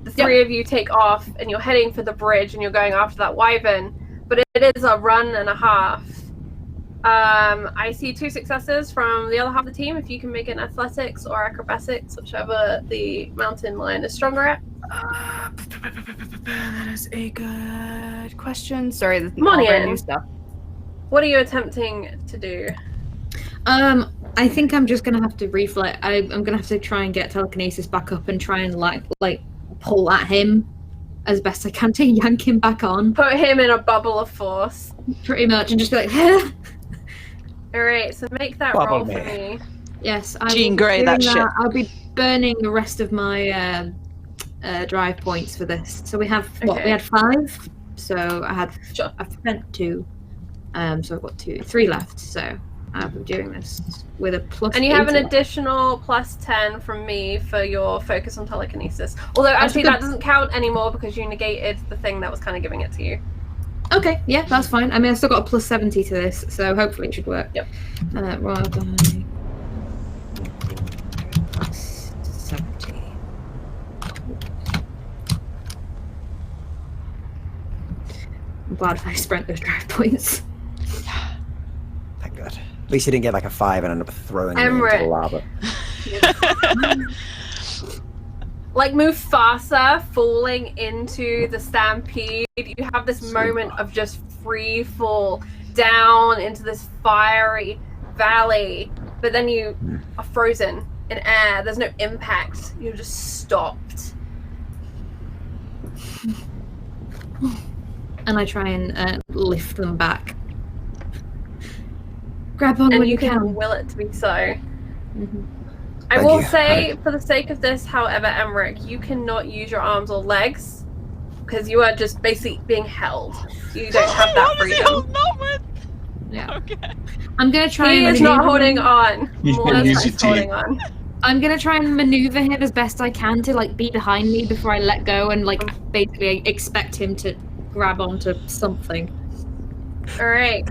The 3 of you take off and you're heading for the bridge and you're going after that wyvern. But it is a run and a half. I see 2 successes from the other half of the team. If you can make an athletics or acrobatics, whichever the mountain lion is stronger at. That is a good question. Sorry, this is Come on, all brand Ian. new stuff. What are you attempting to do? I think I'm just gonna have to reflect. I'm gonna have to try and get telekinesis back up and try and like pull at him as best I can to yank him back on. Put him in a bubble of force. Pretty much, and just be like, Alright, so make that Bubble roll for me. me. yes, I Jean will Grey, be that doing shit. I'll be burning the rest of my drive points for this. So we have what? We had 5. So I've spent 2. So I've got 3 left. So I'll be doing this with a plus. And you have an 8. additional plus 10 from me for your focus on telekinesis. Although actually that doesn't count anymore because you negated the thing that was kind of giving it to you. Okay, yeah, that's fine. I mean, I've still got a plus 70 to this, so hopefully it should work. Yep. Roll by plus 70. I'm glad I spent those drive points. Thank God. At least you didn't get like a 5 and end up throwing me into Emmerich. the lava. Like Mufasa falling into the stampede, you have this moment of just free fall down into this fiery valley, but then you are frozen in air. There's no impact. You're just stopped. And I try and lift them back. Grab on And when you you can can. will it to be so. Mm-hmm. I Thank will you. say, for the sake of this, however, Emmerich, you cannot use your arms or legs because you are just basically being held. You don't have that What was he freedom. holding on with? Yeah. Okay. I'm gonna try He and is not maneuver holding him. on. You More can than use he's your holding teeth. on. I'm gonna try and maneuver him as best I can to like be behind me before I let go and like basically expect him to grab onto something. Alright.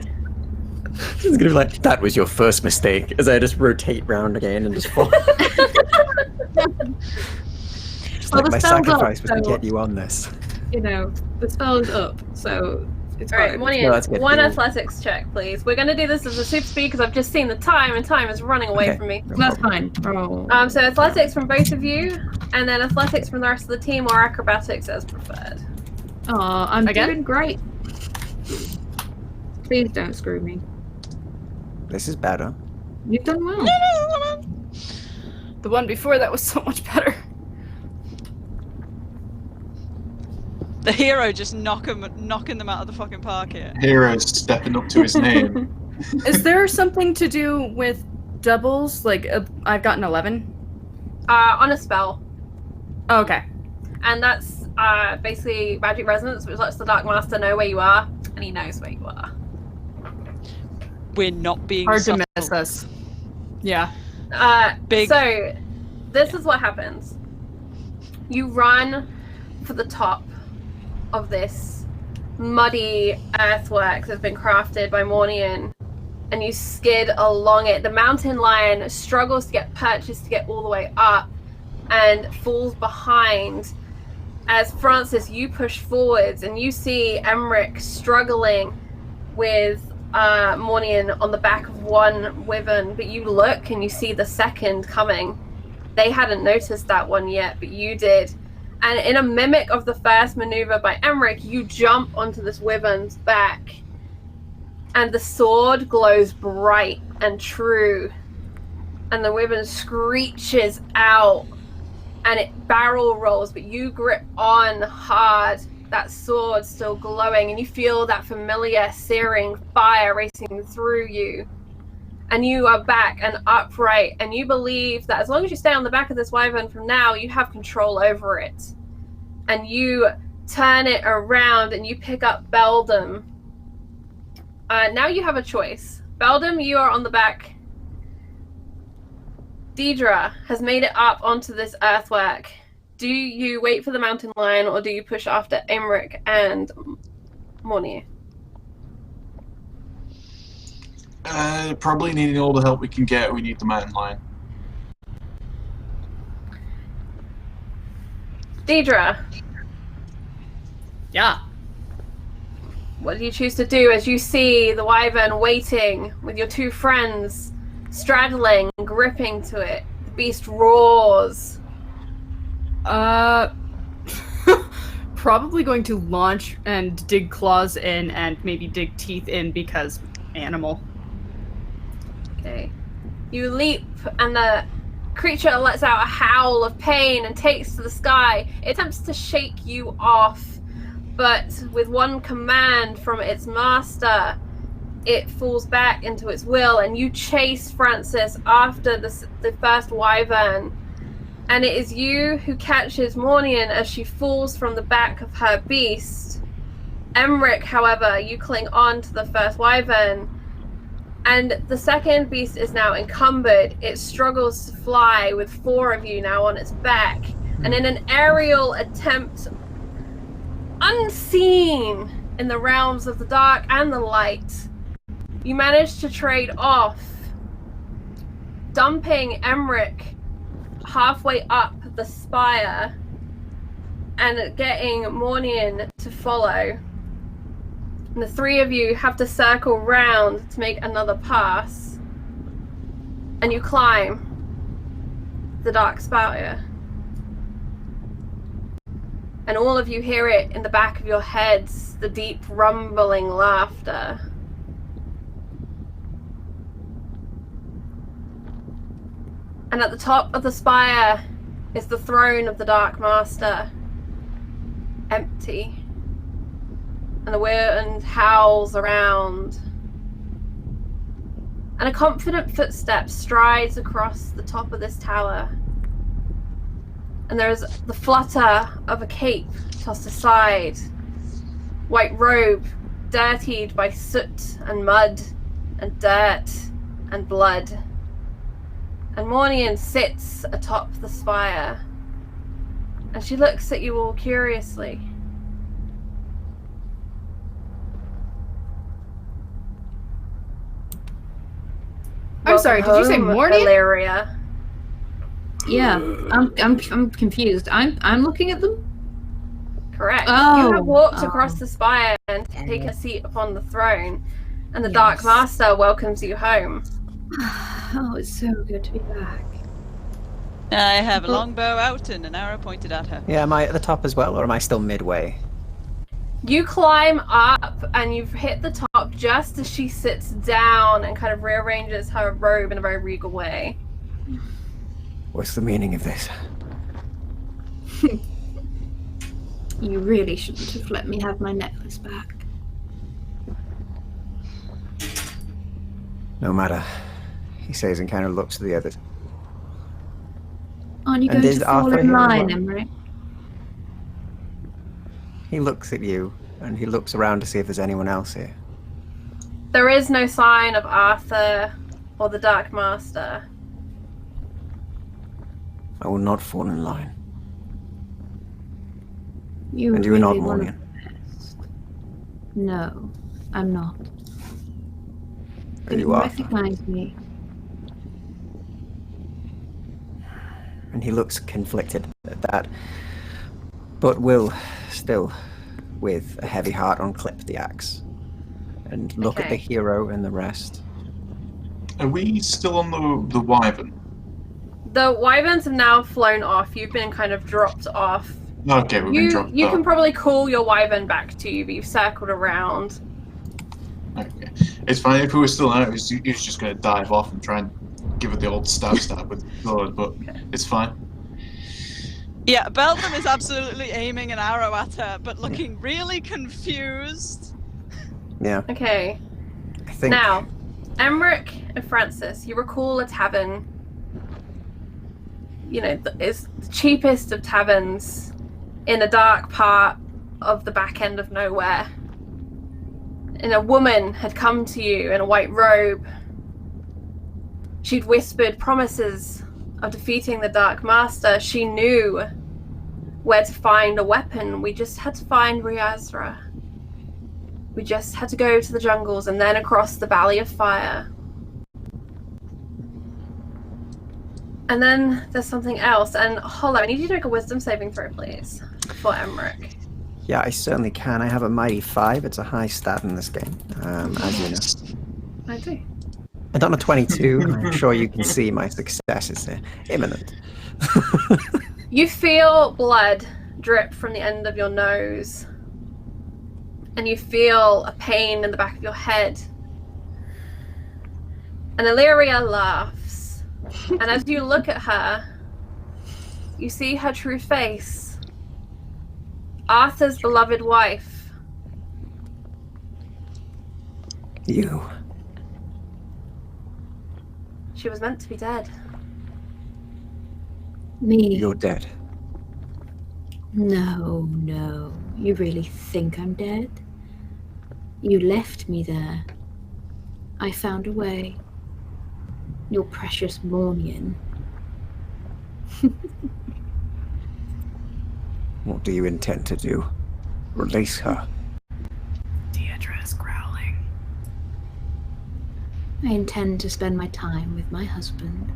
It's gonna be like, that was your first mistake, as I just rotate round again and just fall. Just Well, like the my spell's sacrifice up, was to so- get you on this. You know, the spell is up, so it's Alright, fine. one, No, that's good. one athletics check, please. We're gonna do this as a super speed because I've just seen the time and time is running away Okay. from me. That's fine. Oh. So athletics from both of you, and then athletics from the rest of the team or acrobatics as preferred. Aw, I'm Again? doing great. Please don't screw me. This is better. You've done well. The one before that was so much better. The hero just knocking them out of the fucking park here. Hero's stepping up to his name. Is there something to do with doubles? Like, I've gotten 11? On a spell. Oh, okay. And that's basically magic resonance, which lets the Darkmaster know where you are, and he knows where you are. We're not being Hard subtle. to miss us. Yeah. Big. So, this is what happens. You run for the top of this muddy earthwork that's been crafted by Mornian, and you skid along it. The mountain lion struggles to get purchased to get all the way up and falls behind. As Francis, you push forwards and you see Emmerich struggling with Mornian on the back of one wyvern, but you look and you see the second coming. They hadn't noticed that one yet, but you did. And in a mimic of the first maneuver by Emmerich, you jump onto this wyvern's back, and the sword glows bright and true, and the wyvern screeches out, and it barrel rolls, but you grip on hard, that sword still glowing, and you feel that familiar searing fire racing through you. And you are back and upright, and you believe that as long as you stay on the back of this wyvern from now, you have control over it. And you turn it around and you pick up Beldam. Now you have a choice. Beldam, you are on the back. Deidre has made it up onto this earthwork. Do you wait for the mountain lion, or do you push after Emmerich and Mornier? Probably needing all the help we can get. We need the mountain lion. Deidre. Yeah. What do you choose to do as you see the wyvern waiting with your two friends straddling, gripping to it? The beast roars. Probably going to launch and dig claws in and maybe dig teeth in because animal. Okay. You leap, and the creature lets out a howl of pain and takes to the sky. It attempts to shake you off, but with one command from its master, it falls back into its will, and you chase Francis after the first wyvern. And it is you who catches Mornian as she falls from the back of her beast. Emmerich, however, you cling on to the first wyvern, and the second beast is now encumbered. It struggles to fly with four of you now on its back, and in an aerial attempt, unseen in the realms of the dark and the light, you manage to trade off, dumping Emmerich halfway up the spire and getting Mornian to follow. And the three of you have to circle round to make another pass. And you climb the dark spire. And all of you hear it in the back of your heads, the deep rumbling laughter. And at the top of the spire is the throne of the Darkmaster, empty. And the wind howls around. And a confident footstep strides across the top of this tower. And there is the flutter of a cape tossed aside. White robe, dirtied by soot and mud and dirt and blood. And Mornian sits atop the spire. And she looks at you all curiously. I'm sorry, did you say Mornian? Valeria. Yeah, I'm confused. I'm looking at them. Correct. Oh, You have walked across the spire and taken a seat upon the throne, and the Dark Master welcomes you home. Oh, it's so good to be back. I have a longbow out and an arrow pointed at her. Yeah, am I at the top as well, or am I still midway? You climb up and you've hit the top just as she sits down and kind of rearranges her robe in a very regal way. What's the meaning of this? You really shouldn't have let me have my necklace back. No matter, he says, and kind of looks to the others. Aren't you And going is to fall Arthur in here as line, well? Emmerich? He looks at you, and he looks around to see if there's anyone else here. There is no sign of Arthur or the Darkmaster. I will not fall in line. You And you are not really one of Mornian. the best. No, I'm not. Are But you you Arthur? recognize me. And he looks conflicted at that, but will still, with a heavy heart, unclip the axe and look at the Okay. hero and the rest. Are we still on the wyvern? The wyverns have now flown off. You've been kind of dropped off. Okay, we've been dropped You off. can probably call your wyvern back to you, but you've circled around. Okay. It's fine. If we were still out, he was just going to dive off and try and give it the old stab with the sword, but it's fine. Yeah, Beldam is absolutely aiming an arrow at her, but looking really confused. Yeah, Okay. I think. Now, Emmerich and Francis, you recall a tavern. You know, it's the cheapest of taverns in a dark part of the back end of nowhere. And a woman had come to you in a white robe. She'd whispered promises of defeating the Darkmaster. She knew where to find a weapon. We just had to find Riazra. We just had to go to the jungles and then across the Valley of Fire. And then there's something else. And hold on, I need you to make a wisdom saving throw, please, for Emmerich. Yeah, I certainly can. I have a mighty 5. It's a high stat in this game, as you know. I do. And on a 22, I'm sure you can see my success is imminent. You feel blood drip from the end of your nose. And you feel a pain in the back of your head. And Illyria laughs. And as you look at her, you see her true face. Arthur's beloved wife. You. She was meant to be dead. Me? You're dead. No. You really think I'm dead? You left me there. I found a way. Your precious Mornian. What do you intend to do? Release her. Deidre is growling. I intend to spend my time with my husband.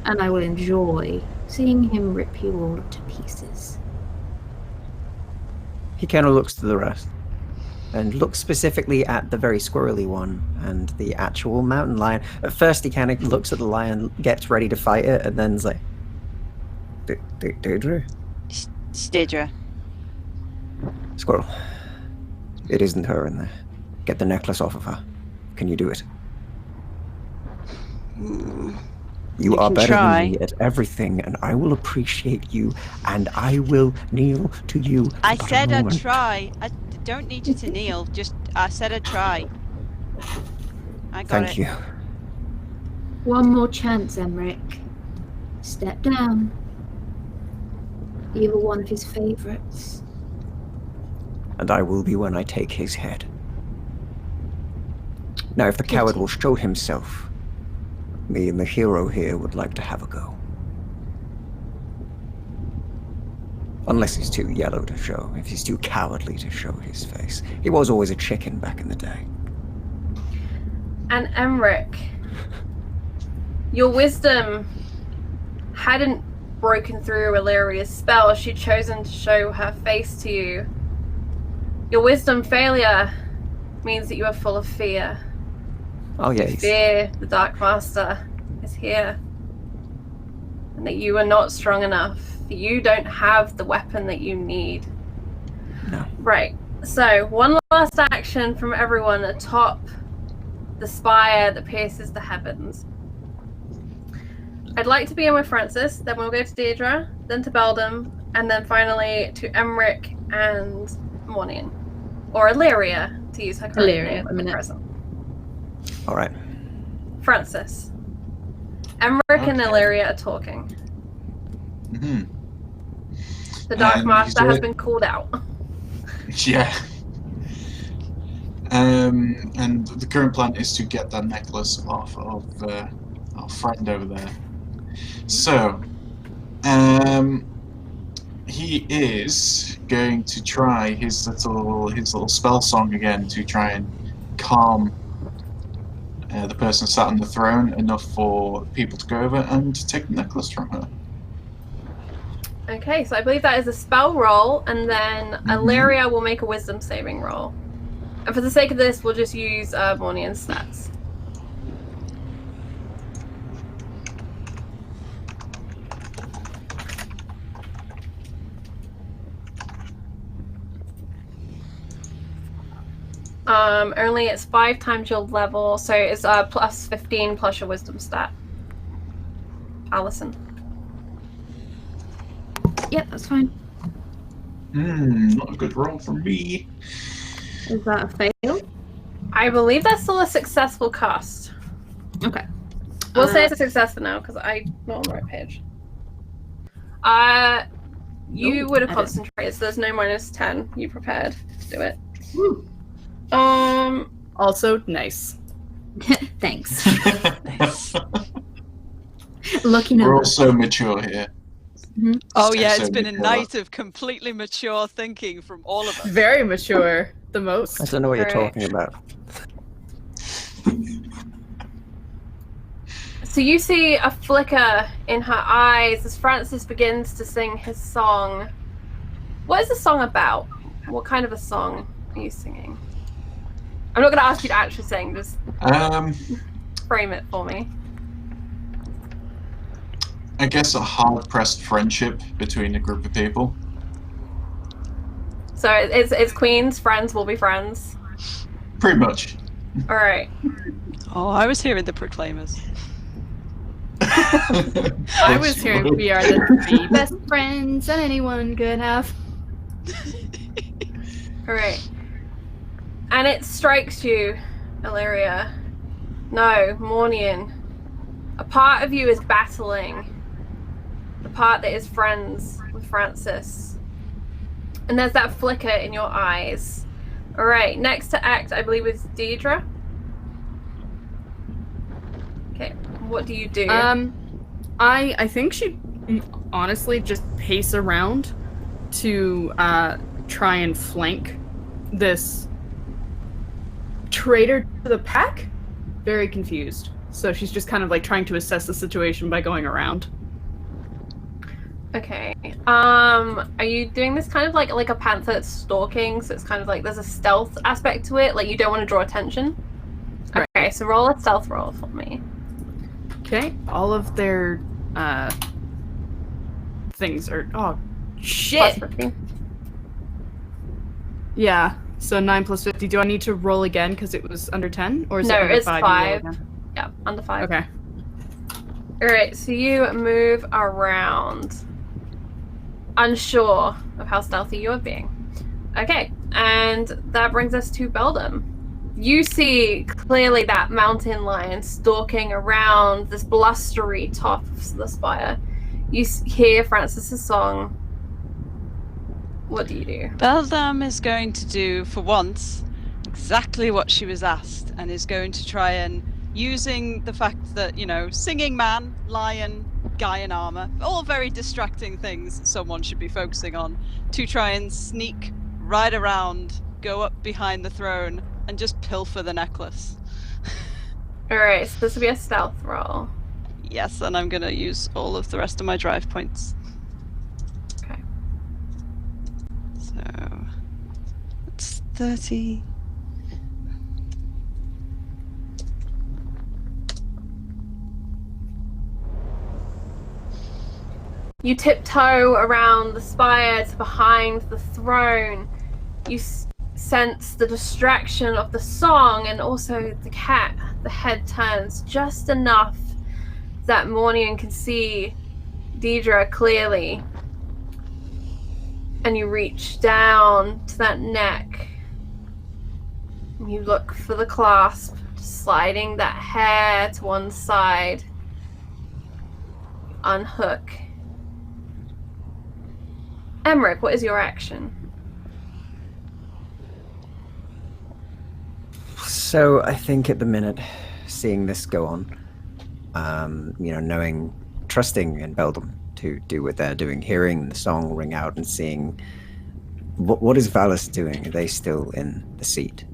And I will enjoy seeing him rip you all to pieces. He kind of looks to the rest. And looks specifically at the very squirrely one and the actual mountain lion. At first he kind of looks at the lion, gets ready to fight it, and then's like... Deirdre? It's Deidre. Squirrel. It isn't her in there. Get the necklace off of her. Can you do it? You are can better try. than me at everything, and I will appreciate you, and I will kneel to you. I but a said I'd moment. try. I don't need you to kneel. Just, I said I'd try. I got Thank it. you. One more chance, Emmerich. Step down. You were one of his favorites. And I will be when I take his head. Now, if the coward will show himself, me and the hero here would like to have a go. Unless he's too yellow to show, if he's too cowardly to show his face. He was always a chicken back in the day. And Emmerich, your wisdom hadn't broken through Illyria's spell. She'd chosen to show her face to you. Your wisdom failure means that you are full of fear. Oh yeah, Fear the Darkmaster is here. And that you are not strong enough. You don't have the weapon that you need. No. Right. So, one last action from everyone atop the spire that pierces the heavens. I'd like to begin with Francis, then we'll go to Deirdre, then to Beldam, and then finally to Emmerich and Mornian. Or Illyria, to use her current name at the present. All right. Francis. Emmerich and Illyria are talking. Mm-hmm. The Darkmaster has been called out. Yeah. And the current plan is to get that necklace off of our friend over there. So, he is going to try his little spell song again to try and calm the person sat on the throne enough for people to go over and take the necklace from her. Okay, so I believe that is a spell roll, and then Illyria will make a wisdom saving roll. And for the sake of this, we'll just use Mornian's stats. Only it's 5 times your level, so it's plus 15 plus your wisdom stat. Allison. Yeah, that's fine. Not a good roll for me. Is that a fail? I believe that's still a successful cast. Okay. We'll say it's a success for now, because I'm not on the right page. You would have concentrated, so there's no minus 10. You prepared to do it. Woo. Also, nice. Thanks. Lucky number. We're all so mature here. Mm-hmm. Oh yeah, So it's been a mature. night of completely mature thinking from all of us. Very mature. The most. I don't know what you're Alright. talking about. So you see a flicker in her eyes as Francis begins to sing his song. What is the song about? What kind of a song are you singing? I'm not going to ask you to actually sing, just frame it for me. I guess a hard-pressed friendship between a group of people. So it's Queens, friends will be friends. Pretty much. Alright. Oh, I was hearing the Proclaimers. I was hearing we are the 3 best friends that anyone could have. Alright. And it strikes you, Illyria. No, Mornian. A part of you is battling. The part that is friends with Francis. And there's that flicker in your eyes. Alright, next to act, I believe, is Deirdre. Okay, what do you do? I think she'd honestly just pace around to try and flank this traitor to the pack. Very confused. So she's just kind of like trying to assess the situation by going around. Okay. Are you doing this kind of like a panther that's stalking? So it's kind of like there's a stealth aspect to it, like you don't want to draw attention. Right. Okay, so roll a stealth roll for me. Okay, all of their things are shit. Plus 50. Yeah. So 9 plus 50. Do I need to roll again because it was under 10, or is No, it under it's 5? 5. Yeah, under 5. Okay. Alright, so you move around, unsure of how stealthy you're being. Okay, and that brings us to Beldam. You see clearly that mountain lion stalking around this blustery top of the spire. You hear Francis's song. What do you do? Beldam is going to do, for once, exactly what she was asked, and is going to try and, using the fact that, you know, singing man, lion, guy in armor, all very distracting things someone should be focusing on, to try and sneak right around, go up behind the throne, and just pilfer the necklace. Alright, so this will be a stealth roll. Yes, and I'm going to use all of the rest of my drive points. Okay. So, it's 30. You tiptoe around the spire to behind the throne. You sense the distraction of the song and also the cat. The head turns just enough that Mornian can see Deidre clearly. And you reach down to that neck. And you look for the clasp, sliding that hair to one side. Unhook. Emmerich, what is your action? So I think at the minute, seeing this go on, trusting in Beldam to do what they're doing, hearing the song ring out and seeing what is Valis doing? Are they still in the seat?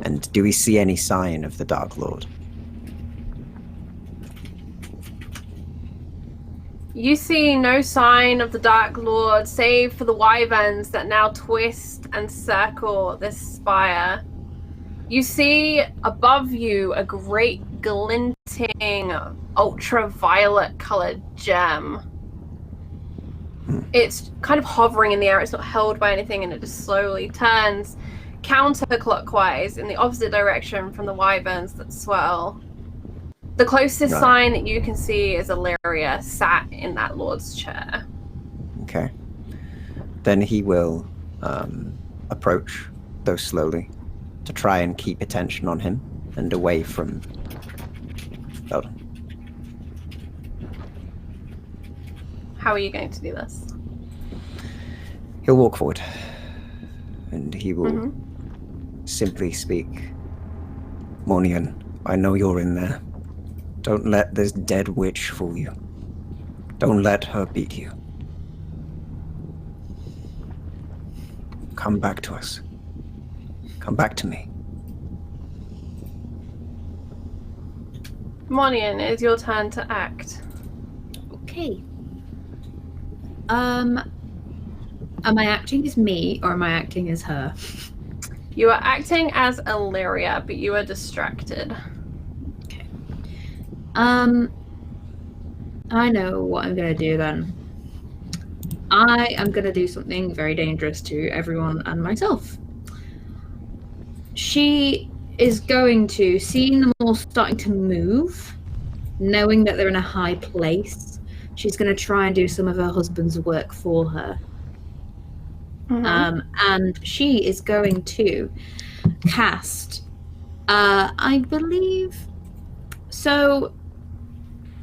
And do we see any sign of the Dark Lord? You see no sign of the Dark Lord, save for the wyverns that now twist and circle this spire. You see above you a great glinting, ultraviolet colored gem. It's kind of hovering in the air, it's not held by anything, and it just slowly turns counterclockwise in the opposite direction from the wyverns that swirl. The closest sign that you can see is Illyria sat in that Lord's chair. Okay. Then he will approach, though slowly, to try and keep attention on him and away from Beldam. How are you going to do this? He'll walk forward, and he will simply speak. Mornian, I know you're in there. Don't let this dead witch fool you. Don't let her beat you. Come back to us. Come back to me. Mornian, it is your turn to act. Okay. Am I acting as me or am I acting as her? You are acting as Illyria, but you are distracted. Okay. I know what I'm gonna do then. I am gonna do something very dangerous to everyone and myself. She is going to, seeing them all starting to move, knowing that they're in a high place, she's going to try and do some of her husband's work for her. And she is going to cast, I believe, so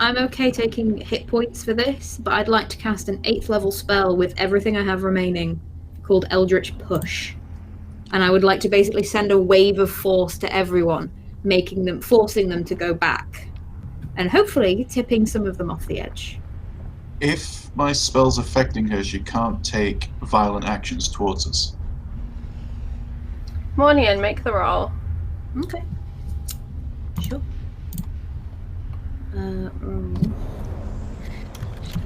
I'm okay taking hit points for this, but I'd like to cast an 8th level spell with everything I have remaining called Eldritch Push. And I would like to basically send a wave of force to everyone, forcing them to go back. And hopefully tipping some of them off the edge. If my spell's affecting her, she can't take violent actions towards us. Mornian, make the roll. Okay. Sure.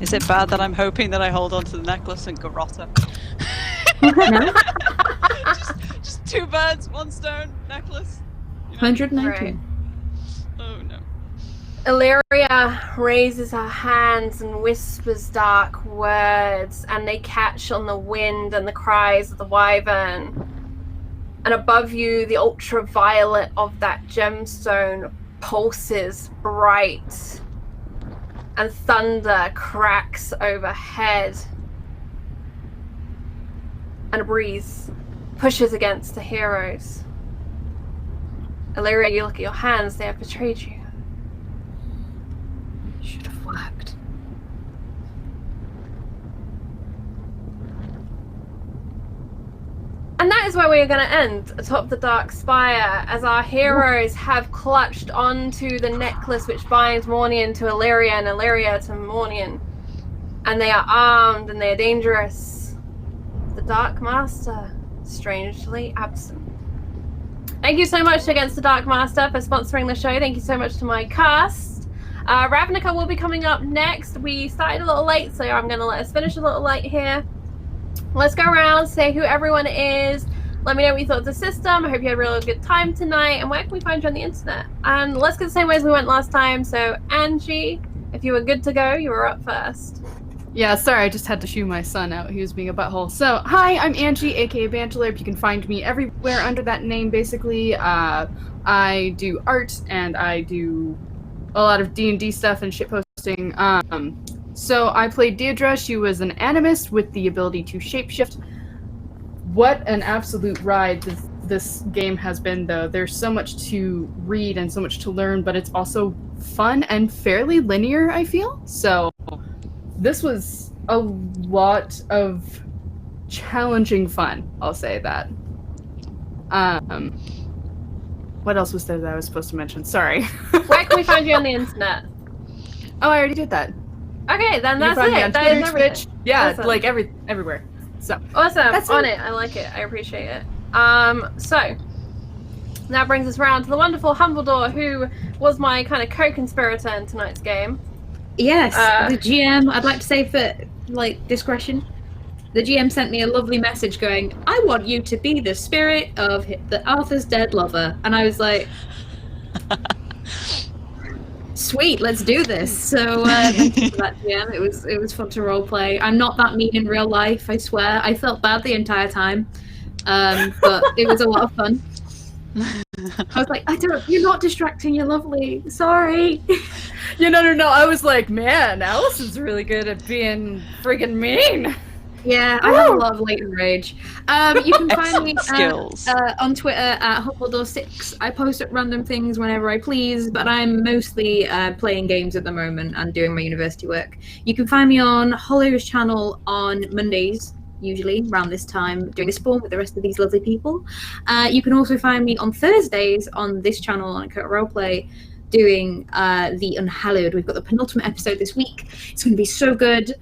Is it bad that I'm hoping that I hold on to the necklace and garrote? No? just 2 birds, 1 stone, necklace. 119. Right. Oh no. Illyria raises her hands and whispers dark words, and they catch on the wind and the cries of the wyvern. And above you, the ultraviolet of that gemstone pulses bright, and thunder cracks overhead. And a breeze pushes against the heroes. Illyria, you look at your hands, they have betrayed you. Should have worked. And that is where we are going to end atop the Dark Spire, as our heroes have clutched onto the necklace which binds Mornian to Illyria and Illyria to Mornian. And they are armed and they are dangerous. The Darkmaster, strangely absent. Thank you so much to Against the Darkmaster for sponsoring the show. Thank you so much to my cast. Ravnica will be coming up next. We started a little late, so I'm going to let us finish a little late here. Let's go around, say who everyone is. Let me know what you thought of the system. I hope you had a really good time tonight. And where can we find you on the internet? And let's go the same way as we went last time. So, Angie, if you were good to go, you were up first. Yeah, sorry, I just had to shoo my son out. He was being a butthole. So, hi, I'm Angie, aka Bantalerp. You can find me everywhere under that name, basically. I do art, and I do a lot of D&D stuff and shitposting. So I played Deirdre. She was an animist with the ability to shapeshift. What an absolute ride this game has been, though. There's so much to read and so much to learn, but it's also fun and fairly linear, I feel. So this was a lot of challenging fun, I'll say that. What else was there that I was supposed to mention? Sorry. Where can we find you on the internet? Oh, I already did that. Okay, then You that's can find me it. on That Twitter, is everything. Twitch. Yeah, Awesome. like everywhere. So Awesome. That's on it. it. I like it. I appreciate it. So that brings us around to the wonderful Humbledore, who was my kind of co-conspirator in tonight's game. Yes, the GM, I'd like to say for, discretion, the GM sent me a lovely message going, I want you to be the spirit of the Arthur's dead lover. And I was like, sweet, let's do this. So thank you for that, GM. It was fun to roleplay. I'm not that mean in real life, I swear. I felt bad the entire time, but it was a lot of fun. I was like, you're not distracting, you're lovely. Sorry. Yeah, no. I was like, man, Allison's really good at being friggin' mean. Yeah, I have a lot of latent rage. You can find me skills. On Twitter at Humbledore6. I post at random things whenever I please, but I'm mostly playing games at the moment and doing my university work. You can find me on Hollow's channel on Mondays, usually around this time, doing a spawn with the rest of these lovely people. You can also find me on Thursdays on this channel on Kurt Roleplay, doing the Unhallowed. We've got the penultimate episode this week. It's going to be so good.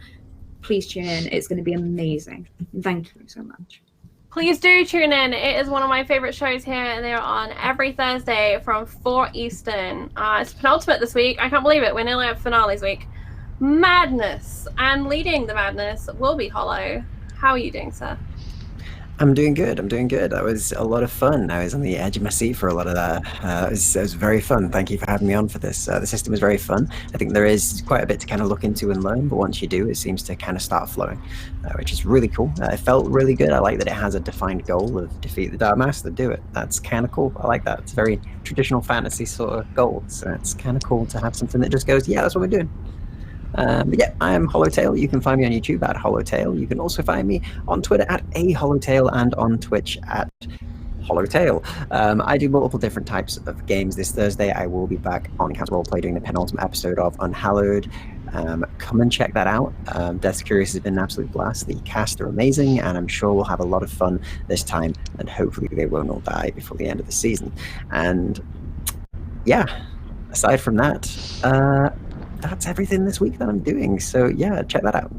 Please tune in. It's going to be amazing. Thank you so much. Please do tune in. It is one of my favorite shows here, and they're on every Thursday from 4 Eastern. It's penultimate this week. I can't believe it. We're nearly at finales week. Madness. And leading the madness will be Hollow. How are you doing, sir? I'm doing good. That was a lot of fun. I was on the edge of my seat for a lot of that. It was very fun. Thank you for having me on for this. The system is very fun. I think there is quite a bit to kind of look into and learn, but once you do, it seems to kind of start flowing, which is really cool. It felt really good. I like that it has a defined goal of defeat the Darkmaster. Do it. That's kind of cool. I like that. It's a very traditional fantasy sort of goal. So it's kind of cool to have something that just goes, yeah, that's what we're doing. But yeah, I am Hollowtail. You can find me on YouTube at Hollowtail. You can also find me on Twitter at @Hollowtail and on Twitch at Hollowtail. I do multiple different types of games. This Thursday, I will be back on Council Roleplay doing the penultimate episode of Unhallowed. Come and check that out. Death Curious has been an absolute blast. The cast are amazing, and I'm sure we'll have a lot of fun this time, and hopefully they won't all die before the end of the season. And yeah, aside from that, that's everything this week that I'm doing. So yeah, check that out.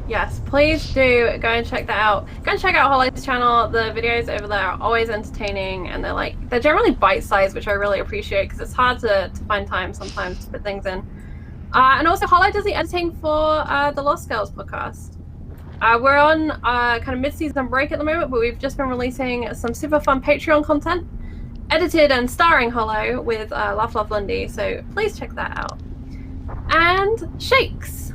Yes, please do go and check that out. Go and check out Hollow's channel. The videos over there are always entertaining, and they're generally bite-sized, which I really appreciate because it's hard to find time sometimes to put things in. And also, Hollow does the editing for the Lost Girls podcast. We're on kind of mid-season break at the moment, but we've just been releasing some super fun Patreon content, edited and starring Hollow with Laugh Love Lundy. So please check that out. And Shakes.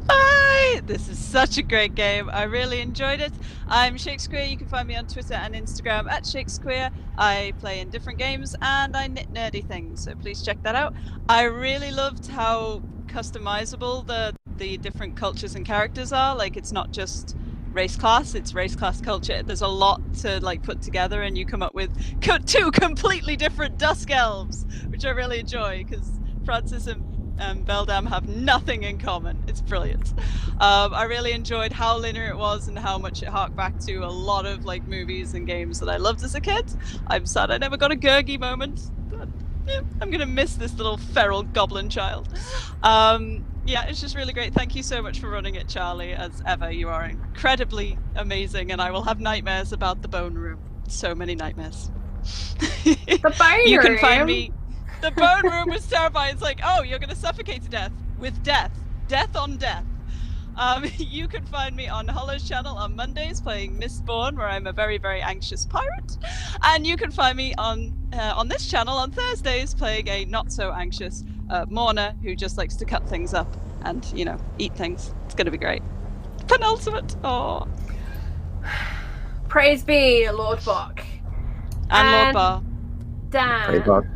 Hi! This is such a great game. I really enjoyed it. I'm Shakespeare. You can find me on Twitter and Instagram at Shakespeare. I play in different games and I knit nerdy things, so please check that out. I really loved how customizable the different cultures and characters are. Like, it's not just race class, it's race class culture. There's a lot to put together, and you come up with two completely different dusk elves, which I really enjoy because Francis and Beldam have nothing in common. It's brilliant. I really enjoyed how linear it was and how much it harked back to a lot of movies and games that I loved as a kid. I'm sad I never got a Gurgi moment, but yeah, I'm gonna miss this little feral goblin child. Yeah, it's just really great. Thank you so much for running it, Charlie. As ever, you are incredibly amazing, and I will have nightmares about the bone room. So many nightmares. The bone You can room? find me. The bone room was terrifying. It's like, oh, you're going to suffocate to death with death. Death on death. You can find me on Hollow's channel on Mondays playing Mistborn, where I'm a very, very anxious pirate. And you can find me on this channel on Thursdays playing a not-so-anxious mourner who just likes to cut things up and, eat things. It's going to be great. Penultimate. Oh. Praise be Lord Bok. And Lord Bar. Dan. Praise God.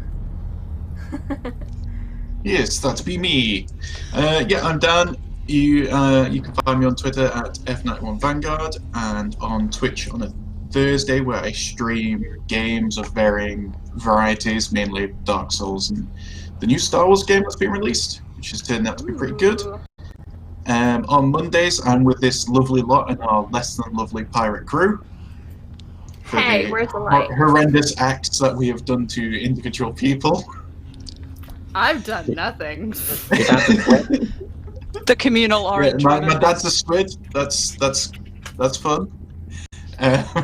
Yes, that'd be me. Yeah, I'm Dan. You can find me on Twitter at F91Vanguard and on Twitch on a Thursday where I stream games of varying varieties, mainly Dark Souls and the new Star Wars game that's been released, which has turned out to be pretty good. On Mondays, I'm with this lovely lot and our less than lovely pirate crew. For Hey, the where's the light? horrendous acts that we have done to individual people. I've done nothing. The communal orange. My dad's a squid. That's fun.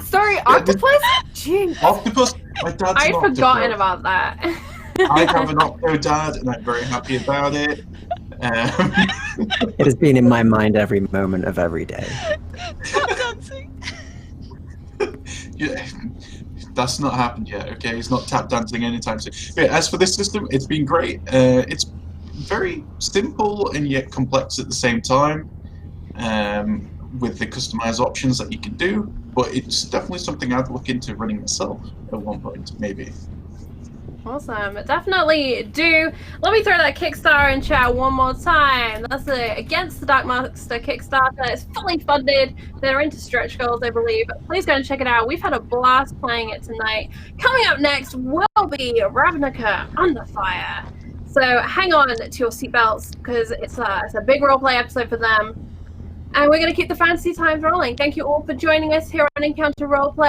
Sorry, octopus? Jinx. Octopus. My dad's I'd an forgotten octopus. about that. I have an octo dad, and I'm very happy about it. It has been in my mind every moment of every day. Tap dancing. Yeah, that's not happened yet. Okay, he's not tap dancing anytime soon. But as for this system, it's been great. It's very simple and yet complex at the same time, with the customized options that you can do. But it's definitely something I'd look into running myself at one point, maybe. Awesome. Definitely do. Let me throw that Kickstarter in chat one more time. That's Against the Darkmaster Kickstarter. It's fully funded. They're into stretch goals, I believe. Please go and check it out. We've had a blast playing it tonight. Coming up next will be Ravnica Under Fire. So hang on to your seatbelts because it's a big roleplay episode for them. And we're going to keep the fantasy times rolling. Thank you all for joining us here on Encounter Roleplay.